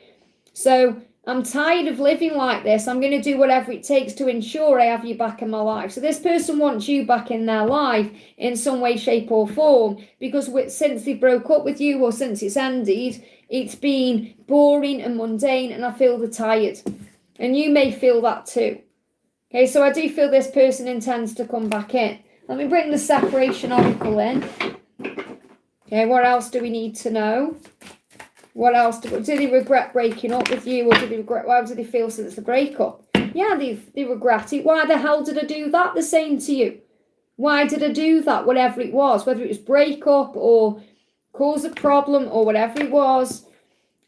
So I'm tired of living like this. I'm going to do whatever it takes to ensure I have you back in my life. So this person wants you back in their life in some way, shape or form, because since they broke up with you or since it's ended, it's been boring and mundane, and I feel they're tired. And you may feel that too. Okay, so I do feel this person intends to come back in. Let me bring the separation oracle in. Okay, what else do we need to know? What else did they regret breaking up with you, or why did they feel since the breakup? Yeah, they regret it. Why the hell did I do that? They're saying to you. Why did I do that? Whatever it was, whether it was breakup or cause a problem or whatever it was.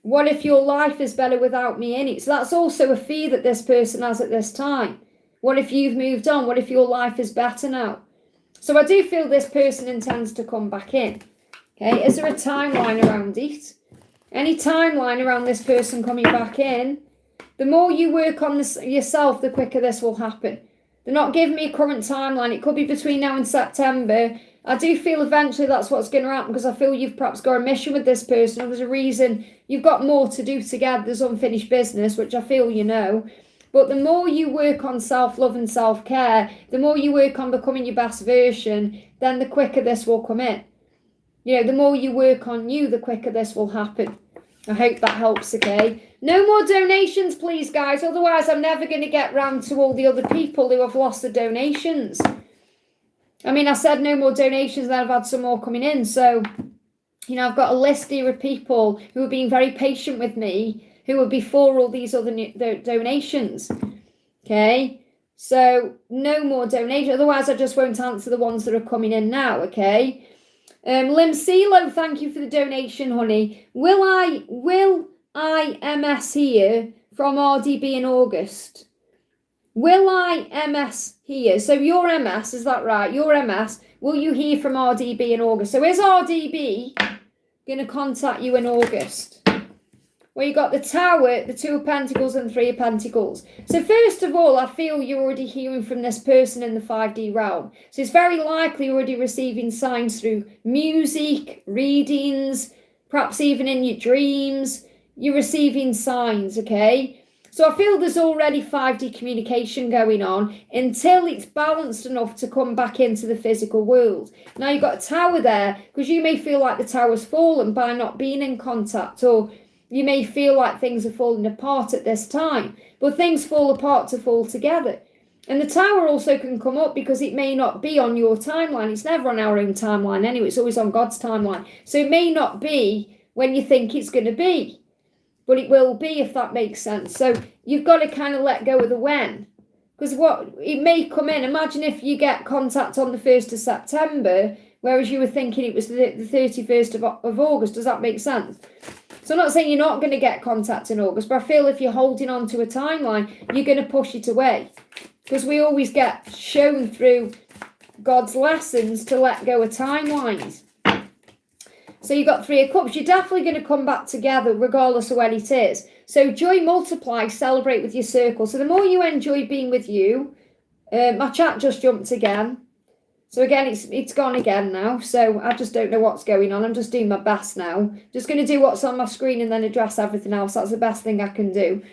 What if your life is better without me in it? So that's also a fear that this person has at this time. What if you've moved on? What if your life is better now? So I do feel this person intends to come back in. Okay, is there a timeline around it? Any timeline around this person coming back in? The more you work on this yourself, the quicker this will happen. They're not giving me a current timeline. It could be between now and September. I do feel eventually that's what's going to happen, because I feel you've perhaps got a mission with this person, or there's a reason you've got more to do together. There's unfinished business, which I feel you know. But the more you work on self-love and self-care, the more you work on becoming your best version, then the quicker this will come in. You know, the more you work on you, the quicker this will happen. I hope that helps, okay? No more donations, please, guys. Otherwise, I'm never going to get round to all the other people who have lost the donations. I mean, I said no more donations, then I've had some more coming in. So, you know, I've got a list here of people who have been very patient with me, who are before all these other donations. Okay, so no more donations. Otherwise, I just won't answer the ones that are coming in now. Okay, Lim CeeLo, thank you for the donation, honey. Will I MS here from RDB in August? Will I MS here? So your MS, is that right? Your MS. Will you hear from RDB in August? So is RDB going to contact you in August? Well, you got the Tower, the Two of Pentacles and Three of Pentacles. So first of all, I feel you're already hearing from this person in the 5D realm. So it's very likely you're already receiving signs through music, readings, perhaps even in your dreams. You're receiving signs, okay? So I feel there's already 5D communication going on until it's balanced enough to come back into the physical world. Now you've got a Tower there, because you may feel like the Tower's fallen by not being in contact, or you may feel like things are falling apart at this time, but things fall apart to fall together. And the Tower also can come up because it may not be on your timeline. It's never on our own timeline anyway. It's always on God's timeline. So it may not be when you think it's going to be, but it will be, if that makes sense. So you've got to kind of let go of the when, because it may come in. Imagine if you get contact on the 1st of September, whereas you were thinking it was the 31st of August. Does that make sense? So I'm not saying you're not going to get contact in August, but I feel if you're holding on to a timeline, you're going to push it away. Because we always get shown through God's lessons to let go of timelines. So you've got Three of Cups. You're definitely going to come back together regardless of when it is. So joy multiply, celebrate with your circle. So the more you enjoy being with you, my chat just jumped again. So again, it's gone again now. So I just don't know what's going on. I'm just doing my best now. Just going to do what's on my screen and then address everything else. That's the best thing I can do.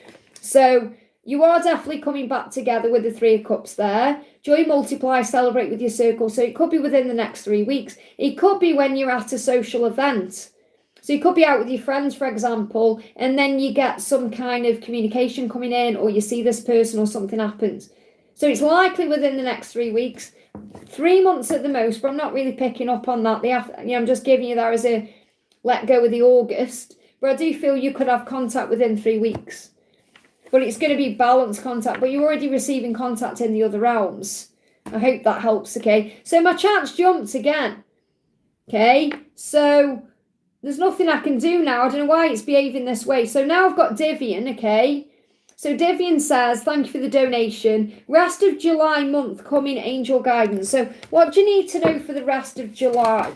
So you are definitely coming back together with the Three of Cups there. Joy multiply, celebrate with your circle. So it could be within the next 3 weeks. It could be when you're at a social event. So you could be out with your friends, for example, and then you get some kind of communication coming in, or you see this person or something happens. So it's likely within the next 3 weeks. 3 months at the most, but I'm not really picking up on that. I'm just giving you that as a let go of the August. But I do feel you could have contact within 3 weeks. But it's going to be balanced contact. But you're already receiving contact in the other realms. I hope that helps, okay? So my chat's jumped again, okay? So there's nothing I can do now. I don't know why it's behaving this way. So now I've got Divian, okay? So Divian says, thank you for the donation. Rest of July month coming, angel guidance. So what do you need to know for the rest of July?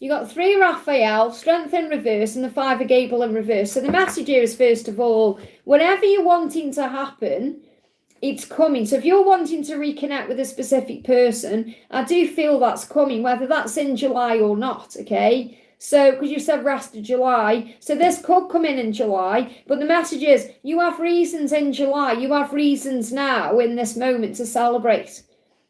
You got 3 Raphael, Strength in reverse, and the 5 of Gable in reverse. So the message here is, first of all, whatever you're wanting to happen, it's coming. So if you're wanting to reconnect with a specific person, I do feel that's coming, whether that's in July or not, okay? So, because you said rest of July, so this could come in July, but the message is, you have reasons in July, you have reasons now in this moment to celebrate.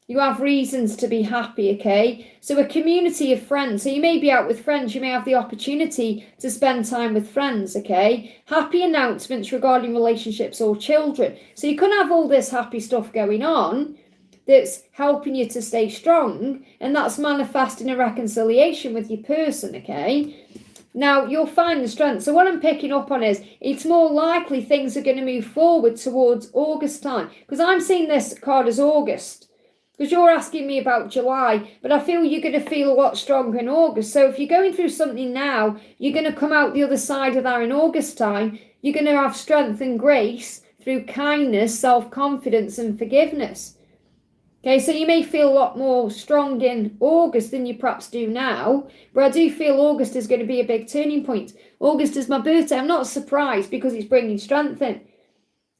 You have reasons to be happy, okay? So a community of friends. So you may be out with friends. You may have the opportunity to spend time with friends, okay? Happy announcements regarding relationships or children. So you can have all this happy stuff going on that's helping you to stay strong, and that's manifesting a reconciliation with your person, okay? Now, you'll find the strength. So what I'm picking up on is, it's more likely things are going to move forward towards August time, because I'm seeing this card as August. Because you're asking me about July, but I feel you're going to feel a lot stronger in August. So if you're going through something now, you're going to come out the other side of that in August time. You're going to have strength and grace through kindness, self-confidence and forgiveness. Okay, so you may feel a lot more strong in August than you perhaps do now, but I do feel August is going to be a big turning point. August is my birthday. I'm not surprised because it's bringing strength in.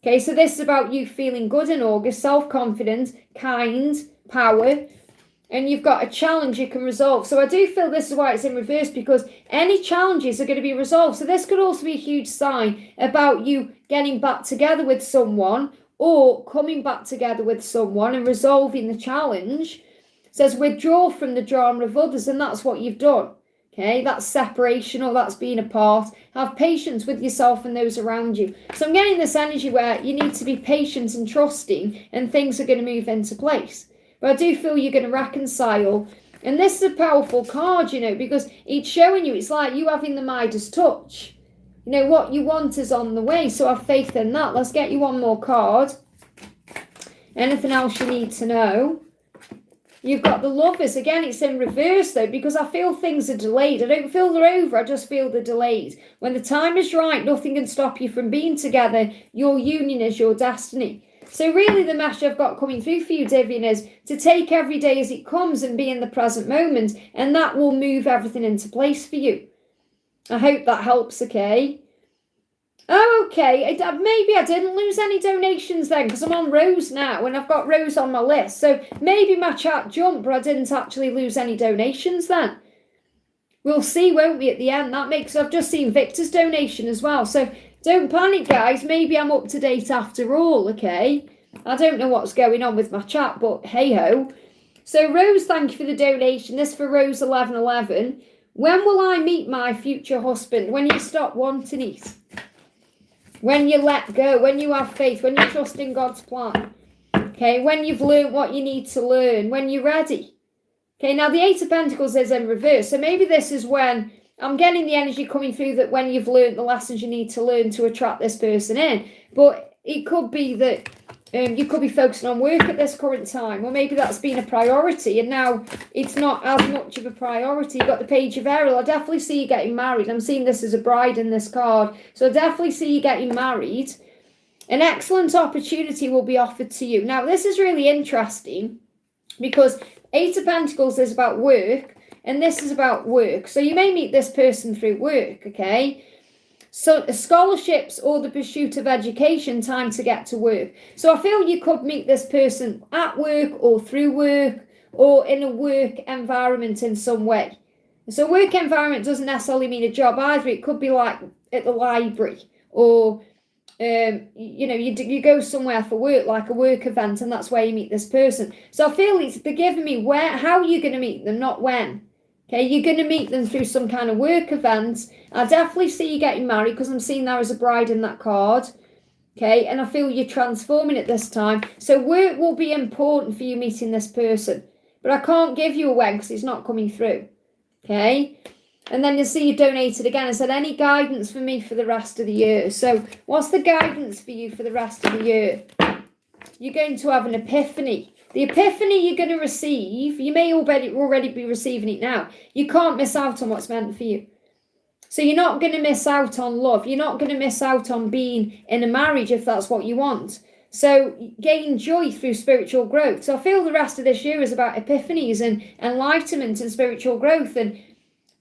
Okay, so this is about you feeling good in August, self-confident, kind, power, and you've got a challenge you can resolve. So I do feel this is why it's in reverse, because any challenges are going to be resolved. So this could also be a huge sign about you getting back together with someone or coming back together with someone and resolving the challenge. It says withdraw from the drama of others, and that's what you've done. Okay, that's separation, or that's being apart. Have patience with yourself and those around you. So I'm getting this energy where you need to be patient and trusting, and things are going to move into place. But I do feel you're going to reconcile. And this is a powerful card, you know, because it's showing you, it's like you having the Midas touch. You know, what you want is on the way. So have faith in that. Let's get you one more card. Anything else you need to know? You've got the Lovers. Again, it's in reverse, though, because I feel things are delayed. I don't feel they're over. I just feel they're delayed. When the time is right, nothing can stop you from being together. Your union is your destiny. So really the message I've got coming through for you, Divian, is to take every day as it comes and be in the present moment, and that will move everything into place for you. I hope that helps, okay? Oh, okay. Maybe I didn't lose any donations then, because I'm on Rose now, and I've got Rose on my list. So maybe my chat jumped, but I didn't actually lose any donations then. We'll see, won't we, at the end? I've just seen Victor's donation as well. So don't panic, guys. Maybe I'm up to date after all, okay? I don't know what's going on with my chat, but hey-ho. So Rose, thank you for the donation. This for Rose 1111. When will I meet my future husband? When you stop wanting it. When you let go, when you have faith, when you trust in God's plan. Okay, when you've learned what you need to learn, when you're ready. Okay, now the 8 of Pentacles is in reverse. So maybe this is when, I'm getting the energy coming through that when you've learned the lessons you need to learn to attract this person in. But it could be that you could be focusing on work at this current time, or maybe that's been a priority and now it's not as much of a priority. You've got the Page of Ariel. I definitely see you getting married. I'm seeing this as a bride in this card. So I definitely see you getting married. An excellent opportunity will be offered to you. Now, this is really interesting because 8 of Pentacles is about work and this is about work. So you may meet this person through work, okay? So scholarships or the pursuit of education, time to get to work. So I feel you could meet this person at work or through work or in a work environment in some way. So work environment doesn't necessarily mean a job either. It could be like at the library or, you know, you go somewhere for work, like a work event, and that's where you meet this person. So I feel they're giving me how you're going to meet them, not when. Okay, you're going to meet them through some kind of work event. I definitely see you getting married because I'm seeing there as a bride in that card. Okay, and I feel you're transforming at this time. So work will be important for you meeting this person. But I can't give you a when because it's not coming through. Okay, and then you see you donated again. I said, any guidance for me for the rest of the year? So what's the guidance for you for the rest of the year? You're going to have an epiphany. The epiphany you're going to receive, you may already be receiving it now. You can't miss out on what's meant for you. So you're not going to miss out on love. You're not going to miss out on being in a marriage if that's what you want. So gain joy through spiritual growth. So I feel the rest of this year is about epiphanies and enlightenment and spiritual growth and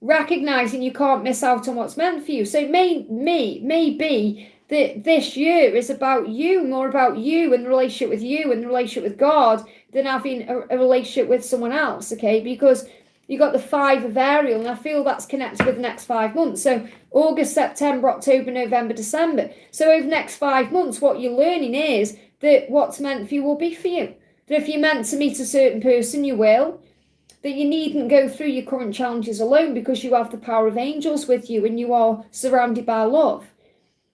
recognizing you can't miss out on what's meant for you. So it may be that this year is about you, more about you and the relationship with you and the relationship with God than having a relationship with someone else, okay? Because you got the 5 of Ariel, and I feel that's connected with the next 5 months. So August, September, October, November, December. So over the next 5 months, what you're learning is that what's meant for you will be for you. That if you're meant to meet a certain person, you will. That you needn't go through your current challenges alone because you have the power of angels with you and you are surrounded by love.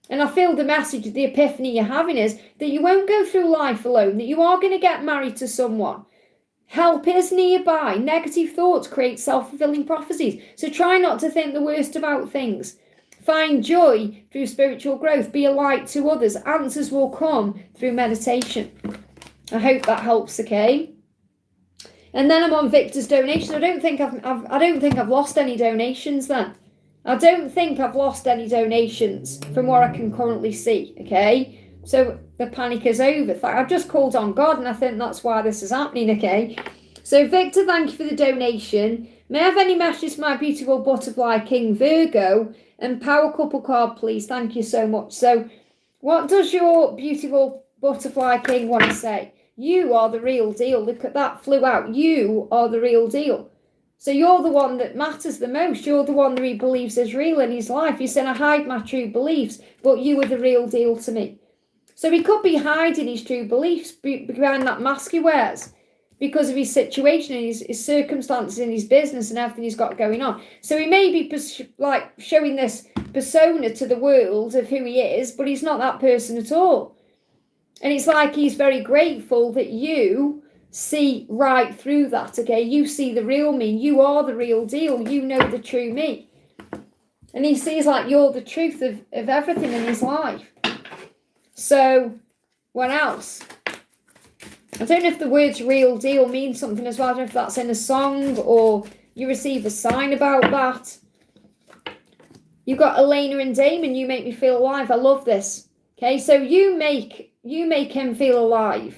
And I feel the message, the epiphany you're having is that you won't go through life alone, that you are going to get married to someone. Help is nearby. Negative thoughts create self-fulfilling prophecies. So try not to think the worst about things. Find joy through spiritual growth. Be a light to others. Answers will come through meditation. I hope that helps, okay? And then I'm on Victor's donations. I don't think I've lost any donations then. I don't think I've lost any donations from what I can currently see, okay? So the panic is over. I've just called on God and I think that's why this is happening, okay? So Victor, thank you for the donation. May I have any message to my beautiful butterfly King Virgo? And power couple card, please. Thank you so much. So what does your beautiful butterfly King want to say? You are the real deal. Look at that, flew out. You are the real deal. So you're the one that matters the most. You're the one that he believes is real in his life. He's saying, I hide my true beliefs, but you are the real deal to me. So he could be hiding his true beliefs behind that mask he wears because of his situation and his circumstances in his business and everything he's got going on. So he may be showing this persona to the world of who he is, but he's not that person at all. And it's like he's very grateful that you see right through that, okay? You see the real me. You are the real deal. You know the true me. And he sees like you're the truth of everything in his life. So, what else? I don't know if the words real deal means something as well. I don't know if that's in a song or you receive a sign about that. You've got Elena and Damon. You make me feel alive. I love this. Okay, so you make him feel alive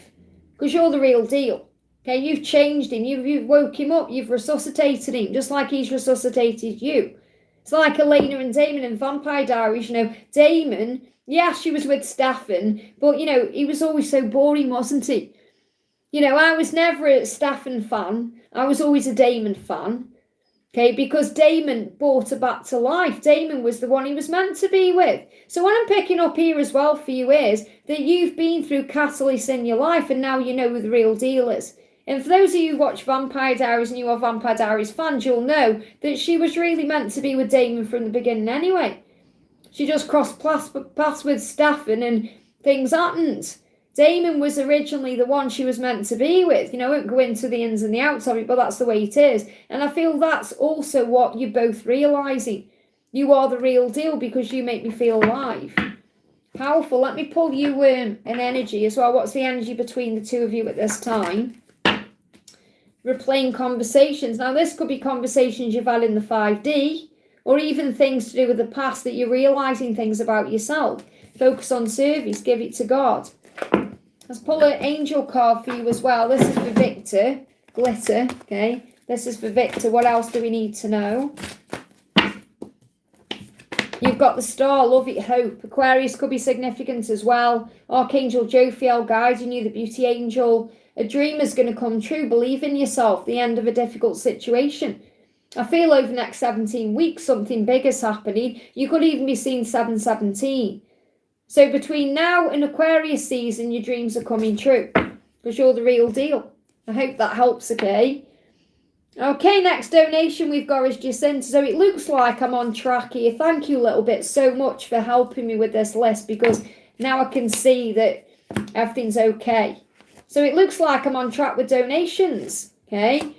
because you're the real deal. Okay, you've changed him. You've woke him up. You've resuscitated him just like he's resuscitated you. It's like Elena and Damon in Vampire Diaries. You know, Damon, yeah, she was with Stefan, but, you know, he was always so boring, wasn't he? You know, I was never a Stefan fan. I was always a Damon fan. Okay, because Damon brought her back to life. Damon was the one he was meant to be with. So what I'm picking up here as well for you is that you've been through catalysts in your life and now you know who the real deal is. And for those of you who watch Vampire Diaries and you are Vampire Diaries fans, you'll know that she was really meant to be with Damon from the beginning anyway. She just crossed paths with Stefan and things happened. Damon was originally the one she was meant to be with. You know, I won't go into the ins and the outs of it, but that's the way it is. And I feel that's also what you're both realising. You are the real deal because you make me feel alive. Powerful. Let me pull you an energy as well. What's the energy between the two of you at this time? Replaying conversations. Now, this could be conversations you've had in the 5D or even things to do with the past that you're realising things about yourself. Focus on service. Give it to God. Let's pull an angel card for you as well. This is for Victor. Glitter, okay? This is for Victor. What else do we need to know? You've got the star, love it, hope. Aquarius could be significant as well. Archangel Jophiel guiding you, the beauty angel. A dream is going to come true. Believe in yourself. The end of a difficult situation. I feel over the next 17 weeks, something big is happening. You could even be seeing 717. So between now and Aquarius season, your dreams are coming true because you're the real deal. I hope that helps, okay? Okay, next donation we've got is Jacinta. So it looks like I'm on track here. Thank you a little bit so much for helping me with this list because now I can see that everything's okay. So it looks like I'm on track with donations, okay?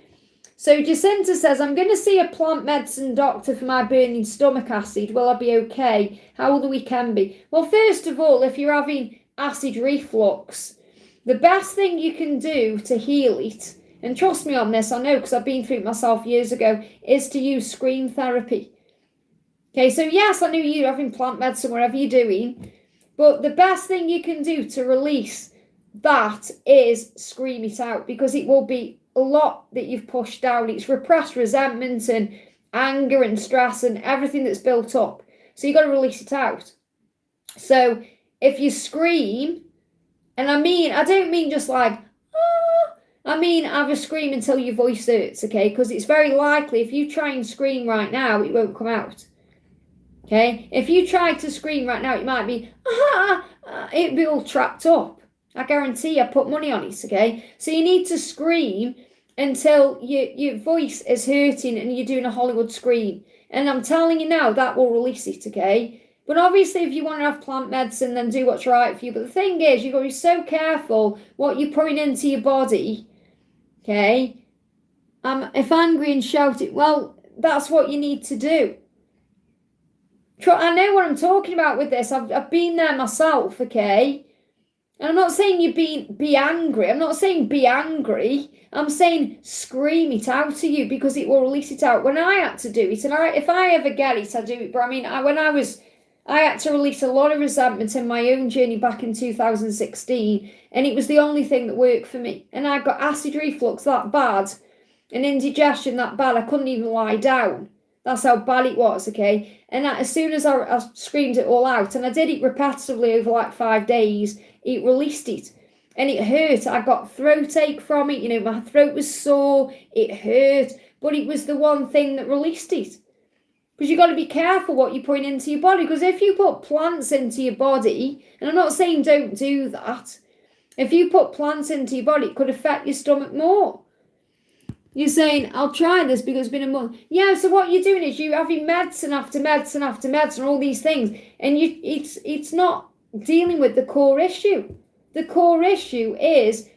So Jacinta says, I'm going to see a plant medicine doctor for my burning stomach acid. Will I be okay? How will the weekend be? Well, first of all, if you're having acid reflux, The best thing you can do to heal it, and trust me on this, I know because I've been through it myself years ago, is to use scream therapy. Okay, so yes, I know you're having plant medicine, whatever you're doing, but the best thing you can do to release that is scream it out, because it will be a lot that you've pushed down. It's repressed resentment and anger and stress and everything that's built up. So you've got to release it out. So if you scream, and I don't mean just like, ah, I mean have a scream until your voice hurts, okay? Because it's very likely if you try and scream right now, it won't come out. Okay? If you try to scream right now, it might be, it'll be all trapped up. I guarantee I put money on it, okay? So you need to scream until your voice is hurting and you're doing a Hollywood scream. And I'm telling you now, that will release it, okay? But obviously, if you want to have plant medicine, then do what's right for you. But the thing is, you've got to be so careful what you're putting into your body, okay? If angry and shout it, well, that's what you need to do. I know what I'm talking about with this. I've been there myself, okay? And I'm not saying be angry. I'm not saying be angry. I'm saying scream it out to you, because it will release it out. When I had to do it, and if I ever get it, I do it. But I mean, I had to release a lot of resentment in my own journey back in 2016, and it was the only thing that worked for me. And I got acid reflux that bad, and indigestion that bad, I couldn't even lie down. That's how bad it was, okay? And as soon as I screamed it all out, and I did it repetitively over like 5 days, it released it. And it hurt. I got throat ache from it. You know, my throat was sore. It hurt. But it was the one thing that released it. Because you've got to be careful what you're putting into your body. Because if you put plants into your body, and I'm not saying don't do that, if you put plants into your body, it could affect your stomach more. You're saying, I'll try this because it's been a month. Yeah, so what you're doing is you're having medicine after medicine after medicine, all these things. And it's not dealing with the core issue. The core issue is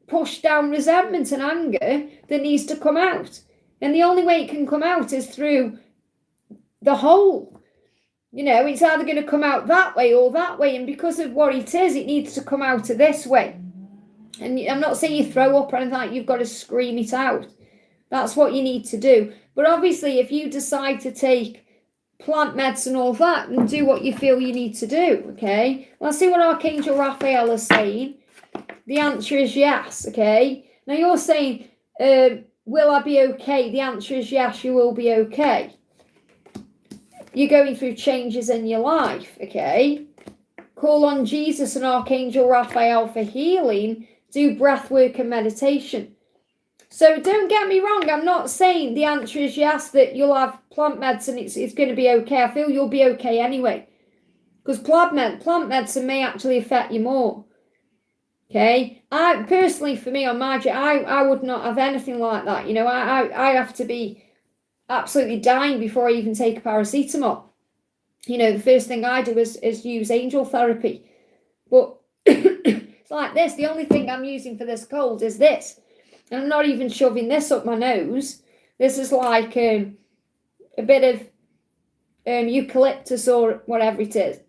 pushed down resentment and anger that needs to come out. And the only way it can come out is through the whole. You know, it's either going to come out that way or that way. And because of what it is, it needs to come out this way. And I'm not saying you throw up or anything like that. You've got to scream it out. That's what you need to do. But obviously, if you decide to take plant medicine, all that, and do what you feel you need to do, okay? Let's see what Archangel Raphael is saying. The answer is yes, okay? Now you're saying, will I be okay? The answer is yes, you will be okay. You're going through changes in your life, okay? Call on Jesus and Archangel Raphael for healing. Do breath work and meditation. So don't get me wrong, I'm not saying the answer is yes, that you'll have plant medicine, it's going to be okay. I feel you'll be okay anyway. Because plant medicine may actually affect you more. Okay? I personally, for me, on my journey, I would not have anything like that. You know, I have to be absolutely dying before I even take a paracetamol. You know, the first thing I do is use angel therapy. But it's like this, the only thing I'm using for this cold is this. And I'm not even shoving this up my nose. This is like a bit of eucalyptus or whatever it is.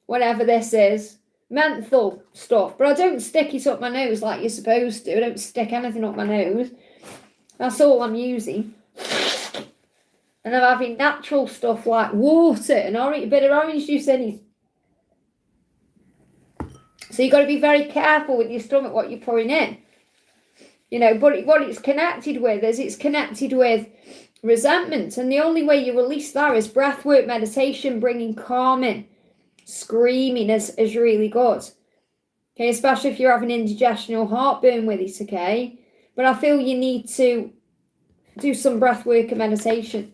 Whatever this is. Menthol stuff. But I don't stick it up my nose like you're supposed to. I don't stick anything up my nose. That's all I'm using. And I'm having natural stuff like water and a bit of orange juice in it. So you've got to be very careful with your stomach, what you're pouring in. You know, but what it's connected with is it's connected with resentment. And the only way you release that is breath work, meditation, bringing calm in. Screaming is really good. Okay, especially if you're having indigestion or heartburn with it, okay? But I feel you need to do some breath work and meditation.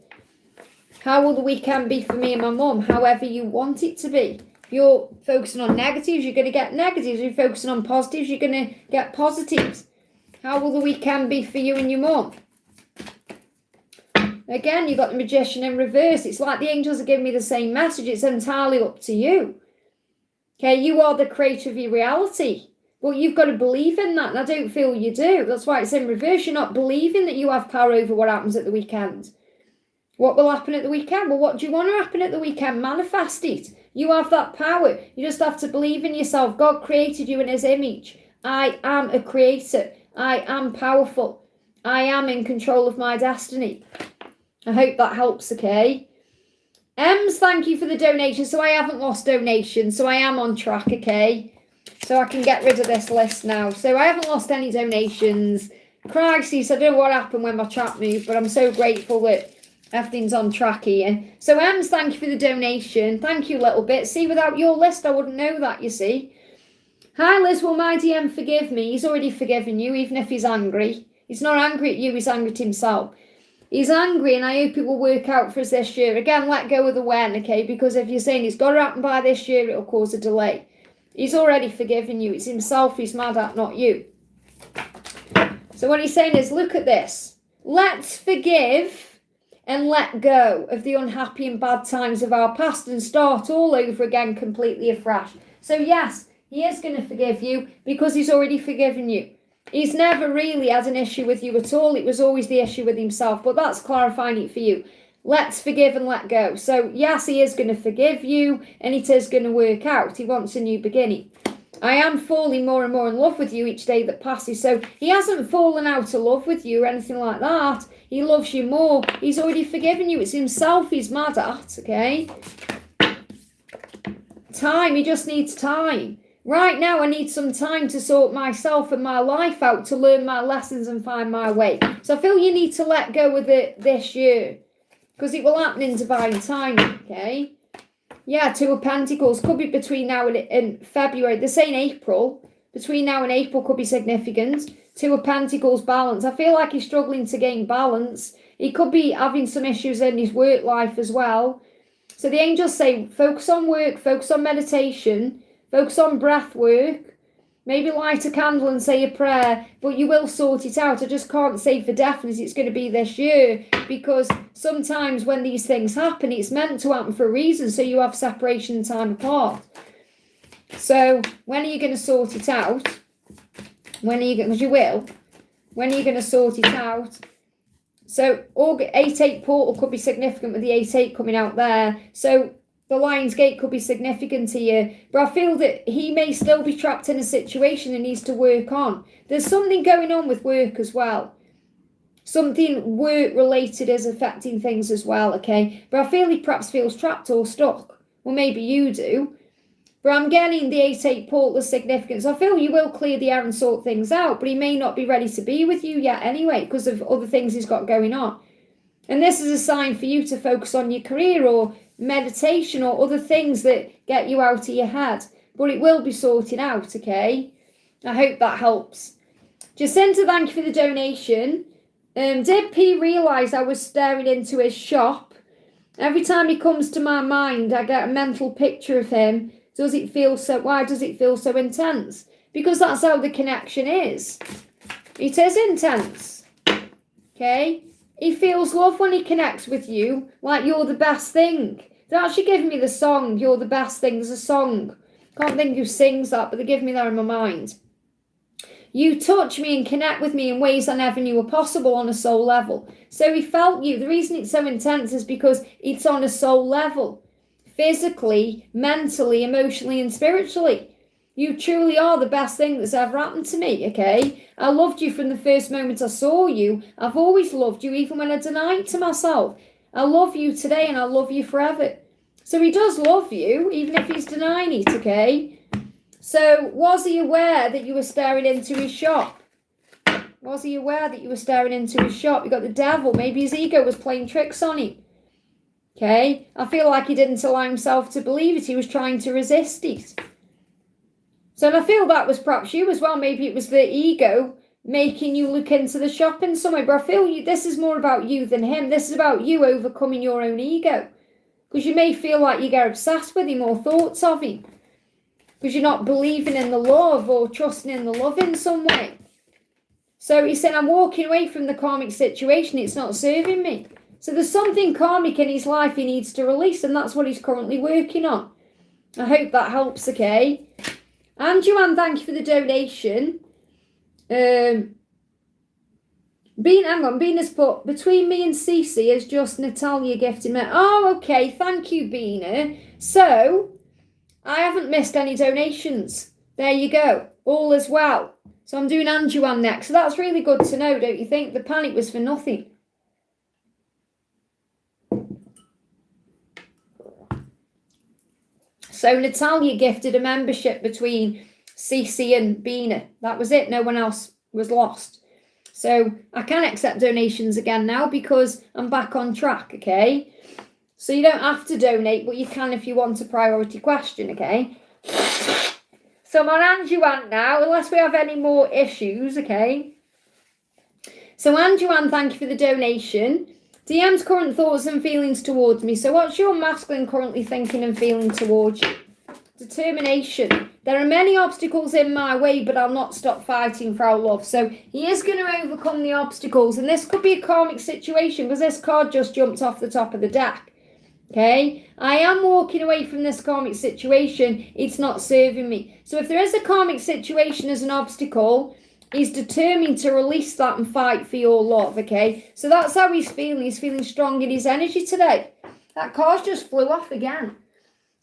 How will the weekend be for me and my mum? However you want it to be. If you're focusing on negatives, you're going to get negatives. If you're focusing on positives, you're going to get positives. How will the weekend be for you and your mum? Again, you've got the Magician in reverse. It's like the angels are giving me the same message. It's entirely up to you. Okay, you are the creator of your reality. But you've got to believe in that, and I don't feel you do. That's why it's in reverse. You're not believing that you have power over what happens at the weekend. What will happen at the weekend? Well, what do you want to happen at the weekend? Manifest it. You have that power. You just have to believe in yourself. God created you in his image. I am a creator. I am powerful. I am in control of my destiny. I hope that helps, okay? Ems, thank you for the donation. So I haven't lost donations. So I am on track, okay? So I can get rid of this list now. So I haven't lost any donations. Crisis, I don't know what happened when my chat moved, but I'm so grateful that everything's on track here. So Ems, thank you for the donation. Thank you, little bit. See, without your list, I wouldn't know that, you see. Hi, Liz. Will my DM forgive me? He's already forgiven you, even if he's angry. He's not angry at you. He's angry at himself. He's angry, and I hope it will work out for us this year. Again, let go of the when, okay? Because if you're saying it's got to happen by this year, it'll cause a delay. He's already forgiven you. It's himself he's mad at, not you. So what he's saying is, look at this. Let's forgive and let go of the unhappy and bad times of our past and start all over again completely afresh. So yes, he is going to forgive you because he's already forgiven you. He's never really had an issue with you at all. It was always the issue with himself, but that's clarifying it for you. Let's forgive and let go. So yes, he is going to forgive you and it is going to work out. He wants a new beginning. I am falling more and more in love with you each day that passes. So he hasn't fallen out of love with you or anything like that. He loves you more. He's already forgiven you. It's himself he's mad at, okay? Time. He just needs time. Right now, I need some time to sort myself and my life out, to learn my lessons and find my way. So I feel you need to let go with it this year, because it will happen in divine timing, okay? Yeah, Two of Pentacles could be between now and February. They're saying April. Between now and April could be significant. Two of Pentacles, balance. I feel like he's struggling to gain balance. He could be having some issues in his work life as well. So the angels say, focus on work, focus on meditation, focus on breath work, maybe light a candle and say a prayer, but you will sort it out. I just can't say for definite it's going to be this year, because sometimes when these things happen, it's meant to happen for a reason, so you have separation and time apart. So when are you going to sort it out? When are you going, because you will, when are you going to sort it out? So 8-8 portal could be significant with the 8-8 coming out there. So the Lion's Gate could be significant here, but I feel that he may still be trapped in a situation and needs to work on. There's something going on with work as well. Something work-related is affecting things as well, okay? But I feel he perhaps feels trapped or stuck. Well, maybe you do. But I'm getting the 8-8 portal as significance. I feel you will clear the air and sort things out, but he may not be ready to be with you yet anyway, because of other things he's got going on. And this is a sign for you to focus on your career or meditation or other things that get you out of your head. But it will be sorted out, okay? I hope that helps. Jacinta, thank you for the donation. Did P realise I was staring into his shop? Every time he comes to my mind, I get a mental picture of him. Why does it feel so intense? Because that's how the connection is. It is intense. Okay? He feels love when he connects with you, like you're the best thing. They're actually giving me the song, You're the Best Thing. There's a song. Can't think who sings that, but they give me that in my mind. You touch me and connect with me in ways I never knew were possible on a soul level. So he felt you. The reason it's so intense is because it's on a soul level. Physically, mentally, emotionally, and spiritually. You truly are the best thing that's ever happened to me, okay? I loved you from the first moment I saw you. I've always loved you, even when I denied to myself. I love you today and I love you forever. So he does love you, even if he's denying it, okay? So was he aware that you were staring into his shop? Was he aware that you were staring into his shop? You got the devil. Maybe his ego was playing tricks on him. Okay? I feel like he didn't allow himself to believe it. He was trying to resist it. So I feel that was perhaps you as well. Maybe it was the ego making you look into the shop in some way. But I feel this is more about you than him. This is about you overcoming your own ego. Because you may feel like you get obsessed with him or thoughts of him. Because you're not believing in the love or trusting in the love in some way. So he said, I'm walking away from the karmic situation. It's not serving me. So there's something karmic in his life he needs to release. And that's what he's currently working on. I hope that helps, okay? And Joanne, thank you for the donation. Bina's put, between me and Cece is just Natalia gifted me. Oh, okay, thank you, Bina. So, I haven't missed any donations. There you go. All is well. So I'm doing Anjuan next. So that's really good to know, don't you think? The panic was for nothing. So Natalia gifted a membership between Cece and Bina. That was it. No one else was lost. So I can accept donations again now because I'm back on track, okay? So you don't have to donate, but you can if you want a priority question, okay? So I'm on Anjuan now, unless we have any more issues, okay? So Anjuan, thank you for the donation. DM's current thoughts and feelings towards me. So what's your masculine currently thinking and feeling towards you? Determination. There are many obstacles in my way, but I'll not stop fighting for our love. So he is going to overcome the obstacles. And this could be a karmic situation because this card just jumped off the top of the deck. Okay, I am walking away from this karmic situation. It's not serving me. So if there is a karmic situation as an obstacle, he's determined to release that and fight for your love, okay? So that's how he's feeling. He's feeling strong in his energy today. That card just flew off again.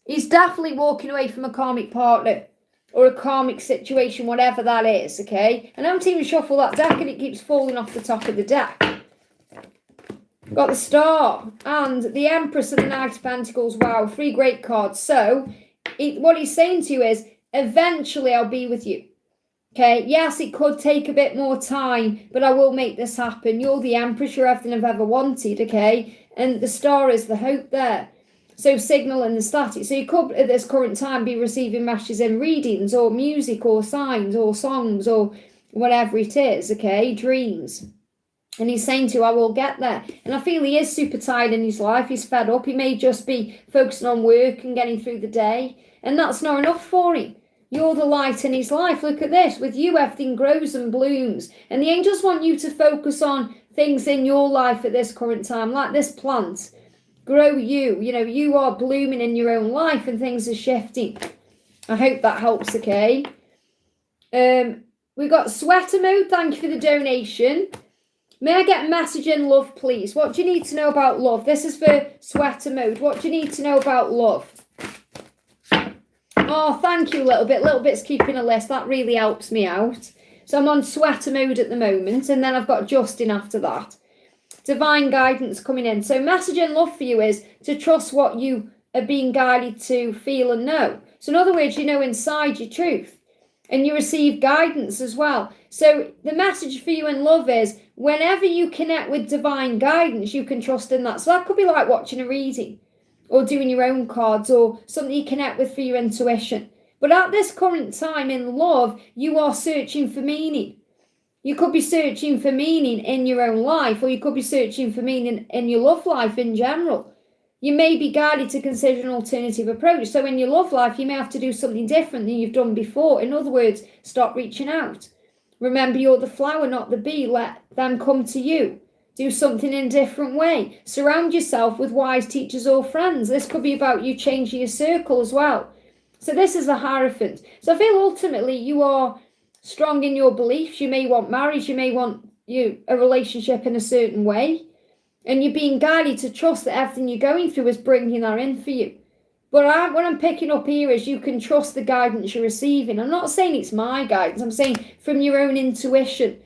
He's definitely walking away from a karmic partner or a karmic situation, whatever that is, okay? And I'm team shuffle that deck and it keeps falling off the top of the deck. Got the Star and the Empress and the Knight of Pentacles. Wow, 3 great cards. So what he's saying to you is, eventually I'll be with you. Okay, yes, it could take a bit more time, but I will make this happen. You're the Empress, you're everything I've ever wanted, okay? And the Star is the hope there. So signal and the static. So you could, at this current time, be receiving messages in readings or music or signs or songs or whatever it is, okay? Dreams. And he's saying to you, I will get there. And I feel he is super tired in his life. He's fed up. He may just be focusing on work and getting through the day. And that's not enough for him. You're the light in his life. Look at this. With you, everything grows and blooms. And the angels want you to focus on things in your life at this current time, like this plant. Grow you. You know, you are blooming in your own life and things are shifting. I hope that helps, okay? We've got Sweater Mode. Thank you for the donation. May I get a message in love, please? What do you need to know about love? This is for Sweater Mode. What do you need to know about love? Oh, thank you, Little Bit. Little Bit's keeping a list. That really helps me out. So I'm on Sweater Mode at the moment. And then I've got Justin after that. Divine guidance coming in. So message in love for you is to trust what you are being guided to feel and know. So in other words, you know inside your truth. And you receive guidance as well. So the message for you in love is, whenever you connect with divine guidance, you can trust in that. So that could be like watching a reading or doing your own cards or something you connect with for your intuition. But at this current time in love, you are searching for meaning. You could be searching for meaning in your own life, or you could be searching for meaning in your love life in general. You may be guided to consider an alternative approach. So in your love life, you may have to do something different than you've done before. In other words, stop reaching out. Remember, you're the flower, not the bee. Let them come to you. Do something in a different way. Surround yourself with wise teachers or friends. This could be about you changing your circle as well. So this is the Hierophant. So I feel ultimately you are strong in your beliefs. You may want marriage. You may want a relationship in a certain way. And you're being guided to trust that everything you're going through is bringing that in for you. But what I'm picking up here is you can trust the guidance you're receiving. I'm not saying it's my guidance. I'm saying from your own intuition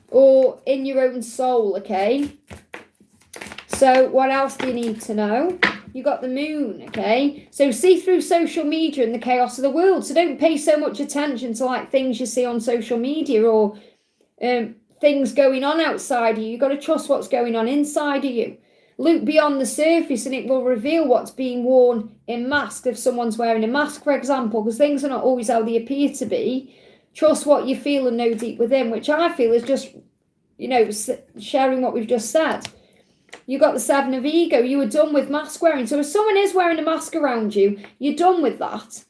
or in your own soul, okay? So what else do you need to know? You got the Moon, okay? So see through social media and the chaos of the world. So don't pay so much attention to like things you see on social media or things going on outside of you. You've got to trust what's going on inside of you. Look beyond the surface and it will reveal what's being worn in masks. If someone's wearing a mask, for example, because things are not always how they appear to be. Trust what you feel and know deep within, which I feel is just, you know, sharing what we've just said. You got the 7 of Ego. You were done with mask wearing. So if someone is wearing a mask around you, you're done with that.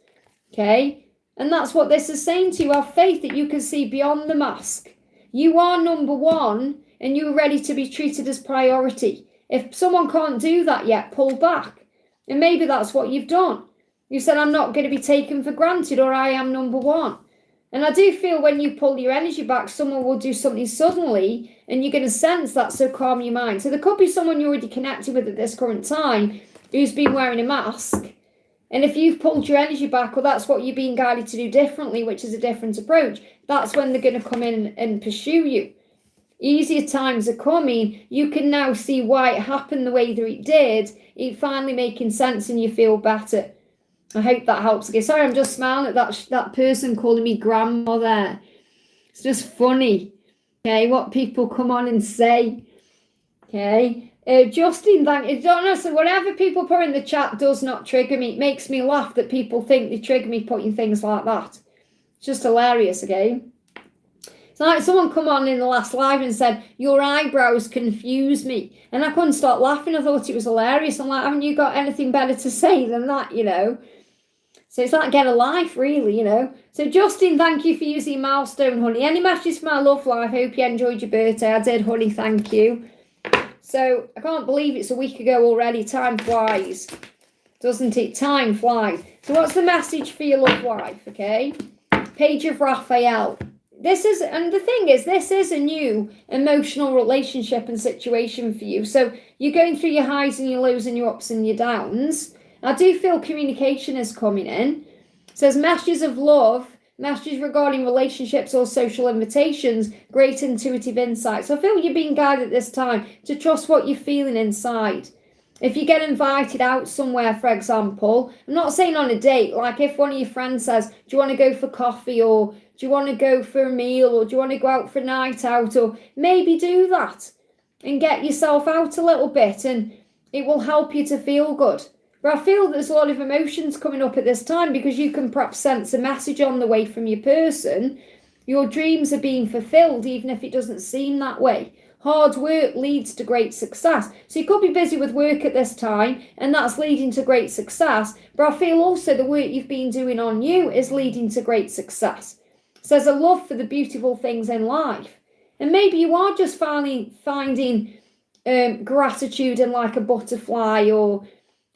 Okay? And that's what this is saying to you. Have faith that you can see beyond the mask. You are number one and you're ready to be treated as priority. If someone can't do that yet, pull back. And maybe that's what you've done. You said, I'm not going to be taken for granted, or I am number one. And I do feel when you pull your energy back, someone will do something suddenly and you're going to sense that, so calm your mind. So there could be someone you're already connected with at this current time who's been wearing a mask. And if you've pulled your energy back, well, that's what you're being guided to do differently, which is a different approach. That's when they're going to come in and pursue you. Easier times are coming. You can now see why it happened the way that it did. It finally making sense and you feel better. I hope that helps. Okay, sorry, I'm just smiling at that person calling me grandma there. It's just funny, okay, what people come on and say. Okay, Justin, thank you. Don't know, so whatever people put in the chat does not trigger me. It makes me laugh that people think they trigger me putting things like that. It's just hilarious, okay? It's like someone come on in the last live and said, your eyebrows confuse me. And I couldn't stop laughing. I thought it was hilarious. I'm like, haven't you got anything better to say than that, you know? So it's like get a life, really, you know. So Justin, thank you for using milestone, honey. Any messages for my love life? Hope you enjoyed your birthday. I did, honey, thank you. So I can't believe it's a week ago already. Time flies, doesn't it? Time flies. So what's the message for your love life, okay? Page of Raphael. This is, and the thing is, this is a new emotional relationship and situation for you. So you're going through your highs and your lows and your ups and your downs. I do feel communication is coming in. It says messages of love, messages regarding relationships or social invitations, great intuitive insights. So I feel you're being guided at this time to trust what you're feeling inside. If you get invited out somewhere, for example, I'm not saying on a date, like if one of your friends says, do you want to go for coffee, or do you want to go for a meal, or do you want to go out for a night out, or maybe do that and get yourself out a little bit and it will help you to feel good. But I feel there's a lot of emotions coming up at this time because you can perhaps sense a message on the way from your person. Your dreams are being fulfilled, even if it doesn't seem that way. Hard work leads to great success. So you could be busy with work at this time, and that's leading to great success. But I feel also the work you've been doing on you is leading to great success. So there's a love for the beautiful things in life. And maybe you are just finding gratitude in like a butterfly or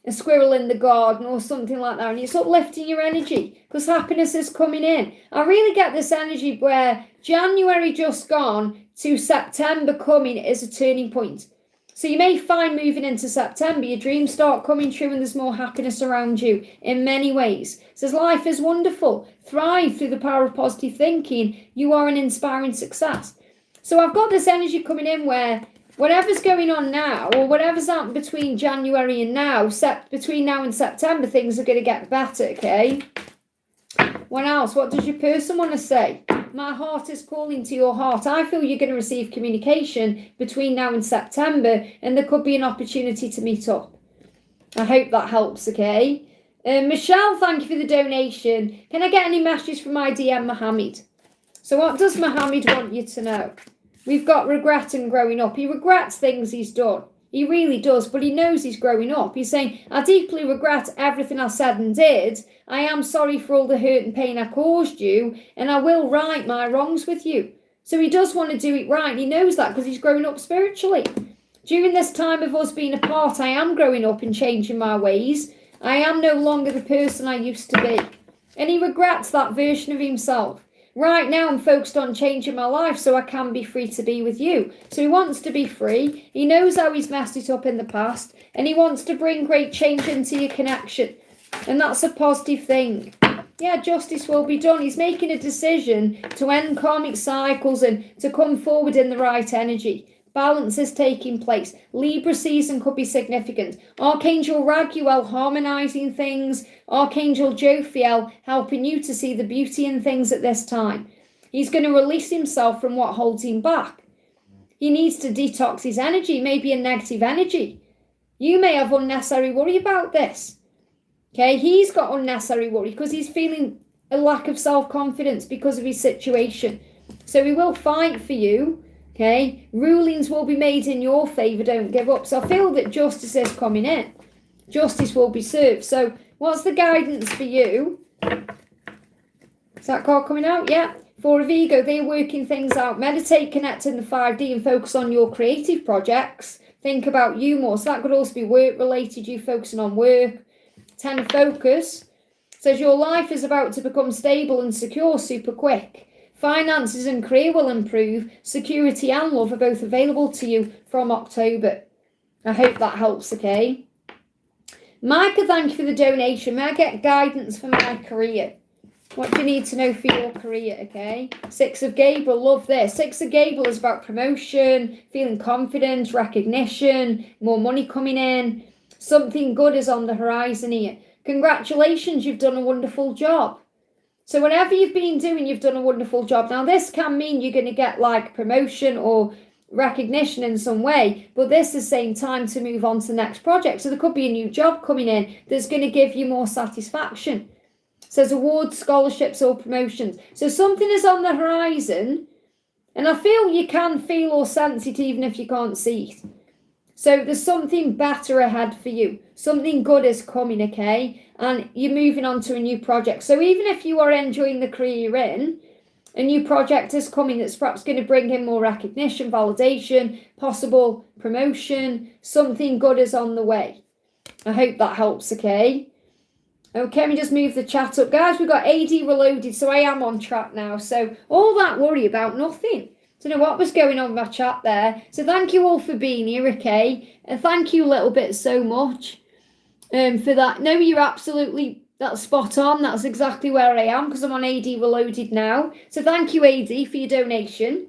a squirrel in the garden or something like that, and it's uplifting your energy because happiness is coming in. I really get this energy where January just gone to September coming is a turning point. So you may find moving into September, your dreams start coming true and there's more happiness around you in many ways. It says life is wonderful. Thrive through the power of positive thinking. You are an inspiring success. So I've got this energy coming in where whatever's going on now, or whatever's happened between January and now, between now and September, things are going to get better, okay? What else? What does your person want to say? My heart is calling to your heart. I feel you're going to receive communication between now and September, and there could be an opportunity to meet up. I hope that helps, okay? Michelle, thank you for the donation. Can I get any messages from my DM, Mohammed? So what does Mohammed want you to know? We've got regret and growing up. He regrets things he's done. He really does, but he knows he's growing up. He's saying, I deeply regret everything I said and did. I am sorry for all the hurt and pain I caused you, and I will right my wrongs with you. So he does want to do it right. He knows that because he's growing up spiritually. During this time of us being apart, I am growing up and changing my ways. I am no longer the person I used to be. And he regrets that version of himself. Right now, I'm focused on changing my life so I can be free to be with you. So he wants to be free. He knows how he's messed it up in the past, and he wants to bring great change into your connection. And that's a positive thing. Yeah, justice will be done. He's making a decision to end karmic cycles and to come forward in the right energy. Balance is taking place. Libra season could be significant. Archangel Raguel harmonizing things. Archangel Jophiel helping you to see the beauty in things at this time. He's going to release himself from what holds him back. He needs to detox his energy, maybe a negative energy. You may have unnecessary worry about this. Okay, he's got unnecessary worry because he's feeling a lack of self-confidence because of his situation. So he will fight for you. Okay, rulings will be made in your favour, don't give up. So I feel that justice is coming in. Justice will be served. So what's the guidance for you? Is that card coming out? Yeah. For of ego, they're working things out. Meditate, connect in the 5D and focus on your creative projects. Think about you more. So that could also be work related, you focusing on work. 10 of focus. says your life is about to become stable and secure super quick. Finances and career will improve. Security and love are both available to you from October. I hope that helps, okay? Micah, thank you for the donation. May I get guidance for my career? What do you need to know for your career, okay? Six of Gabriel, love this. Six of Gabriel is about promotion, feeling confident, recognition, more money coming in. Something good is on the horizon here. Congratulations, you've done a wonderful job. So whatever you've been doing, you've done a wonderful job. Now, this can mean you're going to get like promotion or recognition in some way, but this is saying time to move on to the next project. So there could be a new job coming in that's going to give you more satisfaction. It says awards, scholarships or promotions. So something is on the horizon, and I feel you can feel or sense it even if you can't see it. So there's something better ahead for you. Something good is coming, okay? And you're moving on to a new project. So even if you are enjoying the career you're in, a new project is coming that's perhaps going to bring in more recognition, validation, possible promotion. Something good is on the way. I hope that helps, okay? Okay, let me just move the chat up. Guys, we've got AD reloaded, so I am on track now. So all that worry about nothing. Don't know what was going on with my chat there. So thank you all for being here, okay? And thank you, Little Bit, so much for that. No, you're absolutely... That's spot on. That's exactly where I am because I'm on AD reloaded now. So thank you, AD, for your donation.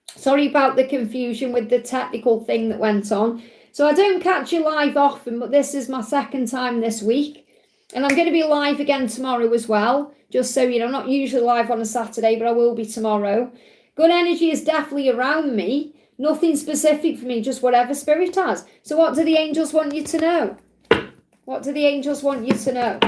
Sorry about the confusion with the technical thing that went on. So I don't catch you live often, but this is my second time this week. And I'm going to be live again tomorrow as well. Just so you know, I'm not usually live on a Saturday, but I will be tomorrow. Good energy is definitely around me. Nothing specific for me, just whatever spirit has. So what do the angels want you to know? What do the angels want you to know?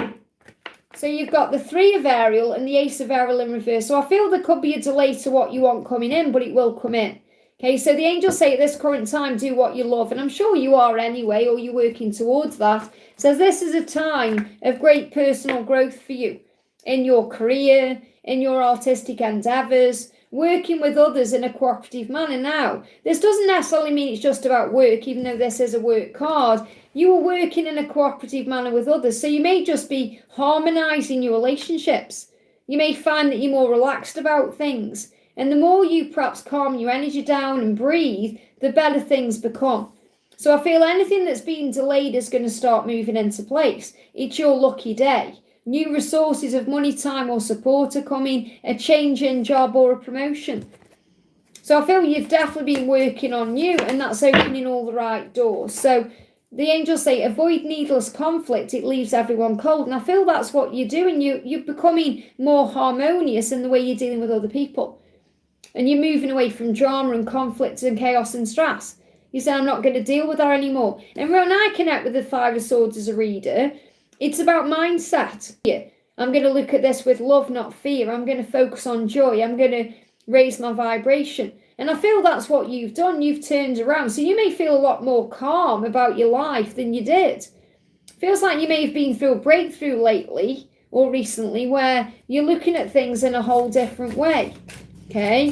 So you've got the Three of Ariel and the Ace of Ariel in reverse. So I feel there could be a delay to what you want coming in, but it will come in. Okay, so the angels say at this current time, do what you love. And I'm sure you are anyway, or you're working towards that. So this is a time of great personal growth for you in your career, in your artistic endeavours, working with others in a cooperative manner. Now, this doesn't necessarily mean it's just about work, even though this is a work card. You are working in a cooperative manner with others, so you may just be harmonising your relationships. You may find that you're more relaxed about things, and the more you perhaps calm your energy down and breathe, the better things become. So I feel anything that's been delayed is going to start moving into place. It's your lucky day. New resources of money, time or support are coming, a change in job or a promotion. So I feel you've definitely been working on you, and that's opening all the right doors. So the angels say, avoid needless conflict. It leaves everyone cold. And I feel that's what you're doing. You're becoming more harmonious in the way you're dealing with other people. And you're moving away from drama and conflict and chaos and stress. You say, I'm not going to deal with that anymore. And when I connect with the Five of Swords as a reader, it's about mindset. I'm going to look at this with love, not fear. I'm going to focus on joy. I'm going to raise my vibration. And I feel that's what you've done. You've turned around. So you may feel a lot more calm about your life than you did. Feels like you may have been through a breakthrough lately or recently where you're looking at things in a whole different way. Okay.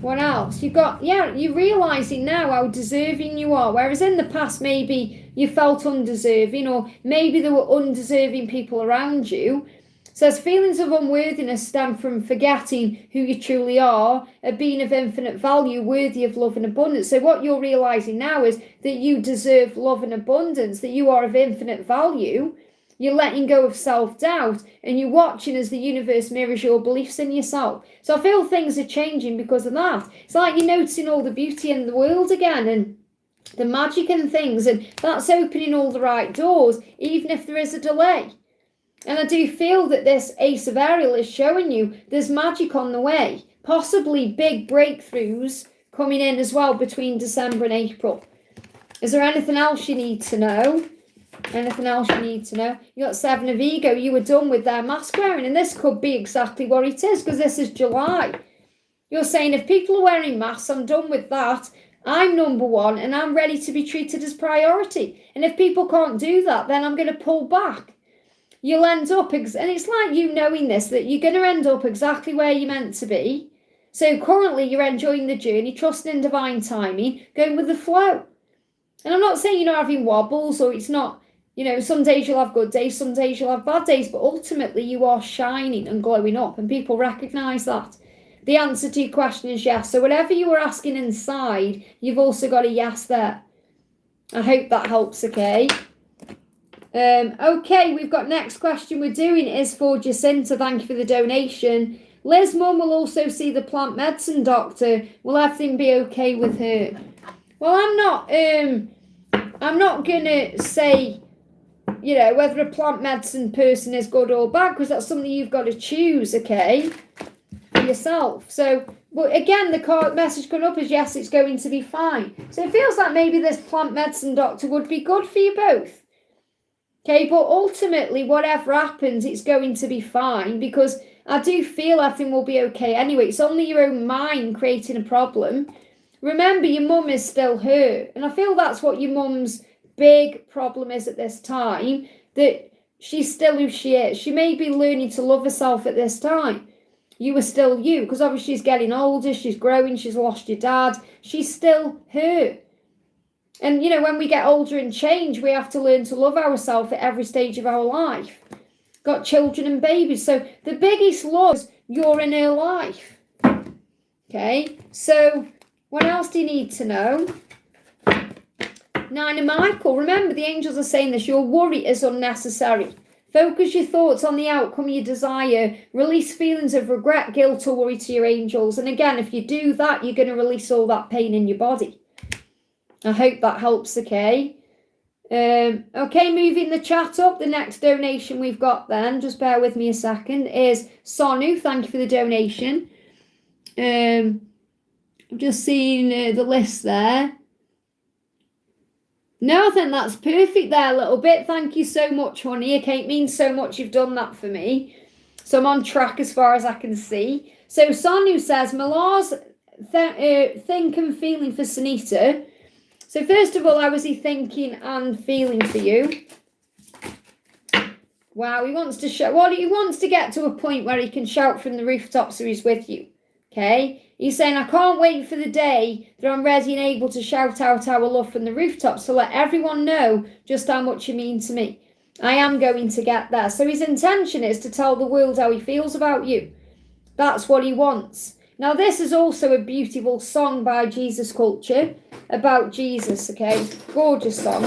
What else? You're realising now how deserving you are. Whereas in the past, maybe you felt undeserving, or maybe there were undeserving people around you. Says feelings of unworthiness stem from forgetting who you truly are, a being of infinite value, worthy of love and abundance. So what you're realising now is that you deserve love and abundance, that you are of infinite value. You're letting go of self-doubt, and you're watching as the universe mirrors your beliefs in yourself. So I feel things are changing because of that. It's like you're noticing all the beauty in the world again, and the magic and things, and that's opening all the right doors, even if there is a delay. And I do feel that this Ace of Ariel is showing you there's magic on the way, possibly big breakthroughs coming in as well between December and April. Is there anything else you need to know? Anything else you need to know? You got Seven of Ego. You were done with their mask wearing, and this could be exactly what it is, because this is July. You're saying if people are wearing masks, I'm done with that. I'm number one, and I'm ready to be treated as priority. And if people can't do that, then I'm going to pull back. You'll end up, and it's like you knowing this, that you're going to end up exactly where you're meant to be. So currently you're enjoying the journey, trusting in divine timing, going with the flow. And I'm not saying you're not having wobbles, or it's not You know, some days you'll have good days, some days you'll have bad days, but ultimately you are shining and glowing up, and people recognise that. The answer to your question is yes. So whatever you were asking inside, you've also got a yes there. I hope that helps, okay? Okay, we've got next question we're doing is for Jacinta. Thank you for the donation. Liz mum will also see the plant medicine doctor. Will everything be okay with her? Well, I'm not gonna say, you know, whether a plant medicine person is good or bad, because that's something you've got to choose, okay, for yourself. So, but again, the card message coming up is yes, it's going to be fine. So it feels like maybe this plant medicine doctor would be good for you both. Okay, but ultimately, whatever happens, it's going to be fine, because I do feel everything will be okay anyway. It's only your own mind creating a problem. Remember, your mum is still hurt, and I feel that's what your mum's big problem is at this time, that she's still who she is. She may be learning to love herself at this time. You are still you, because obviously she's getting older, she's growing, she's lost your dad. She's still her. And, you know, when we get older and change, we have to learn to love ourselves at every stage of our life. Got children and babies. So the biggest love is you're in her life. Okay, so what else do you need to know? Nine of Michael, remember the angels are saying this, your worry is unnecessary. Focus your thoughts on the outcome you desire. Release feelings of regret, guilt or worry to your angels. And again, if you do that, you're going to release all that pain in your body. I hope that helps, okay? Okay, moving the chat up. The next donation we've got then, just bear with me a second, is Sonu. Thank you for the donation. I'm just seeing the list there. No, I think that's perfect there a little bit. Thank you so much, honey. Okay, it means so much you've done that for me. So I'm on track as far as I can see. So Sonu says, Malar's think and feeling for Sunita. So first of all, how is he thinking and feeling for you? Wow, he wants to shout. Well, he wants to get to a point where he can shout from the rooftops so he's with you. Okay? He's saying, I can't wait for the day that I'm ready and able to shout out our love from the rooftops to let everyone know just how much you mean to me. I am going to get there. So his intention is to tell the world how he feels about you. That's what he wants. Now, this is also a beautiful song by Jesus Culture about Jesus, okay? Gorgeous song.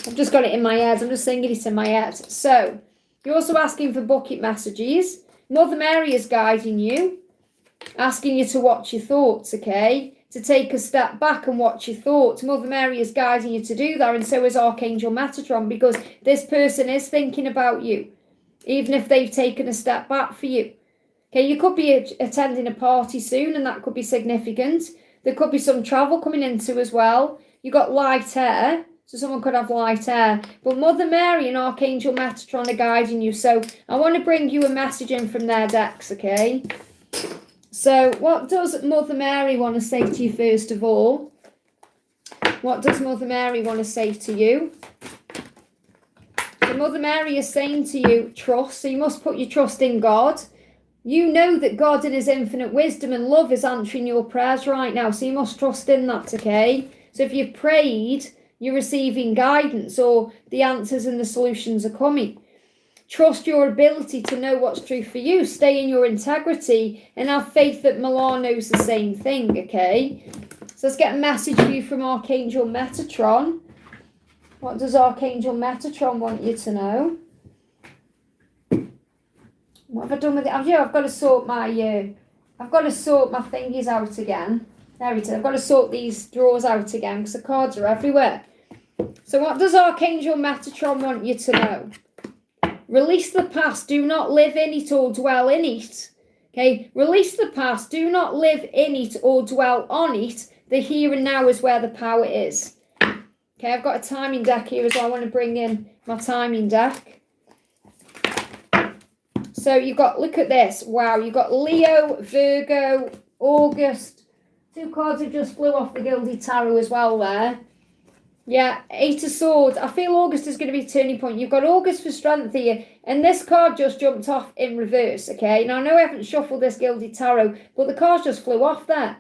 I've just got it in my head. I'm just singing it in my head. So, you're also asking for bucket messages. Mother Mary is guiding you, asking you to watch your thoughts, okay? To take a step back and watch your thoughts. Mother Mary is guiding you to do that, and so is Archangel Metatron, because this person is thinking about you, even if they've taken a step back for you. Okay, you could be attending a party soon, and that could be significant. There could be some travel coming into as well. You got light hair, so someone could have light hair. But Mother Mary and Archangel Metatron are guiding you. So I want to bring you a message in from their decks, okay? So what does Mother Mary want to say to you first of all? What does Mother Mary want to say to you? So Mother Mary is saying to you, trust. So you must put your trust in God. You know that God in his infinite wisdom and love is answering your prayers right now. So you must trust in that, okay? So if you've prayed, you're receiving guidance, or the answers and the solutions are coming. Trust your ability to know what's true for you. Stay in your integrity and have faith that Malar knows the same thing, okay? So let's get a message for you from Archangel Metatron. What does Archangel Metatron want you to know? What have I done with it? I've got to sort my thingies out again. There it is. I've got to sort these drawers out again because the cards are everywhere. So what does Archangel Metatron want you to know? Release the past. Do not live in it or dwell in it. Okay? Release the past. Do not live in it or dwell on it. The here and now is where the power is. Okay, I've got a timing deck here as well. I want to bring in my timing deck. So you've got, look at this. Wow, you've got Leo, Virgo, August. Two cards have just flew off the Gilded Tarot as well there. Yeah, Eight of Swords. I feel August is going to be a turning point. You've got August for strength here. And this card just jumped off in reverse, okay? Now, I know I haven't shuffled this Gilded Tarot, but the cards just flew off there.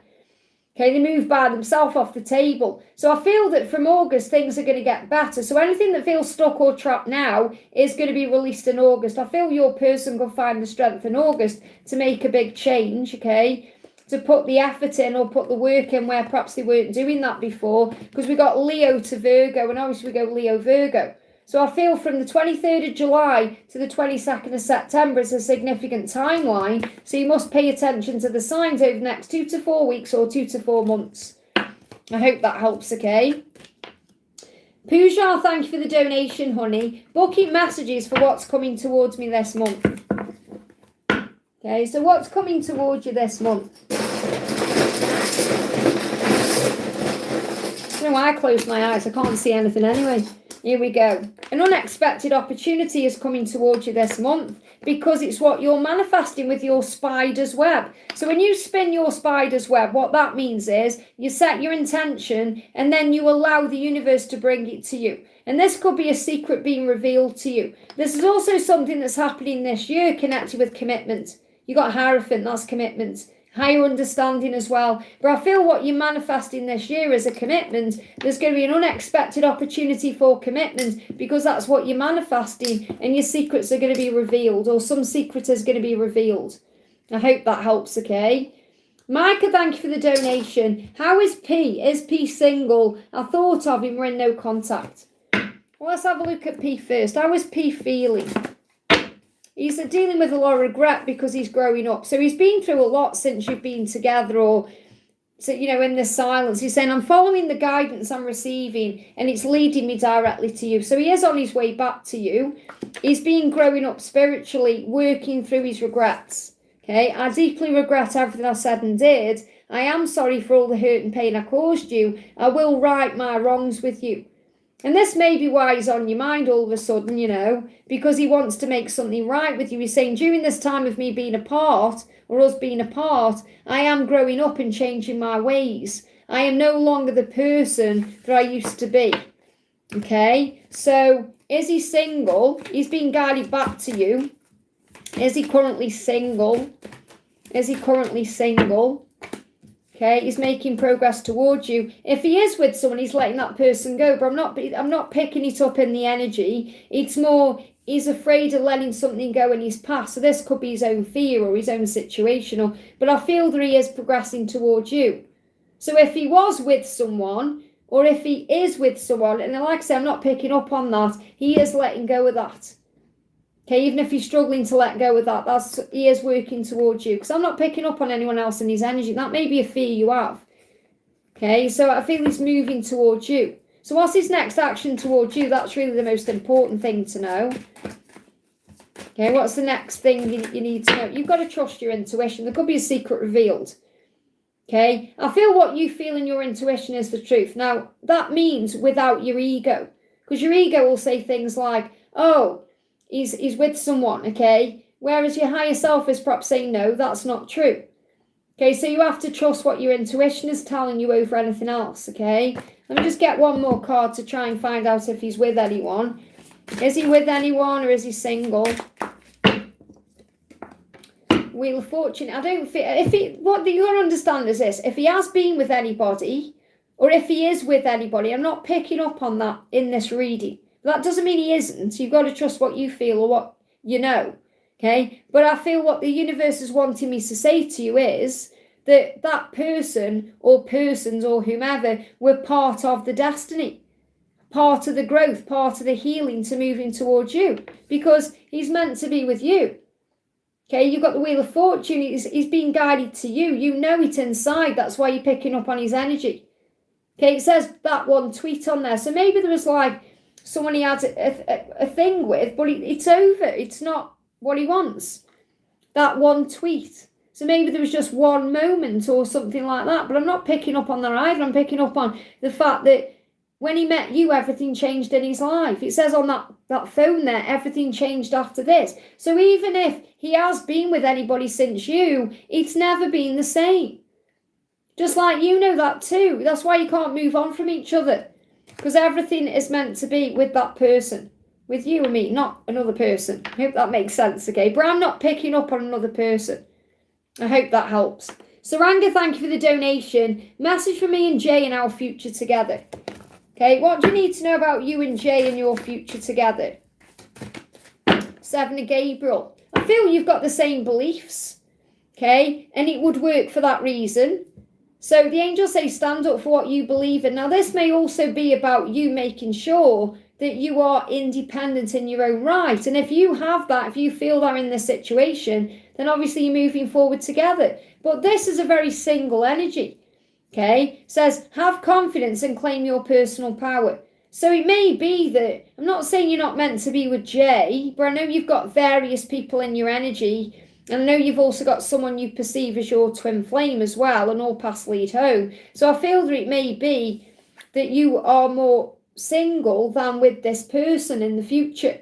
Okay, they move by themselves off the table. So I feel that from August, things are going to get better. So anything that feels stuck or trapped now is going to be released in August. I feel your person will find the strength in August to make a big change, okay? To put the effort in or put the work in where perhaps they weren't doing that before. Because we got Leo to Virgo, and obviously we go Leo, Virgo. So I feel from the 23rd of July to the 22nd of September is a significant timeline. So you must pay attention to the signs over the next 2 to 4 weeks or 2 to 4 months. I hope that helps, okay? Pooja, thank you for the donation, honey. Booking messages for what's coming towards me this month. Okay, so what's coming towards you this month? I don't know why I closed my eyes. I can't see anything anyway. Here we go. An unexpected opportunity is coming towards you this month because it's what you're manifesting with your spider's web. So when you spin your spider's web, what that means is you set your intention and then you allow the universe to bring it to you. And this could be a secret being revealed to you. This is also something that's happening this year connected with commitment. You got Hierophant, that's commitment. Higher understanding as well. But I feel what you're manifesting this year is a commitment. There's going to be an unexpected opportunity for commitment because that's what you're manifesting and your secrets are going to be revealed, or some secret is going to be revealed. I hope that helps, okay? Micah, thank you for the donation. How is P? Is P single? I thought of him, we're in no contact. Well, let's have a look at P first. How is P feeling? He's dealing with a lot of regret because he's growing up. So he's been through a lot since you've been together, or, so, you know, in the silence. He's saying, I'm following the guidance I'm receiving and it's leading me directly to you. So he is on his way back to you. He's been growing up spiritually, working through his regrets. Okay, I deeply regret everything I said and did. I am sorry for all the hurt and pain I caused you. I will right my wrongs with you. And this may be why he's on your mind all of a sudden, you know, because he wants to make something right with you. He's saying, during this time of me being apart, or us being apart, I am growing up and changing my ways. I am no longer the person that I used to be. Okay, so is he single? He's being guided back to you. Is he currently single? Is he currently single? Okay, he's making progress towards you. If he is with someone, he's letting that person go. But I'm not picking it up in the energy. It's more, he's afraid of letting something go in his past. So this could be his own fear or his own situation. But I feel that he is progressing towards you. So if he was with someone, or if he is with someone, and like I say, I'm not picking up on that, he is letting go of that. Okay, even if he's struggling to let go of that, he is working towards you. Because I'm not picking up on anyone else in his energy. That may be a fear you have. Okay, so I feel he's moving towards you. So what's his next action towards you? That's really the most important thing to know. Okay, what's the next thing you need to know? You've got to trust your intuition. There could be a secret revealed. Okay, I feel what you feel in your intuition is the truth. Now, that means without your ego. Because your ego will say things like, oh, he's with someone, okay? Whereas your higher self is perhaps saying, no, that's not true. Okay, so you have to trust what your intuition is telling you over anything else, okay? Let me just get one more card to try and find out if he's with anyone. Is he with anyone or is he single? Wheel of Fortune. I don't feel, what you got to understand is this. If he has been with anybody, or if he is with anybody, I'm not picking up on that in this reading. That doesn't mean he isn't. You've got to trust what you feel or what you know, okay? But I feel what the universe is wanting me to say to you is that that person or persons or whomever were part of the destiny, part of the growth, part of the healing to moving towards you, because he's meant to be with you. Okay, you've got the Wheel of Fortune. He's being guided to you. You know it inside. That's why you're picking up on his energy. Okay, it says that one tweet on there. So maybe there was like someone he had a thing with, but it's over. It's not what he wants. That one tweet. So maybe there was just one moment or something like that. But I'm not picking up on that either. I'm picking up on the fact that when he met you, everything changed in his life. It says on that phone there, everything changed after this. So even if he has been with anybody since you, it's never been the same. Just like you know that too. That's why you can't move on from each other. Because everything is meant to be with that person. With you and me, not another person. I hope that makes sense, okay? But I'm not picking up on another person. I hope that helps. Saranga, thank you for the donation. Message for me and Jay and our future together. Okay, what do you need to know about you and Jay and your future together? 7 of Gabriel. I feel you've got the same beliefs. Okay, and it would work for that reason. So the angels say stand up for what you believe in. Now, this may also be about you making sure that you are independent in your own right. And if you have that, if you feel that in this situation, then obviously you're moving forward together. But this is a very single energy. Okay, it says have confidence and claim your personal power. So it may be that, I'm not saying you're not meant to be with Jay, but I know you've got various people in your energy. And I know you've also got someone you perceive as your twin flame as well, and all paths lead home. So I feel that it may be that you are more single than with this person in the future.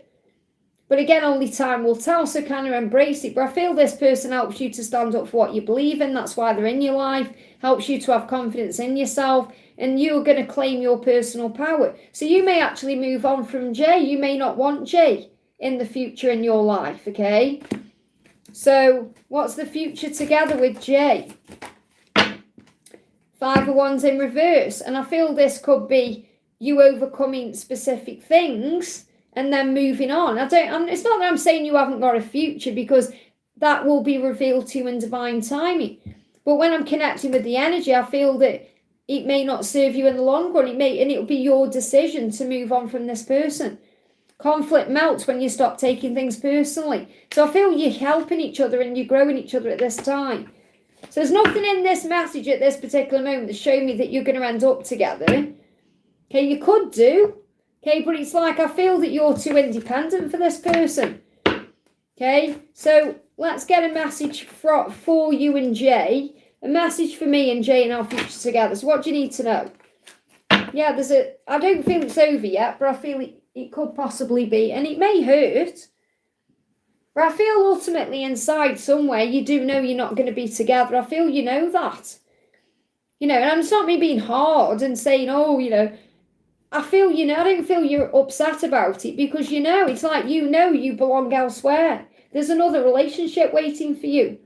But again, only time will tell, so kind of embrace it. But I feel this person helps you to stand up for what you believe in. That's why they're in your life. Helps you to have confidence in yourself. And you're going to claim your personal power. So you may actually move on from Jay. You may not want Jay in the future in your life, okay? So what's the future together with Jay? 5 of Wands in reverse. And I feel this could be you overcoming specific things and then moving on. It's not that I'm saying you haven't got a future, because that will be revealed to you in divine timing. But when I'm connecting with the energy, I feel that it may not serve you in the long run. And it'll be your decision to move on from this person. Conflict melts when you stop taking things personally. So I feel you're helping each other and you're growing each other at this time. So there's nothing in this message at this particular moment that's showing me that you're going to end up together. Okay, you could do. Okay, but it's like I feel that you're too independent for this person. Okay, so let's get a message for you and Jay. A message for me and Jay and our future together. So what do you need to know? Yeah, I don't feel it's over yet, but I feel it could possibly be. And it may hurt. But I feel ultimately inside somewhere you do know you're not going to be together. I feel you know that. And it's not me being hard and saying, I feel I don't feel you're upset about it, because it's like you belong elsewhere. There's another relationship waiting for you.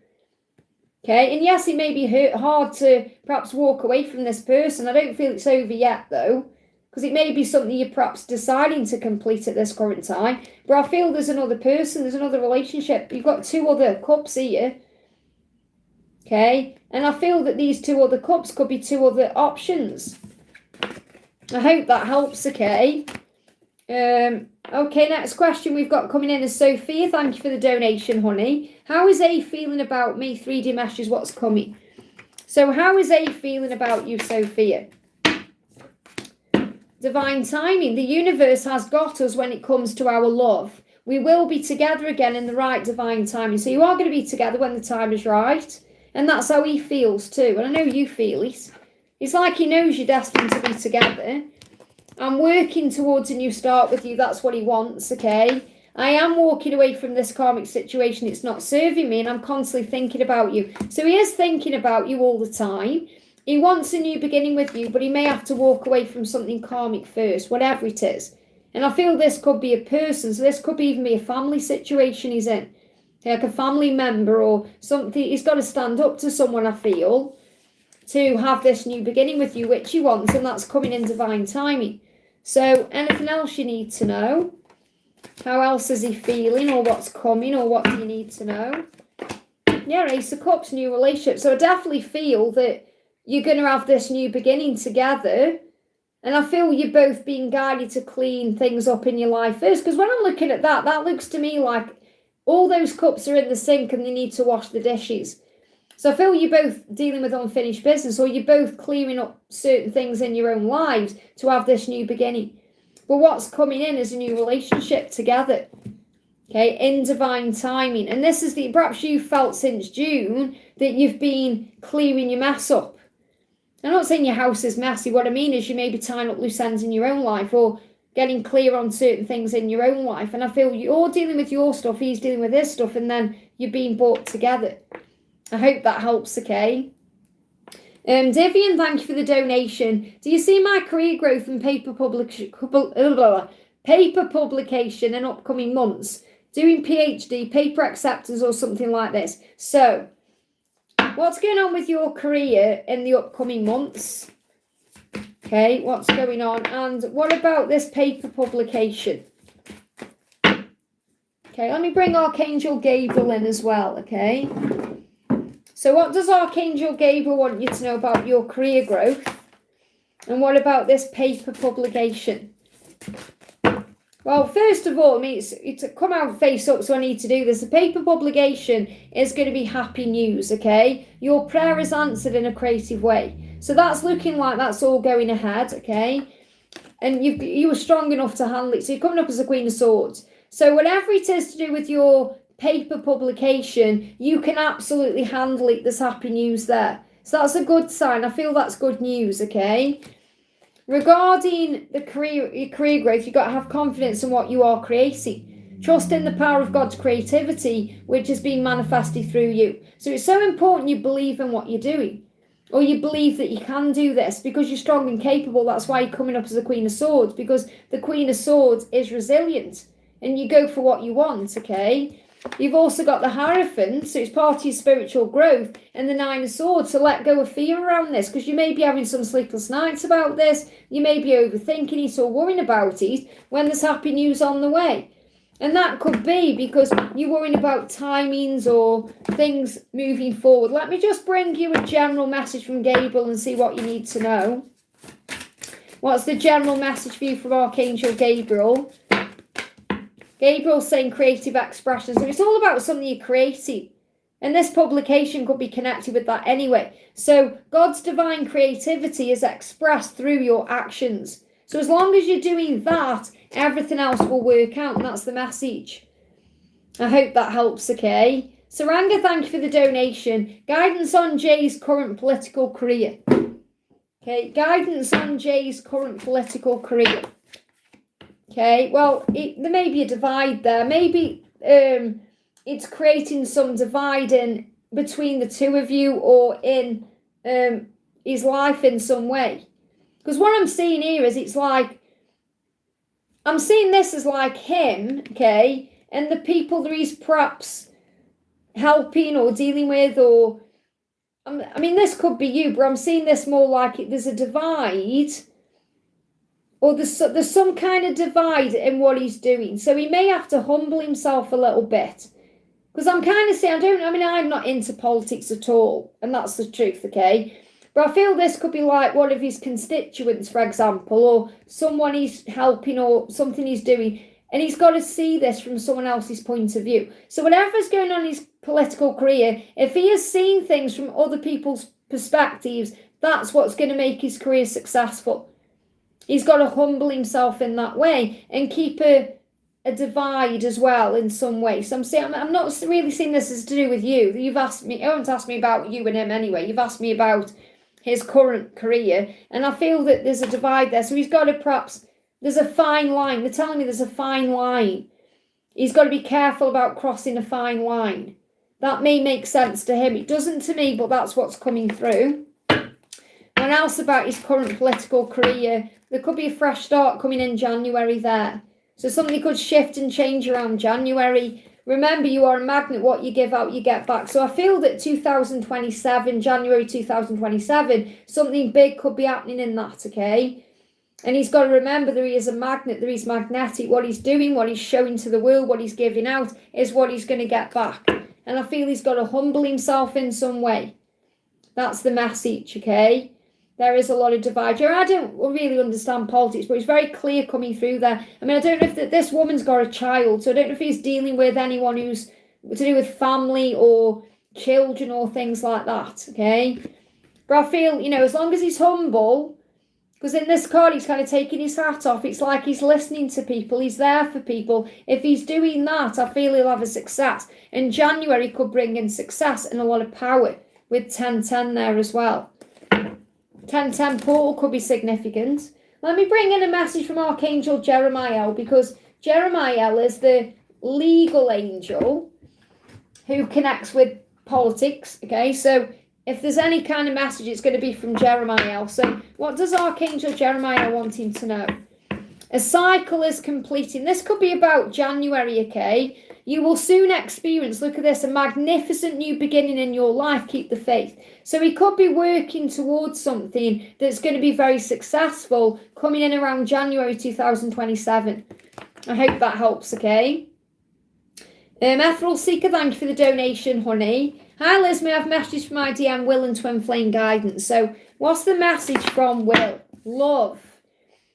Okay, and yes, it may be hard to perhaps walk away from this person. I don't feel it's over yet, though, because it may be something you're perhaps deciding to complete at this current time. But I feel there's another person, there's another relationship. You've got 2 other cups here. Okay, and I feel that these 2 other cups could be 2 other options. I hope that helps, okay? Okay, next question we've got coming in is Sophia. Thank you for the donation, honey. How is A feeling about me? 3D Mesh is what's coming. So how is A feeling about you, Sophia? Divine timing. The universe has got us when it comes to our love. We will be together again in the right divine timing. So you are going to be together when the time is right. And that's how he feels too. And I know you feel it. It's like he knows you're destined to be together. I'm working towards a new start with you. That's what he wants, okay? I am walking away from this karmic situation. It's not serving me, and I'm constantly thinking about you. So he is thinking about you all the time. He wants a new beginning with you, but he may have to walk away from something karmic first, whatever it is. And I feel this could be a person. So this could even be a family situation he's in. Like a family member or something. He's got to stand up to someone, I feel, to have this new beginning with you, which he wants, and that's coming in divine timing. So anything else you need to know? How else is he feeling, or what's coming, or what do you need to know? Yeah, Ace of Cups, new relationship. So I definitely feel that you're going to have this new beginning together, and I feel you're both being guided to clean things up in your life first, because when I'm looking at that, that looks to me like all those cups are in the sink and they need to wash the dishes. So I feel you're both dealing with unfinished business, or you're both clearing up certain things in your own lives to have this new beginning. But what's coming in is a new relationship together, okay, in divine timing. And this is perhaps you felt since June that you've been clearing your mess up. I'm not saying your house is messy. What I mean is you may be tying up loose ends in your own life, or getting clear on certain things in your own life. And I feel you're dealing with your stuff, he's dealing with his stuff, and then you're being brought together. I hope that helps, okay? Vivian, thank you for the donation. Do you see my career growth and paper publication in upcoming months? Doing PhD, paper acceptance, or something like this? So, What's going on with your career in the upcoming months? Okay, what's going on? And what about this paper publication? Okay, let me bring Archangel Gabriel in as well, okay? So what does Archangel Gabriel want you to know about your career growth? And what about this paper publication? Well, first of all, I mean, it's come out face up, so I need to do this. The paper publication is going to be happy news, okay? Your prayer is answered in a creative way. So that's looking like that's all going ahead, okay? And you were strong enough to handle it. So you're coming up as the Queen of Swords. So whatever it is to do with your paper publication, you can absolutely handle it. There's happy news there. So that's a good sign. I feel that's good news, okay? Regarding your career growth, you've got to have confidence in what you are creating. Trust in the power of God's creativity, which is being manifested through you. So it's so important you believe in what you're doing. Or you believe that you can do this because you're strong and capable. That's why you're coming up as the Queen of Swords, because the Queen of Swords is resilient and you go for what you want, okay? You've also got the Hierophant, so it's part of your spiritual growth, and the Nine of Swords. So let go of fear around this, because you may be having some sleepless nights about this. You may be overthinking it or worrying about it when there's happy news on the way. And that could be because you're worrying about timings or things moving forward. Let me just bring you a general message from Gabriel and see what you need to know. What's the general message for you from Archangel Gabriel? Gabriel's saying creative expression. So it's all about something you're creating. And this publication could be connected with that anyway. So God's divine creativity is expressed through your actions. So as long as you're doing that, everything else will work out. And that's the message. I hope that helps, okay? Saranga, thank you for the donation. Guidance on Jay's current political career. Okay, guidance on Jay's current political career. Okay, well, there may be a divide there. Maybe it's creating some divide in between the two of you or in his life in some way. Because what I'm seeing here is it's like, I'm seeing this as like him, okay, and the people that he's perhaps helping or dealing with, or, I mean, this could be you, but I'm seeing this more like there's a divide. Or there's some kind of divide in what he's doing. So he may have to humble himself a little bit. Because I'm kind of saying, I'm not into politics at all. And that's the truth, okay? But I feel this could be like one of his constituents, for example, or someone he's helping or something he's doing. And he's got to see this from someone else's point of view. So whatever's going on in his political career, if he has seen things from other people's perspectives, that's what's going to make his career successful. He's got to humble himself in that way and keep a divide as well in some way. So I'm not really seeing this as to do with you. You've asked me, you haven't asked me about you and him anyway. You've asked me about his current career. And I feel that there's a divide there. So he's got to there's a fine line. They're telling me there's a fine line. He's got to be careful about crossing a fine line. That may make sense to him. It doesn't to me, but that's what's coming through. What else about his current political career? There could be a fresh start coming in January there. So something could shift and change around January. Remember, you are a magnet. What you give out, you get back. So I feel that 2027, January 2027, something big could be happening in that, okay? And he's got to remember that he is a magnet, that he's magnetic. What he's doing, what he's showing to the world, what he's giving out is what he's going to get back. And I feel he's got to humble himself in some way. That's the message, okay? There is a lot of divide. I don't really understand politics, but it's very clear coming through there. I mean, I don't know if this woman's got a child, so I don't know if he's dealing with anyone who's to do with family or children or things like that, okay? But I feel, as long as he's humble, because in this card he's kind of taking his hat off. It's like he's listening to people. He's there for people. If he's doing that, I feel he'll have a success. And January could bring in success and a lot of power with 1010 there as well. 1010 portal could be significant. Let me bring in a message from Archangel Jeremiah, because Jeremiah is the legal angel who connects with politics. Okay, so if there's any kind of message, it's going to be from Jeremiah. So what does Archangel Jeremiah want him to know? A cycle is completing. This could be about January, okay? You will soon experience, look at this, a magnificent new beginning in your life. Keep the faith. So he could be working towards something that's going to be very successful coming in around January 2027. I hope that helps, okay? Ethereal Seeker, thank you for the donation, honey. Hi, Liz, may I have a message from my DM, Will and Twin Flame Guidance? So, what's the message from Will? Love.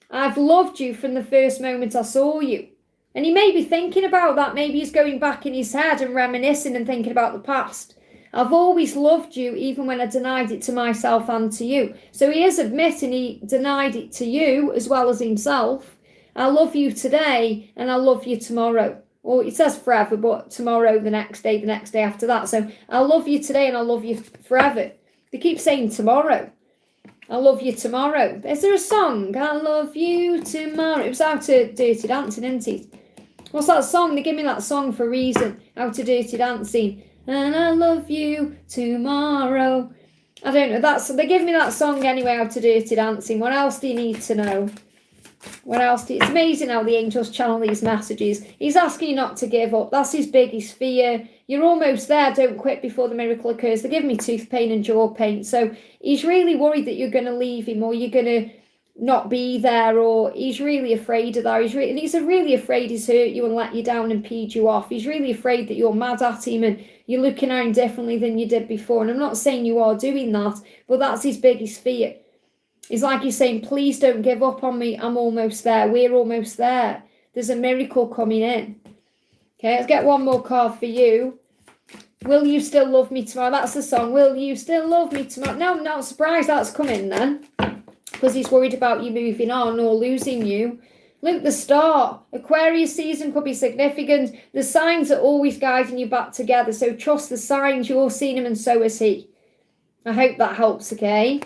I've loved you from the first moment I saw you. And he may be thinking about that. Maybe he's going back in his head and reminiscing and thinking about the past. I've always loved you, even when I denied it to myself and to you. So he is admitting he denied it to you as well as himself. I love you today and I love you tomorrow. Or it says forever, but tomorrow, the next day after that. So I love you today and I love you forever. They keep saying tomorrow. I love you tomorrow. Is there a song? I love you tomorrow. It was Out to Dirty Dancing, isn't it? What's that song? They give me that song for a reason. Out to Dirty Dancing. And I love you tomorrow. I don't know. They give me that song anyway, Out to Dirty Dancing. What else do you need to know? It's amazing how the angels channel these messages. He's asking you not to give up. That's his biggest fear. You're almost there. Don't quit before the miracle occurs. They give me tooth pain and jaw pain. So he's really worried that you're going to leave him or you're going to not be there, or he's really afraid of that. He's really afraid he's hurt you and let you down and peed you off. He's really afraid that you're mad at him and you're looking at him differently than you did before. And I'm not saying you are doing that, but that's his biggest fear. It's like he's saying, please don't give up on me. I'm almost there. We're almost there. There's a miracle coming in. Okay, let's get one more card for you. Will you still love me tomorrow? That's the song. Will you still love me tomorrow? No, I'm not surprised that's coming then. Because he's worried about you moving on or losing you. Look, the star. Aquarius season could be significant. The signs are always guiding you back together. So trust the signs. You're seeing him and so is he. I hope that helps, okay?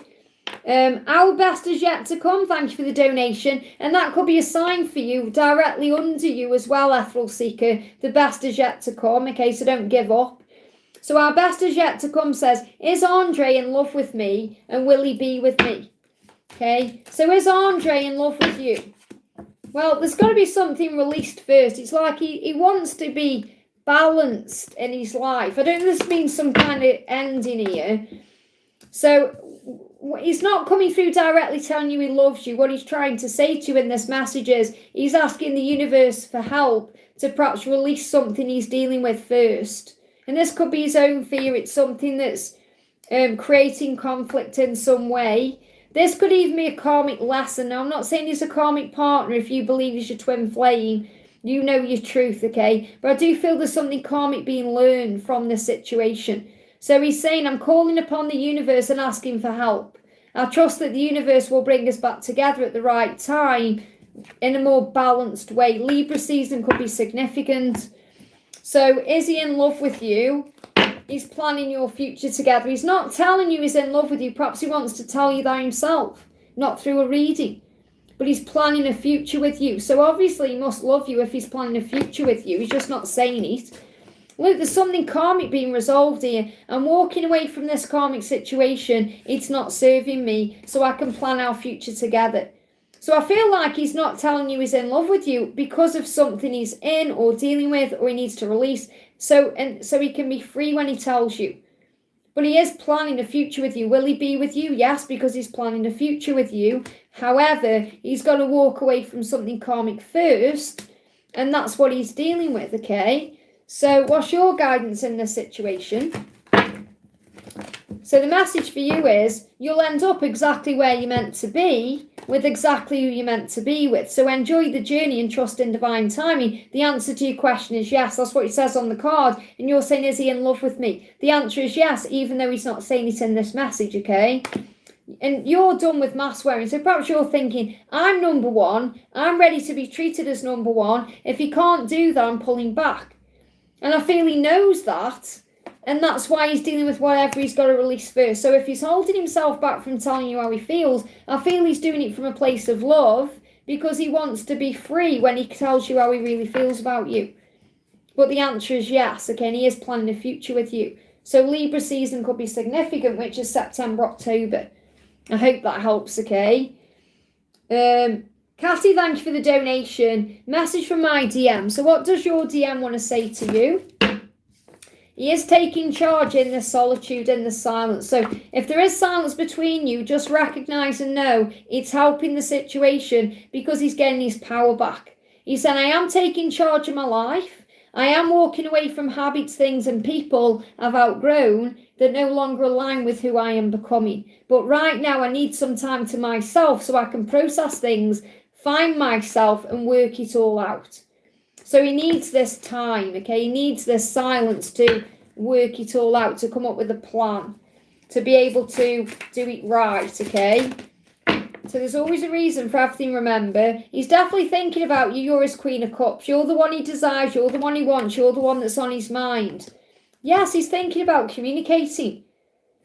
Our best is yet to come. Thank you for the donation. And that could be a sign for you directly under you as well, Ethereal Seeker. The best is yet to come, okay? So don't give up. So our best is yet to come says, is Andre in love with me and will he be with me? Okay, so is Andre in love with you? Well, there's got to be something released first. It's like he wants to be balanced in his life. I don't know if this means some kind of ending here. So he's not coming through directly telling you he loves you. What he's trying to say to you in this message is he's asking the universe for help to perhaps release something he's dealing with first. And this could be his own fear. It's something that's creating conflict in some way. This could even be a karmic lesson. Now, I'm not saying he's a karmic partner. If you believe he's your twin flame, you know your truth, okay? But I do feel there's something karmic being learned from this situation. So he's saying, I'm calling upon the universe and asking for help. I trust that the universe will bring us back together at the right time in a more balanced way. Libra season could be significant. So is he in love with you? He's planning your future together. He's not telling you he's in love with you. Perhaps he wants to tell you that himself, not through a reading. But he's planning a future with you. So obviously he must love you if he's planning a future with you. He's just not saying it. Look, there's something karmic being resolved here. I'm walking away from this karmic situation. It's not serving me, so I can plan our future together. So I feel like he's not telling you he's in love with you because of something he's in or dealing with or he needs to release. So he can be free when he tells you. But he is planning a future with you. Will he be with you? Yes, because he's planning a future with you. However, he's got to walk away from something karmic first, and that's what he's dealing with, okay? So what's your guidance in this situation? So the message for you is you'll end up exactly where you're meant to be with exactly who you're meant to be with. So enjoy the journey and trust in divine timing. The answer to your question is yes. That's what it says on the card. And you're saying, is he in love with me? The answer is yes, even though he's not saying it in this message, okay? And you're done with mask wearing. So perhaps you're thinking, I'm number one. I'm ready to be treated as number one. If he can't do that, I'm pulling back. And I feel he knows that. And that's why he's dealing with whatever he's got to release first. So if he's holding himself back from telling you how he feels, I feel he's doing it from a place of love because he wants to be free when he tells you how he really feels about you. But the answer is yes, okay, and he is planning a future with you. So Libra season could be significant, which is September, October. I hope that helps, okay? Cathy, thank you for the donation. Message from my DM. So what does your DM want to say to you? He is taking charge in the solitude and the silence. So if there is silence between you, just recognise and know it's helping the situation because he's getting his power back. He said, I am taking charge of my life. I am walking away from habits, things and people I've outgrown that no longer align with who I am becoming. But right now I need some time to myself so I can process things, find myself and work it all out. So he needs this time, okay? He needs this silence to work it all out, to come up with a plan, to be able to do it right, okay? So there's always a reason for everything, remember. He's definitely thinking about you. You're his Queen of Cups. You're the one he desires. You're the one he wants. You're the one that's on his mind. Yes, he's thinking about communicating.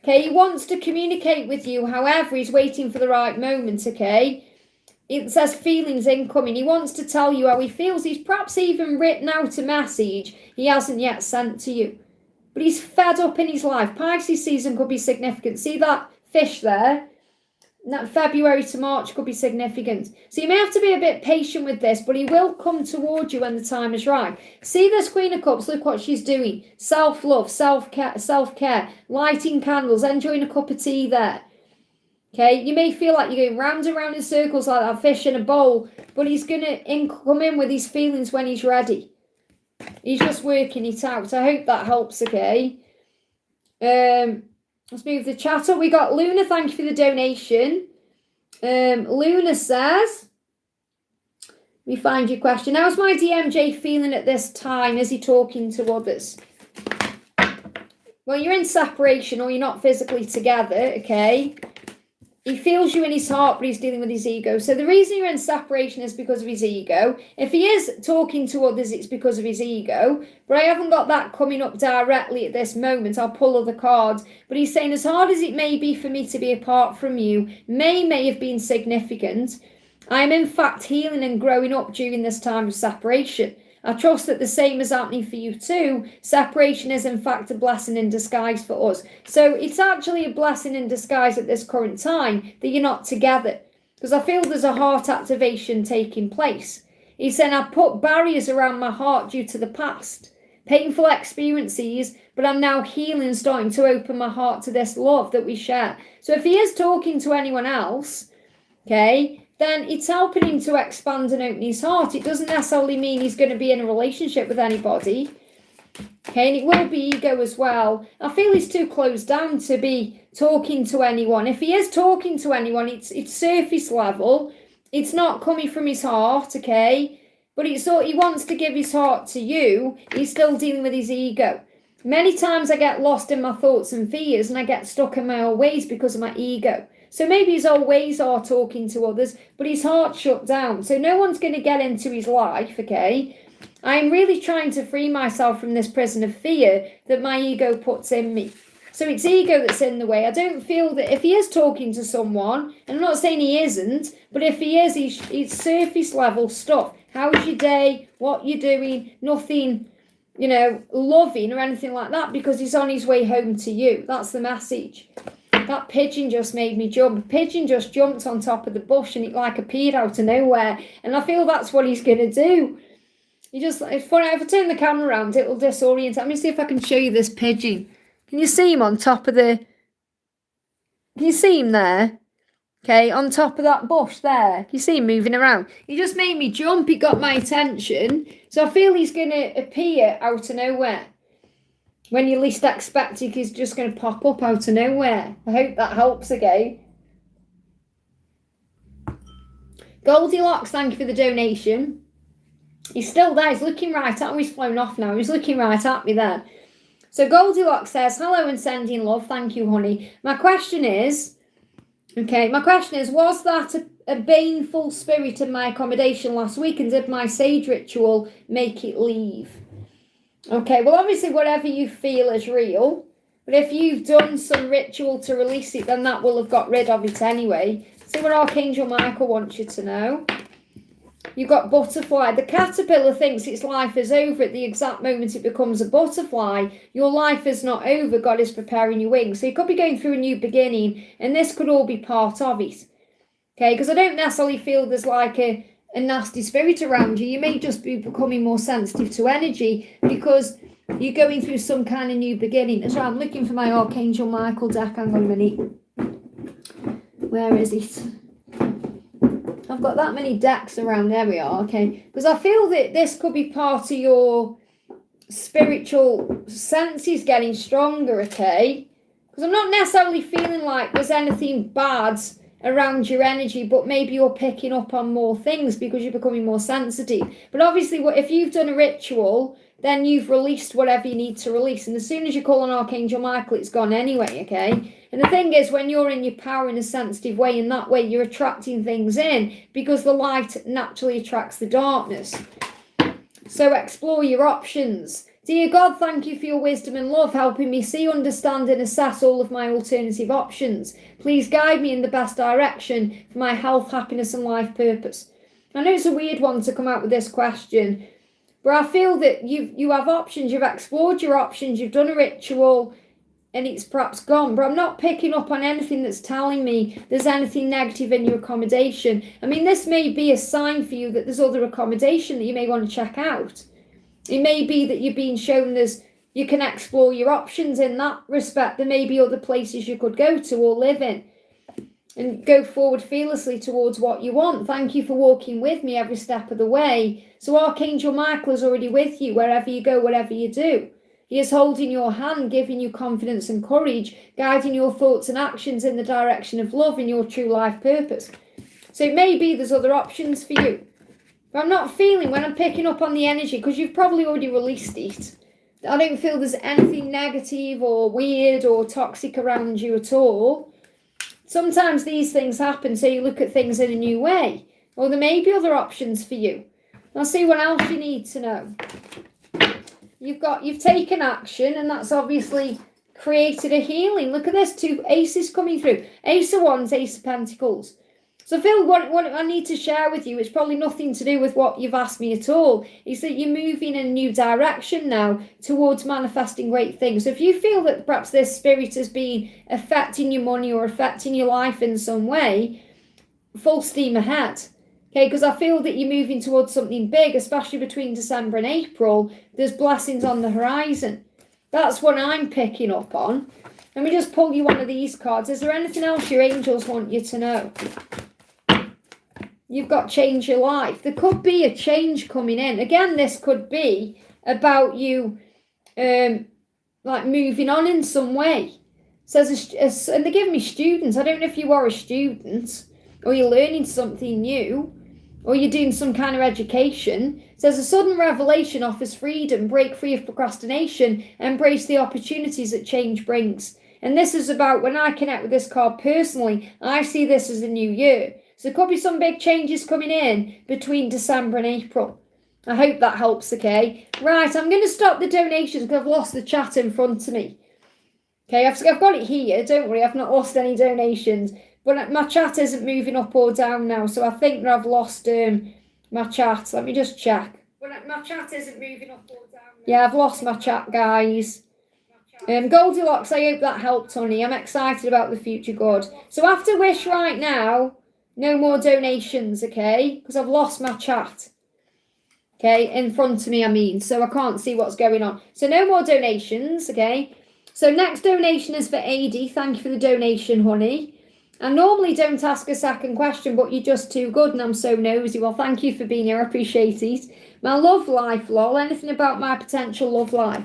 Okay, he wants to communicate with you. However, he's waiting for the right moment, okay? It says feelings incoming. He wants to tell you how he feels. He's perhaps even written out a message he hasn't yet sent to you. But he's fed up in his life. Pisces season could be significant. See that fish there? That February to March could be significant. So you may have to be a bit patient with this, but he will come towards you when the time is right. See this Queen of Cups, look what she's doing. Self-love, self-care, lighting candles, enjoying a cup of tea there. Okay, you may feel like you're going round and round in circles like that fish in a bowl, but he's going to come in with his feelings when he's ready. He's just working it out. I hope that helps, okay? Let's move the chat up. We got Luna, thank you for the donation. Luna says, let me find your question. How's my DMJ feeling at this time? Is he talking to others? Well, you're in separation or you're not physically together, okay? He feels you in his heart, but he's dealing with his ego. So the reason you're in separation is because of his ego. If he is talking to others, it's because of his ego. But I haven't got that coming up directly at this moment. I'll pull other cards. But he's saying, as hard as it may be for me to be apart from you, may have been significant, I am in fact healing and growing up during this time of separation. I trust that the same is happening for you too. Separation is in fact a blessing in disguise for us. So it's actually a blessing in disguise at this current time that you're not together. Because I feel there's a heart activation taking place. He's saying I put barriers around my heart due to the past. Painful experiences, but I'm now healing, starting to open my heart to this love that we share. So if he is talking to anyone else, okay, then it's helping him to expand and open his heart. It doesn't necessarily mean he's going to be in a relationship with anybody. Okay, and it will be ego as well. I feel he's too closed down to be talking to anyone. If he is talking to anyone, it's surface level. It's not coming from his heart, okay? But he wants to give his heart to you. He's still dealing with his ego. Many times I get lost in my thoughts and fears and I get stuck in my own ways because of my ego. So maybe his old ways are talking to others, but his heart's shut down. So no one's going to get into his life, okay? I'm really trying to free myself from this prison of fear that my ego puts in me. So it's ego that's in the way. I don't feel that if he is talking to someone, and I'm not saying he isn't, but if he is, it's surface level stuff. How's your day? What you doing? Nothing, loving or anything like that, because he's on his way home to you. That's the message. That pigeon just made me jump. A pigeon just jumped on top of the bush and it like appeared out of nowhere. And I feel that's what he's going to do. It's funny, if I turn the camera around, it'll disorient. Let me see if I can show you this pigeon. Can you see him on top of can you see him there? Okay, on top of that bush there. You see him moving around. He just made me jump. He got my attention. So I feel he's going to appear out of nowhere. When you least expect it, he's just going to pop up out of nowhere. I hope that helps again. Goldilocks, thank you for the donation. He's still there. He's looking right at me. He's flown off now. He's looking right at me there. So Goldilocks says, hello and sending love. Thank you, honey. My question is, was that a baneful spirit in my accommodation last week, and did my sage ritual make it leave? Okay, well, obviously, whatever you feel is real. But if you've done some ritual to release it, then that will have got rid of it anyway. See what Archangel Michael wants you to know. You've got butterfly. The caterpillar thinks its life is over at the exact moment it becomes a butterfly. Your life is not over. God is preparing your wings. So you could be going through a new beginning, and this could all be part of it. Okay, because I don't necessarily feel there's like a nasty spirit around you. You may just be becoming more sensitive to energy because you're going through some kind of new beginning. So I'm looking for my Archangel Michael deck. Hang on a minute. Where is it? I've got that many decks around. There we are. Okay, because I feel that this could be part of your spiritual senses getting stronger. Okay, because I'm not necessarily feeling like there's anything bad around your energy, but maybe you're picking up on more things because you're becoming more sensitive. But obviously, if you've done a ritual, then you've released whatever you need to release, and as soon as you call on Archangel Michael, it's gone anyway. Okay, and the thing is, when you're in your power in a sensitive way, in that way you're attracting things in, because the light naturally attracts the darkness. So explore your options. Dear God, thank you for your wisdom and love, helping me see, understand and assess all of my alternative options. Please guide me in the best direction for my health, happiness and life purpose. I know it's a weird one to come out with this question, but I feel that you have options, you've explored your options, you've done a ritual and it's perhaps gone, but I'm not picking up on anything that's telling me there's anything negative in your accommodation. I mean, this may be a sign for you that there's other accommodation that you may want to check out. It may be that you're being shown you can explore your options in that respect. There may be other places you could go to or live in and go forward fearlessly towards what you want. Thank you for walking with me every step of the way. So Archangel Michael is already with you wherever you go, whatever you do. He is holding your hand, giving you confidence and courage, guiding your thoughts and actions in the direction of love and your true life purpose. So it may be there's other options for you. But I'm not feeling, when I'm picking up on the energy, because you've probably already released it, I don't feel there's anything negative or weird or toxic around you at all. Sometimes these things happen, so you look at things in a new way. Or there may be other options for you. I'll see what else you need to know. You've taken action, and that's obviously created a healing. Look at this, 2 aces coming through. Ace of Wands, Ace of Pentacles. So I feel what I need to share with you, it's probably nothing to do with what you've asked me at all, is that you're moving in a new direction now towards manifesting great things. So if you feel that perhaps this spirit has been affecting your money or affecting your life in some way, full steam ahead. Okay, because I feel that you're moving towards something big, especially between December and April. There's blessings on the horizon. That's what I'm picking up on. Let me just pull you one of these cards. Is there anything else your angels want you to know? You've got change your life. There could be a change coming in. Again, this could be about you like moving on in some way. Says, and they're giving me students. I don't know if you are a student or you're learning something new or you're doing some kind of education. It says a sudden revelation offers freedom, break free of procrastination, embrace the opportunities that change brings. And this is about, when I connect with this card personally, I see this as a new year. So there could be some big changes coming in between December and April. I hope that helps, okay? Right, I'm going to stop the donations because I've lost the chat in front of me. Okay, I've got it here. Don't worry, I've not lost any donations. But my chat isn't moving up or down now, so I think that I've lost my chat. Let me just check. But my chat isn't moving up or down now. Yeah, I've lost my chat, guys. Goldilocks, I hope that helped, honey. I'm excited about the future good. So after Wish right now, no more donations, okay? Because I've lost my chat. Okay, in front of me, I mean. So I can't see what's going on. So no more donations, okay? So next donation is for AD. Thank you for the donation, honey. I normally don't ask a second question, but you're just too good and I'm so nosy. Well, thank you for being here. I appreciate it. My love life, lol. Anything about my potential love life?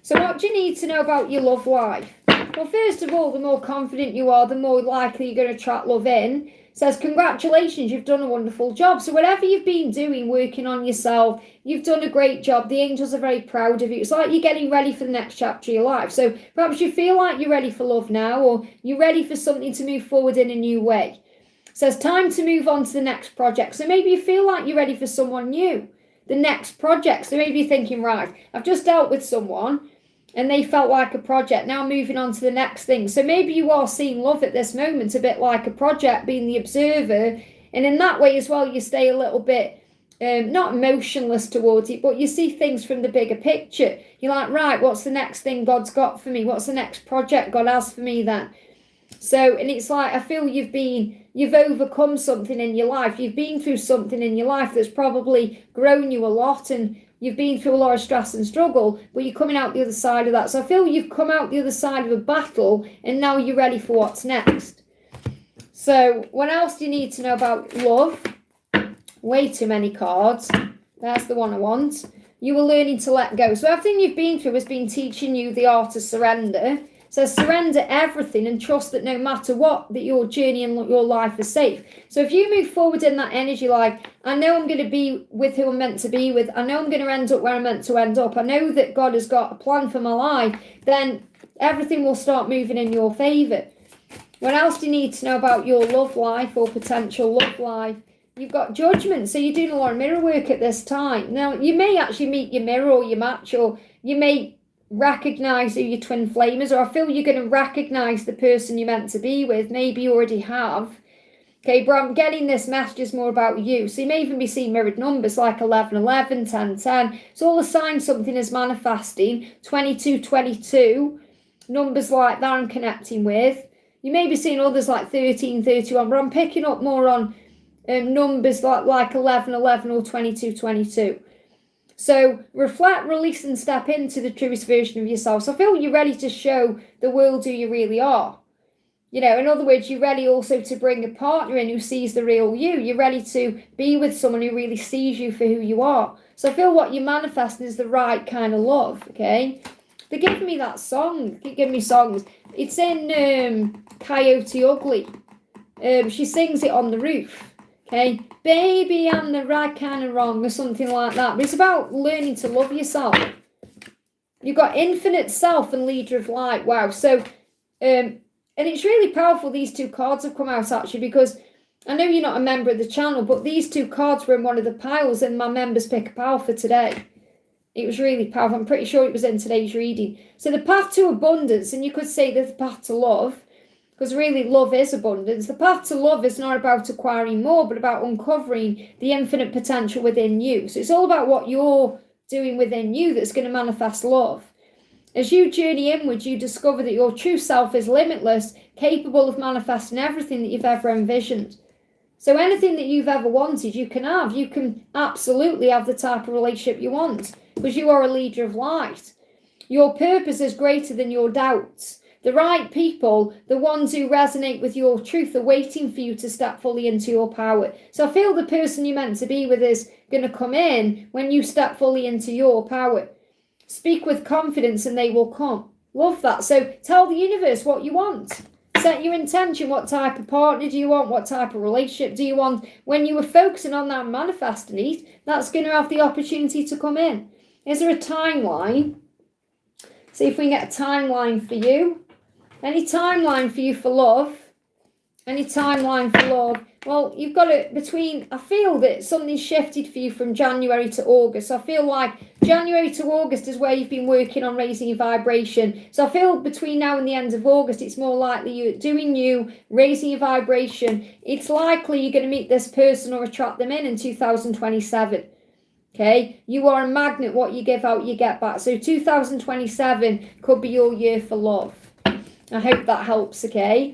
So what do you need to know about your love life? Well, first of all, the more confident you are, the more likely you're going to attract love in. It says, congratulations, you've done a wonderful job. So whatever you've been doing, working on yourself, you've done a great job. The angels are very proud of you. It's like you're getting ready for the next chapter of your life. So perhaps you feel like you're ready for love now, or you're ready for something to move forward in a new way. It says, time to move on to the next project. So maybe you feel like you're ready for someone new, the next project. So maybe you're thinking, right, I've just dealt with someone and they felt like a project. Now moving on to the next thing. So maybe you are seeing love at this moment a bit like a project, being the observer. And in that way as well, you stay a little bit, not emotionless towards it, but you see things from the bigger picture. You're like, right, what's the next thing God's got for me? What's the next project God has for me then? So, and it's like, I feel you've overcome something in your life. You've been through something in your life that's probably grown you a lot, and you've been through a lot of stress and struggle, but you're coming out the other side of that. So I feel you've come out the other side of a battle, and now you're ready for what's next. So what else do you need to know about love? Way too many cards. That's the one I want. You were learning to let go. So everything you've been through has been teaching you the art of surrender. So surrender everything and trust that no matter what, that your journey and your life is safe. So if you move forward in that energy, like, I know I'm going to be with who I'm meant to be with. I know I'm going to end up where I'm meant to end up. I know that God has got a plan for my life. Then everything will start moving in your favour. What else do you need to know about your love life or potential love life? You've got judgment. So you're doing a lot of mirror work at this time. Now, you may actually meet your mirror or your match, or you may recognize who your twin flame is, or I feel you're going to recognize the person you're meant to be with. Maybe you already have. Okay, but I'm getting this message is more about you. So you may even be seeing mirrored numbers like 1111, 1010. It's all a sign something is manifesting. 2222, numbers like that I'm connecting with. You may be seeing others like 1331, but I'm picking up more on numbers like 1111 or 2222. So reflect, release, and step into the truest version of yourself. So I feel you're ready to show the world who you really are. You know, in other words, you're ready also to bring a partner in who sees the real you. You're ready to be with someone who really sees you for who you are. So I feel what you're manifesting is the right kind of love, okay? They're giving me that song. Keep giving me songs. It's in Coyote Ugly. She sings it on the roof. Okay, baby, I'm the right kind of wrong, or something like that. But it's about learning to love yourself. You've got infinite self and leader of light. Wow. So, and it's really powerful. These two cards have come out actually, because I know you're not a member of the channel, but these two cards were in one of the piles in my members pick a pile for today. It was really powerful. I'm pretty sure it was in today's reading. So the path to abundance, and you could say the path to love, because really love is abundance. The path to love is not about acquiring more, but about uncovering the infinite potential within you. So it's all about what you're doing within you that's going to manifest love. As you journey inwards, you discover that your true self is limitless, capable of manifesting everything that you've ever envisioned. So anything that you've ever wanted, you can have. You can absolutely have the type of relationship you want, because you are a leader of light. Your purpose is greater than your doubts. The right people, the ones who resonate with your truth, are waiting for you to step fully into your power. So I feel the person you're meant to be with is going to come in when you step fully into your power. Speak with confidence and they will come. Love that. So tell the universe what you want. Set your intention. What type of partner do you want? What type of relationship do you want? When you were focusing on that manifesting it, that's going to have the opportunity to come in. Is there a timeline? See if we can get a timeline for you. Any timeline for you for love? Any timeline for love? Well, you've got it between, I feel that something shifted for you from January to August. I feel like January to August is where you've been working on raising your vibration. So I feel between now and the end of August, it's more likely you're doing you, raising your vibration. It's likely you're going to meet this person or attract them in 2027. Okay, you are a magnet. What you give out, you get back. So 2027 could be your year for love. I hope that helps, okay?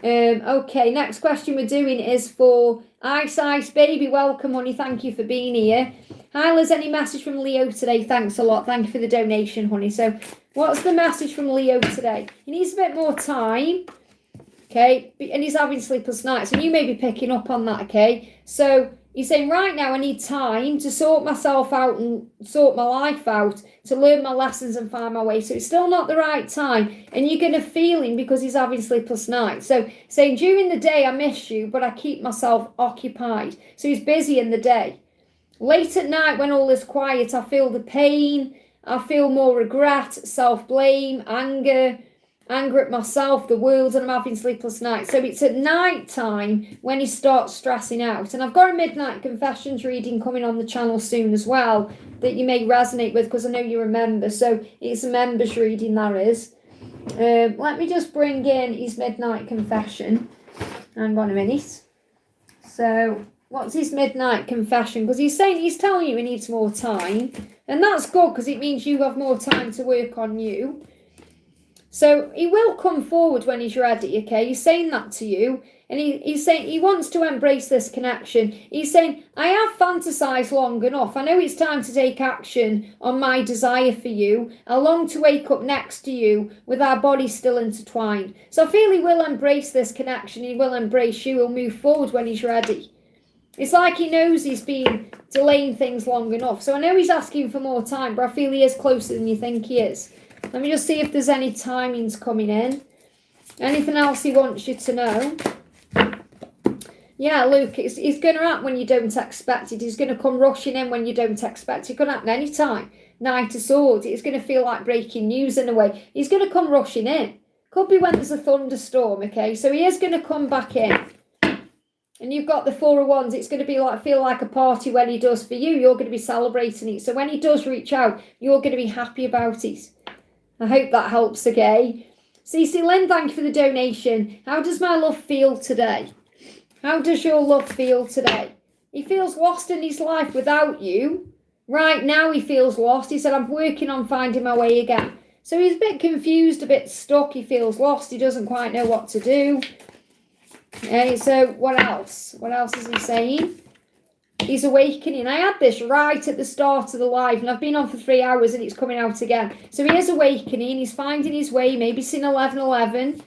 Okay, next question we're doing is for Ice Baby. Welcome, honey. Thank you for being here. Hi, Liz. Any message from Leo today? Thanks a lot. Thank you for the donation, honey. So what's the message from Leo today? He needs a bit more time, okay? And he's having sleepless nights, and you may be picking up on that, okay? So he's saying, right now I need time to sort myself out and sort my life out, to learn my lessons and find my way. So it's still not the right time. And you're going to feel him because he's having sleepless nights. So saying, during the day I miss you, but I keep myself occupied. So he's busy in the day. Late at night when all is quiet, I feel the pain. I feel more regret, self-blame, anger at myself, the world, and I'm having sleepless nights. So it's at night time when he starts stressing out. And I've got a Midnight Confessions reading coming on the channel soon as well that you may resonate with, because I know you're a member. So it's a members reading, that is. Let me just bring in his Midnight Confession. Hang on a minute. So what's his Midnight Confession? Because he's telling you he needs more time. And that's good, because it means you have more time to work on you. So he will come forward when he's ready, okay? He's saying that to you. And he's saying he wants to embrace this connection. He's saying, I have fantasized long enough. I know it's time to take action on my desire for you. I long to wake up next to you with our bodies still intertwined. So I feel he will embrace this connection. He will embrace you. He'll move forward when he's ready. It's like he knows he's been delaying things long enough. So I know he's asking for more time, but I feel he is closer than you think he is. Let me just see if there's any timings coming in. Anything else he wants you to know? Yeah, Luke, it's going to happen when you don't expect it. He's going to come rushing in when you don't expect it. It could happen any time. Knight of Swords. It's going to feel like breaking news in a way. He's going to come rushing in. Could be when there's a thunderstorm, okay? So he is going to come back in. And you've got the Four of Wands. It's going to feel like a party when he does for you. You're going to be celebrating it. So when he does reach out, you're going to be happy about it. I hope that helps, okay? CC Lynn, thank you for the donation. How does my love feel today? How does your love feel today? He feels lost in his life without you. Right now he feels lost. He said, I'm working on finding my way again. So he's a bit confused, a bit stuck. He feels lost. He doesn't quite know what to do. So what else? What else is he saying? He's awakening. I had this right at the start of the live, and I've been on for 3 hours and it's coming out again. So he is awakening. He's finding his way. Maybe seen 11:11.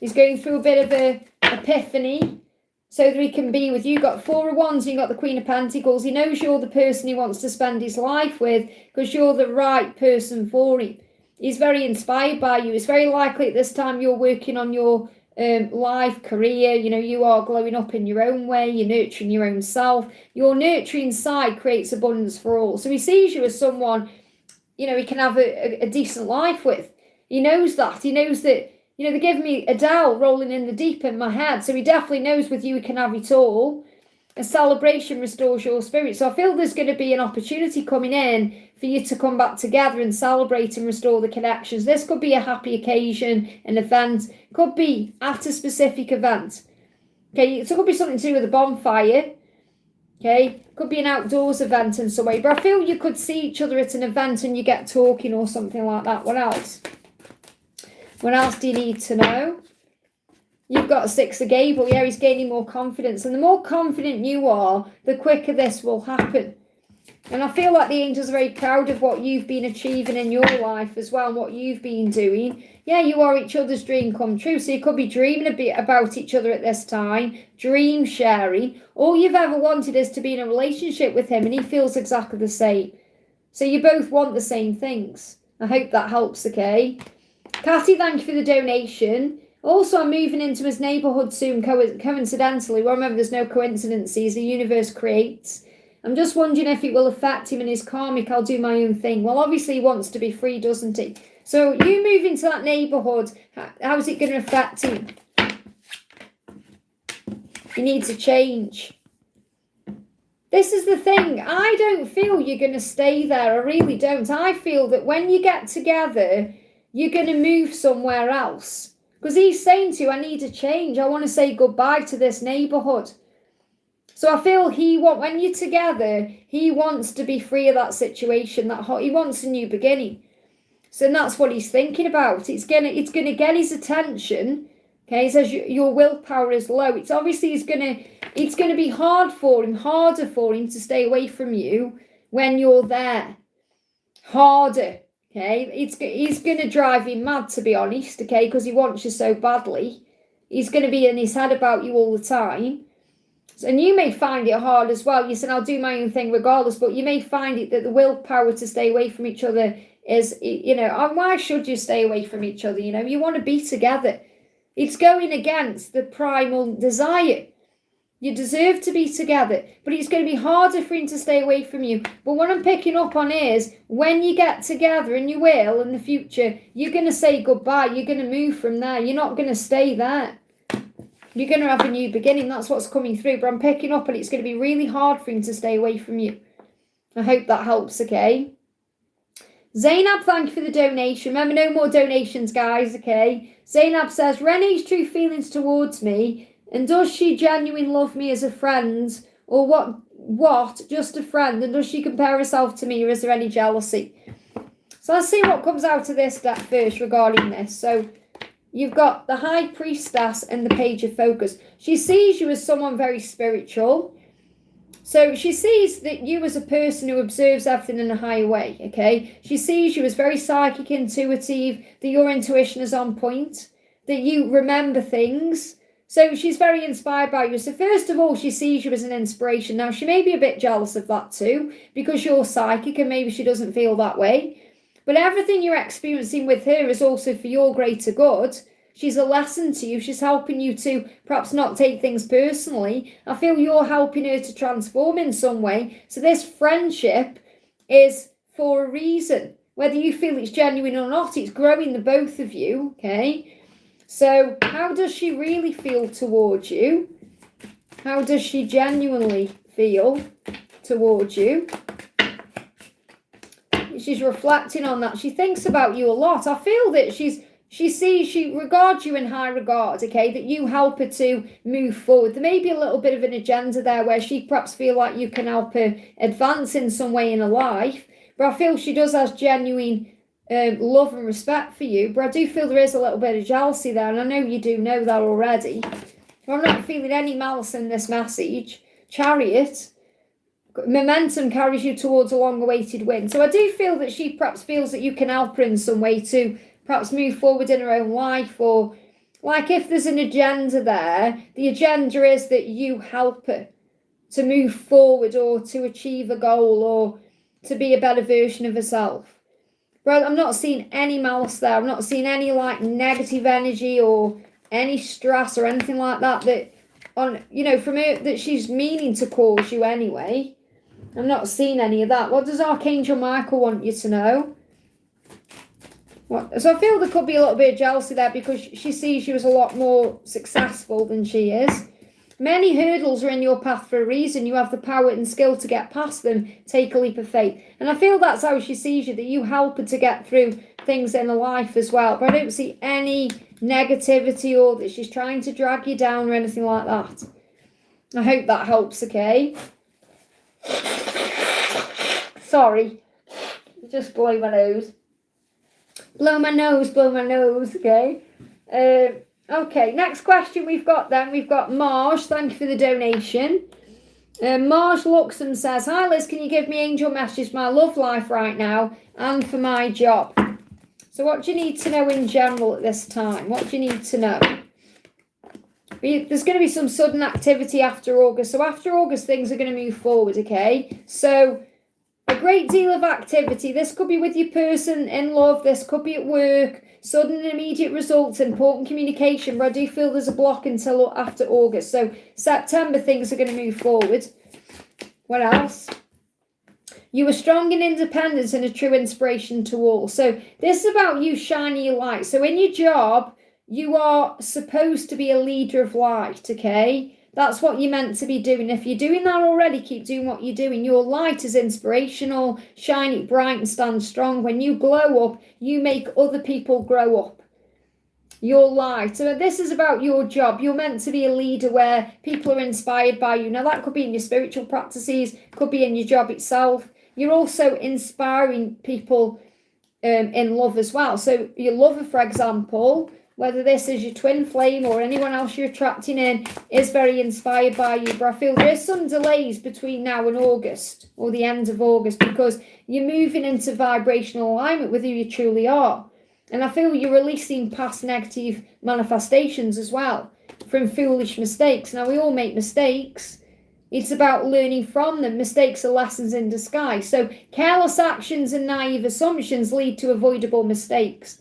He's going through a bit of a epiphany so that he can be with you. You've got Four of Wands and you've got the Queen of Pentacles. He knows you're the person he wants to spend his life with because you're the right person for him. He's very inspired by you. It's very likely at this time you're working on your life, career. You know, you are glowing up in your own way. You're nurturing your own self. Your nurturing side creates abundance for all. So he sees you as someone, you know, he can have a decent life with. He knows that. He knows that, you know, they give me Adele rolling in the deep in my head. So he definitely knows with you he can have it all. A celebration restores your spirit. So I feel there's going to be an opportunity coming in for you to come back together and celebrate and restore the connections. This could be a happy occasion, an event. Could be at a specific event. Okay, so it could be something to do with a bonfire. Okay, could be an outdoors event in some way. But I feel you could see each other at an event and you get talking or something like that. What else? What else do you need to know? You've got a Six of Gable. Yeah, he's gaining more confidence. And the more confident you are, the quicker this will happen. And I feel like the angels are very proud of what you've been achieving in your life as well and what you've been doing. Yeah, you are each other's dream come true. So you could be dreaming a bit about each other at this time. Dream sharing. All you've ever wanted is to be in a relationship with him and he feels exactly the same. So you both want the same things. I hope that helps, okay? Cathy, thank you for the donation. Also, I'm moving into his neighbourhood soon, coincidentally. Well, remember, there's no coincidences. The universe creates. I'm just wondering if it will affect him and his karmic. I'll do my own thing. Well, obviously, he wants to be free, doesn't he? So, you move into that neighbourhood. How's it going to affect him? He needs a change. This is the thing. I don't feel you're going to stay there. I really don't. I feel that when you get together, you're going to move somewhere else. Because he's saying to you, I need a change. I want to say goodbye to this neighbourhood. So I feel when you're together, he wants to be free of that situation. He wants a new beginning. So that's what he's thinking about. It's gonna get his attention. Okay, he says your willpower is low. It's obviously it's gonna be harder for him to stay away from you when you're there. Harder. Okay, he's going to drive you mad, to be honest, okay, because he wants you so badly. He's going to be in his head about you all the time. And you may find it hard as well. You said, I'll do my own thing regardless, but you may find it that the willpower to stay away from each other is, you know, and why should you stay away from each other? You know, you want to be together. It's going against the primal desire. You deserve to be together, but it's going to be harder for him to stay away from you. But what I'm picking up on is when you get together, and you will in the future, you're going to say goodbye. You're going to move from there. You're not going to stay there. You're going to have a new beginning. That's what's coming through. But I'm picking up on it's going to be really hard for him to stay away from you. I hope that helps, okay? Zainab, thank you for the donation. Remember, no more donations, guys, okay? Zainab says, Renee's true feelings towards me. And does she genuinely love me as a friend? Or what? Just a friend? And does she compare herself to me? Or is there any jealousy? So So let's see what comes out of this deck first regarding this. So you've got the High Priestess and the Page of Focus. She sees you as someone very spiritual. So she sees that you as a person who observes everything in a higher way, okay? She sees you as very psychic, intuitive, that your intuition is on point, that you remember things. So she's very inspired by you. So first of all, she sees you as an inspiration. Now, she may be a bit jealous of that too, because you're psychic and maybe she doesn't feel that way. But everything you're experiencing with her is also for your greater good. She's a lesson to you. She's helping you to perhaps not take things personally. I feel you're helping her to transform in some way. So this friendship is for a reason. Whether you feel it's genuine or not, it's growing the both of you, okay? So how does she really feel towards you? How does she genuinely feel towards you? She's reflecting on that. She thinks about you a lot. I feel that she regards you in high regard, okay, that you help her to move forward. There may be a little bit of an agenda there where she perhaps feel like you can help her advance in some way in her life, but I feel she does have genuine love and respect for you, but I do feel there is a little bit of jealousy there, and I know you do know that already. I'm not feeling any malice in this message. Chariot, momentum carries you towards a long-awaited win. So I do feel that she perhaps feels that you can help her in some way to perhaps move forward in her own life, or like if there's an agenda there, the agenda is that you help her to move forward or to achieve a goal or to be a better version of herself. But I'm not seeing any malice there. I'm not seeing any like negative energy or any stress or anything like that from her that she's meaning to cause you anyway. I'm not seeing any of that. What does Archangel Michael want you to know? So I feel there could be a little bit of jealousy there because she sees you as a lot more successful than she is. Many hurdles are in your path for a reason. You have the power and skill to get past them. Take a leap of faith. And I feel that's how she sees you, that you help her to get through things in her life as well. But I don't see any negativity or that she's trying to drag you down or anything like that. I hope that helps, okay? Sorry. Just blow my nose. Blow my nose, okay? Okay, next question we've got Marge. Thank you for the donation. Marge looks and says, "Hi Liz, can you give me angel messages for my love life right now and for my job?" So what do you need to know in general at this time? What do you need to know? There's going to be some sudden activity after August. So after August, things are going to move forward, okay? So a great deal of activity. This could be with your person in love. This could be at work. Sudden and immediate results, important communication. But I do feel there's a block until after August. So September, things are going to move forward. What else? You are strong in independence and a true inspiration to all. So this is about you shining your light. So in your job, you are supposed to be a leader of light, okay? That's what you're meant to be doing. If you're doing that already, keep doing what you're doing. Your light is inspirational, shine it bright and stand strong. When you glow up, you make other people grow up. Your light. So this is about your job. You're meant to be a leader where people are inspired by you. Now that could be in your spiritual practices, could be in your job itself. You're also inspiring people in love as well. So your lover, for example, whether this is your twin flame or anyone else you're attracting in, is very inspired by you. But I feel there is some delays between now and August, or the end of August, because you're moving into vibrational alignment with who you truly are. And I feel you're releasing past negative manifestations as well from foolish mistakes. Now, we all make mistakes. It's about learning from them. Mistakes are lessons in disguise. So careless actions and naive assumptions lead to avoidable mistakes.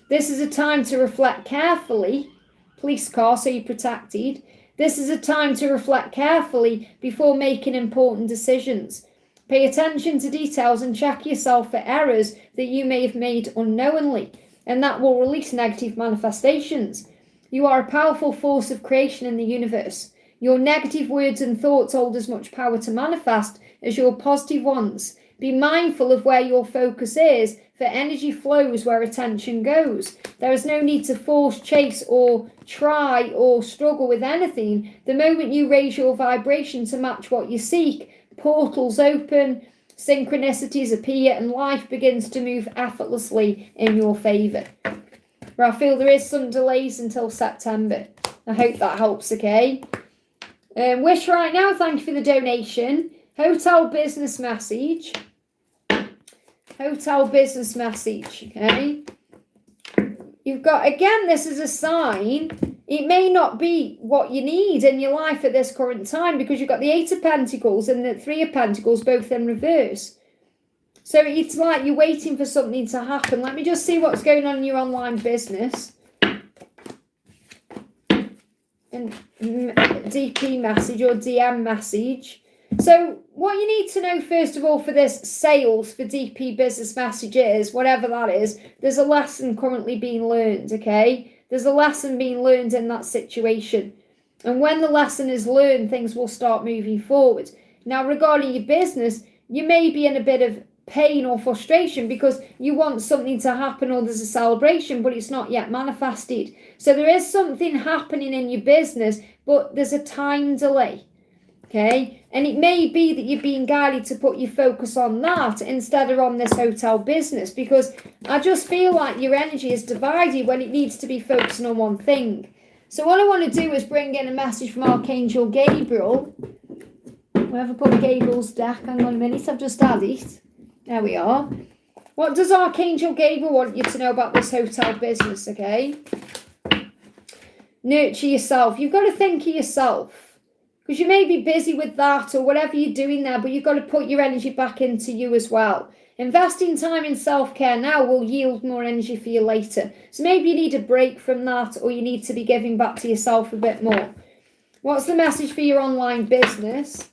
This is a time to reflect carefully. Police car, so you're protected. This is a time to reflect carefully before making important decisions. Pay attention to details and check yourself for errors that you may have made unknowingly, and that will release negative manifestations. You are a powerful force of creation in the universe. Your negative words and thoughts hold as much power to manifest as your positive ones. Be mindful of where your focus is, for energy flows where attention goes. There is no need to force, chase, or try or struggle with anything. The moment you raise your vibration to match what you seek, portals open, synchronicities appear, and life begins to move effortlessly in your favour. But I feel there is some delays until September. I hope that helps, okay? Wish right now, thank you for the donation. Hotel business message. Hotel business message, okay? You've got, again, this is a sign. It may not be what you need in your life at this current time, because you've got the Eight of Pentacles and the Three of Pentacles both in reverse. So it's like you're waiting for something to happen. Let me just see what's going on in your online business. And DP message or DM message. So what you need to know, first of all, for this sales for DP business messages, whatever that is, there's a lesson currently being learned, okay? There's a lesson being learned in that situation. And when the lesson is learned, things will start moving forward. Now, regarding your business, you may be in a bit of pain or frustration because you want something to happen or there's a celebration, but it's not yet manifested. So there is something happening in your business, but there's a time delay. Okay, and it may be that you're being guided to put your focus on that instead of on this hotel business, because I just feel like your energy is divided when it needs to be focusing on one thing. So what I want to do is bring in a message from Archangel Gabriel. Where have I put Gabriel's deck? Hang on a minute, I've just had it. There we are. What does Archangel Gabriel want you to know about this hotel business, okay? Nurture yourself. You've got to think of yourself. Because you may be busy with that or whatever you're doing there, but you've got to put your energy back into you as well. Investing time in self-care now will yield more energy for you later. So maybe you need a break from that, or you need to be giving back to yourself a bit more. What's the message for your online business?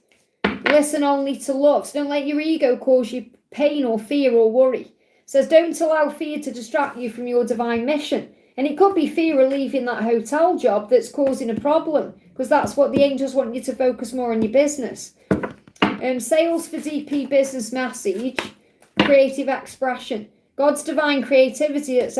Listen only to love. So don't let your ego cause you pain or fear or worry. It says don't allow fear to distract you from your divine mission. And it could be fear of leaving that hotel job that's causing a problem, because that's what the angels want you to focus more on your business. Sales for DP business message, creative expression. God's divine creativity is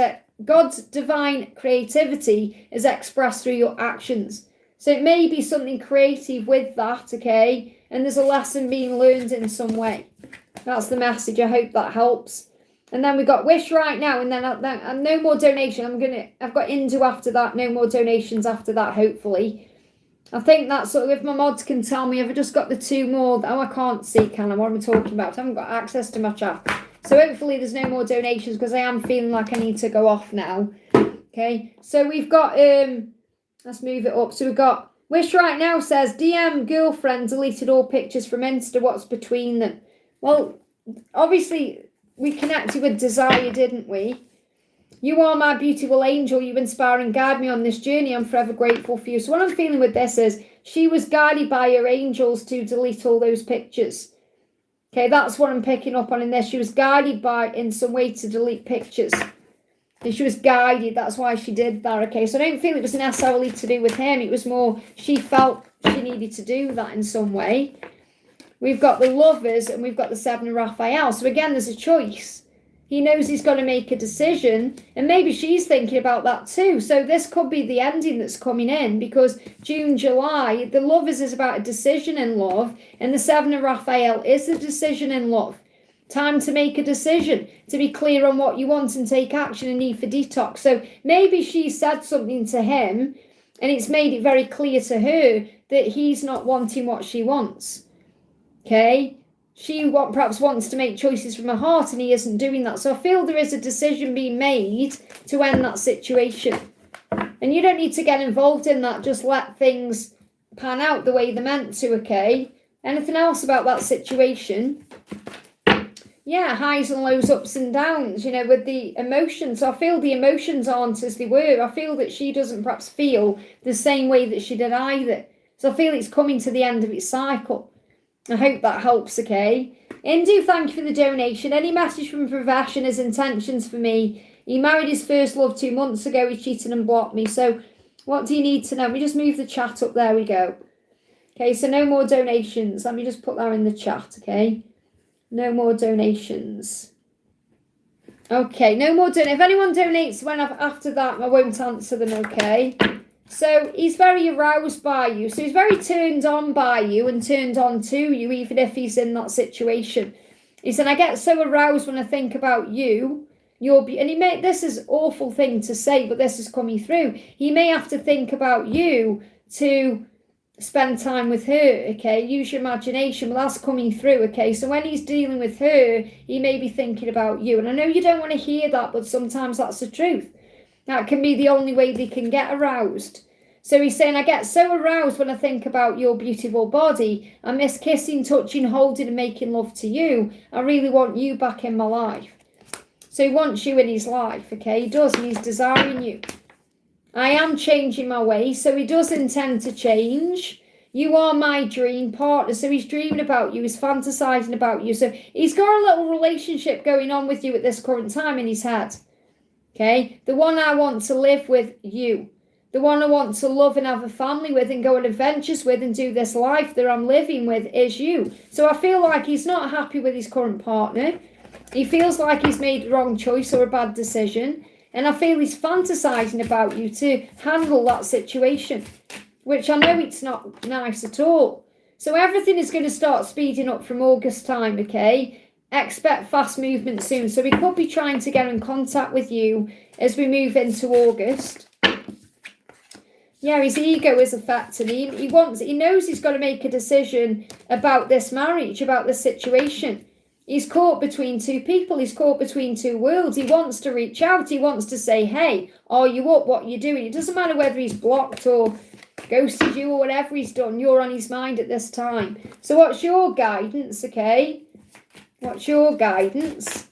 expressed through your actions. So it may be something creative with that, okay? And there's a lesson being learned in some way. That's the message. I hope that helps. And then we got wish right now, and then no more donation. I've got into after that. No more donations after that, hopefully. I think that's sort of, if my mods can tell me, I've just got the two more. Oh, I can't see, can I? What am I talking about? I haven't got access to my chat. So hopefully there's no more donations, because I am feeling like I need to go off now. Okay, so we've got, let's move it up. So we've got, wish right now says, DM girlfriend deleted all pictures from Insta. What's between them? Well, obviously, we connected with desire, didn't we? You are my beautiful angel. You inspire and guide me on this journey. I'm forever grateful for you. So what I'm feeling with this is she was guided by her angels to delete all those pictures. Okay, that's what I'm picking up on in this. She was guided in some way to delete pictures. And she was guided. That's why she did that. Okay, so I don't feel it was necessarily to do with him. It was more she felt she needed to do that in some way. We've got the Lovers and we've got the Seven of Raphael. So again, there's a choice. He knows he's got to make a decision, and maybe she's thinking about that too. So this could be the ending that's coming in, because June, July, the Lovers is about a decision in love, and the Seven of Raphael is a decision in love. Time to make a decision, to be clear on what you want and take action and need for detox. So maybe she said something to him, and it's made it very clear to her that he's not wanting what she wants. Okay, she perhaps wants to make choices from her heart, and he isn't doing that. So I feel there is a decision being made to end that situation. And you don't need to get involved in that. Just let things pan out the way they're meant to, okay? Anything else about that situation? Yeah, highs and lows, ups and downs, with the emotions. So I feel the emotions aren't as they were. I feel that she doesn't perhaps feel the same way that she did either. So I feel it's coming to the end of its cycle. I hope that helps, okay? Indu, thank you for the donation. Any message from Pravesh and his intentions for me? He married his first love 2 months ago. He cheated and blocked me. So what do you need to know? Let me just move the chat up. There we go. Okay, so no more donations. Let me just put that in the chat, okay? No more donations. Okay, no more donations. If anyone donates after that, I won't answer them, okay? So he's very aroused by you. So he's very turned on by you and turned on to you, even if he's in that situation. He said, I get so aroused when I think about you. And this is an awful thing to say, but this is coming through. He may have to think about you to spend time with her, okay? Use your imagination, but that's coming through, okay? So when he's dealing with her, he may be thinking about you. And I know you don't want to hear that, but sometimes that's the truth. That can be the only way they can get aroused. So he's saying, I get so aroused when I think about your beautiful body. I miss kissing, touching, holding, and making love to you. I really want you back in my life. So he wants you in his life, okay? He does, and he's desiring you. I am changing my ways, so he does intend to change. You are my dream partner, so he's dreaming about you, he's fantasizing about you. So he's got a little relationship going on with you at this current time in his head, okay? The one I want to live with, you. The one I want to love and have a family with and go on adventures with and do this life that I'm living with is you. So I feel like he's not happy with his current partner. He feels like he's made the wrong choice or a bad decision. And I feel he's fantasizing about you to handle that situation, which I know it's not nice at all. So everything is going to start speeding up from August time, okay? Expect fast movement soon. So we could be trying to get in contact with you as we move into August. Yeah, his ego is affected. He knows he's got to make a decision about this marriage, about this situation. He's caught between two people. He's caught between two worlds. He wants to reach out. He wants to say, hey, are you up? What are you doing? It doesn't matter whether he's blocked or ghosted you or whatever he's done. You're on his mind at this time. So what's your guidance, okay? What's your guidance?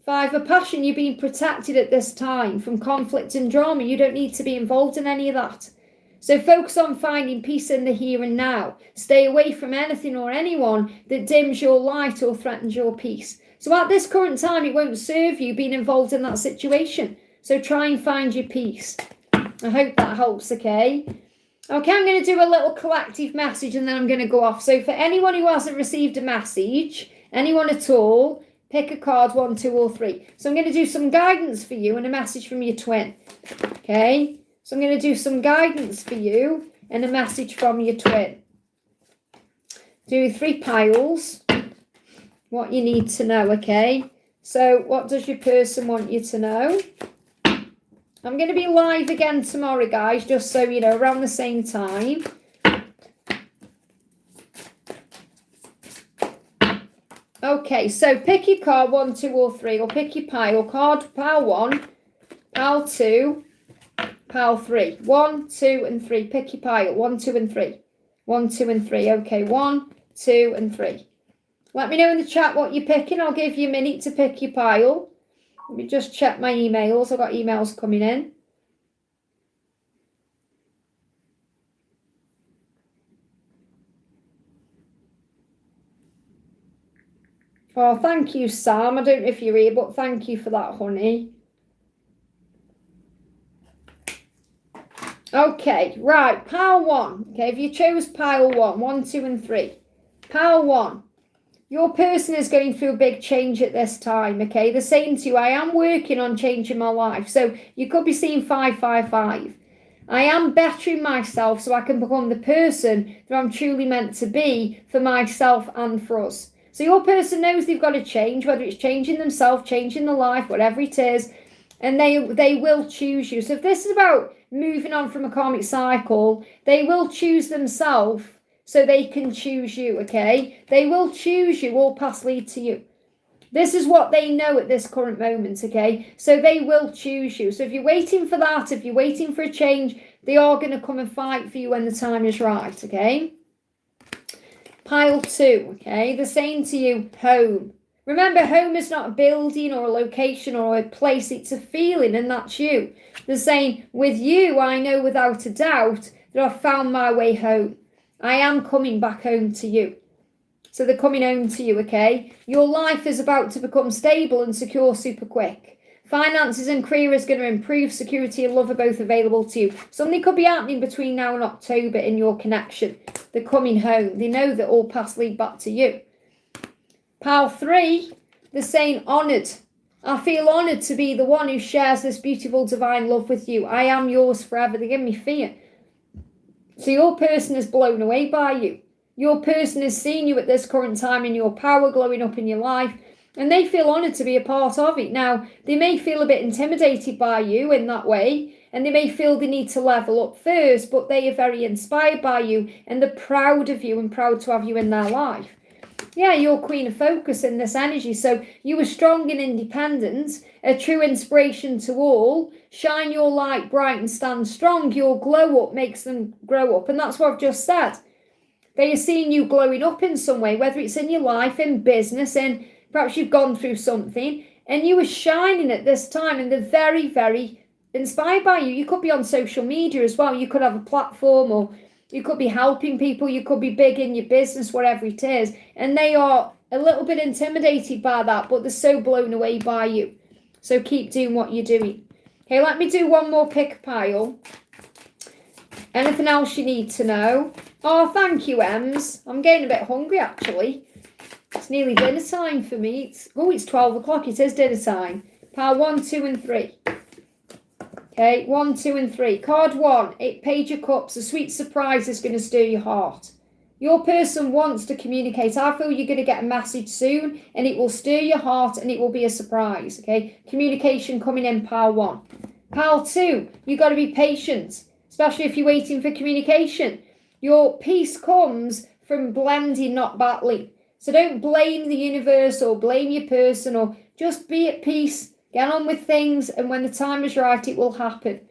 5 of Passion, you're being protected at this time from conflict and drama. You don't need to be involved in any of that. So focus on finding peace in the here and now. Stay away from anything or anyone that dims your light or threatens your peace. So at this current time, it won't serve you being involved in that situation. So try and find your peace. I hope that helps, okay? Okay, I'm going to do a little collective message and then I'm going to go off. So for anyone who hasn't received a message, anyone at all, pick a card, 1, 2, or 3. So I'm going to do some guidance for you and a message from your twin. Okay? So I'm going to do some guidance for you and a message from your twin. Do 3 piles. What you need to know, okay? So what does your person want you to know? I'm going to be live again tomorrow, guys, just so you know, around the same time. Okay, so pick your card, 1, 2, or 3, or pick your pile. Card, pile 1, pile 2, pile 3. 1, 2, and 3. Pick your pile, 1, 2, and 3. 1, 2, and 3. Okay, 1, 2, and 3. Let me know in the chat what you're picking. I'll give you a minute to pick your pile. Let me just check my emails. I've got emails coming in. Oh, thank you, Sam. I don't know if you're here, but thank you for that, honey. Okay, right, pile 1. Okay, if you chose pile 1, 1, 2, and 3. Pile 1. Your person is going through a big change at this time, okay? They're saying to you, I am working on changing my life. So you could be seeing 5, 5, 5. I am bettering myself so I can become the person that I'm truly meant to be for myself and for us. So your person knows they've got to change, whether it's changing themselves, changing their life, whatever it is, and they will choose you. So if this is about moving on from a karmic cycle, they will choose themselves so they can choose you, okay? They will choose you, all paths lead to you. This is what they know at this current moment, okay? So they will choose you. So if you're waiting for that, if you're waiting for a change, they are going to come and fight for you when the time is right, okay? Pile 2, okay? They're saying to you, home. Remember, home is not a building or a location or a place. It's a feeling, and that's you. They're saying, with you, I know without a doubt that I've found my way home. I am coming back home to you. So they're coming home to you, okay? Your life is about to become stable and secure super quick. Finances and career is going to improve. Security and love are both available to you. Something could be happening between now and October in your connection. They're coming home. They know that all paths lead back to you. Pile 3, they're saying honoured. I feel honoured to be the one who shares this beautiful divine love with you. I am yours forever. They give me fear. So your person is blown away by you. Your person has seen you at this current time in your power, glowing up in your life, and they feel honoured to be a part of it. Now, they may feel a bit intimidated by you in that way, and they may feel they need to level up first, but they are very inspired by you, and they're proud of you and proud to have you in their life. Yeah, you're Queen of Focus in this energy. So you are strong and independent, a true inspiration to all. Shine your light bright and stand strong. Your glow up makes them grow up. And that's what I've just said. They are seeing you glowing up in some way, whether it's in your life, in business, and perhaps you've gone through something, and you are shining at this time, and they're very, very inspired by you. You could be on social media as well. You could have a platform, or you could be helping people. You could be big in your business, whatever it is. And they are a little bit intimidated by that, but they're so blown away by you. So keep doing what you're doing. Okay, let me do one more pick pile. Anything else you need to know? Oh, thank you, Ems. I'm getting a bit hungry, actually. It's nearly dinner time for me. It's 12 o'clock. It is dinner time. Pile 1, 2, and 3. Okay, 1, 2, and 3. Card 1, Page of Cups. A sweet surprise is going to stir your heart. Your person wants to communicate. I feel you're going to get a message soon, and it will stir your heart, and it will be a surprise. Okay, communication coming in, pile 1. Pile 2, you've got to be patient, especially if you're waiting for communication. Your peace comes from blending, not battling. So don't blame the universe or blame your person, or just be at peace. Get on with things, and when the time is right, it will happen.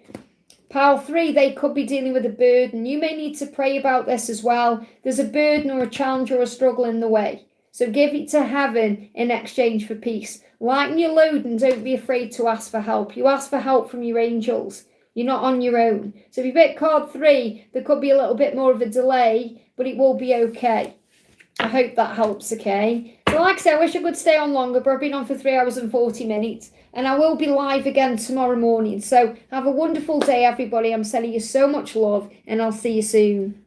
Pile 3, they could be dealing with a burden. You may need to pray about this as well. There's a burden or a challenge or a struggle in the way. So give it to heaven in exchange for peace. Lighten your load and don't be afraid to ask for help. You ask for help from your angels. You're not on your own. So if you pick card 3, there could be a little bit more of a delay, but it will be okay. I hope that helps, okay? So like I said, I wish I could stay on longer, but I've been on for 3 hours and 40 minutes. And I will be live again tomorrow morning. So have a wonderful day, everybody. I'm sending you so much love, and I'll see you soon.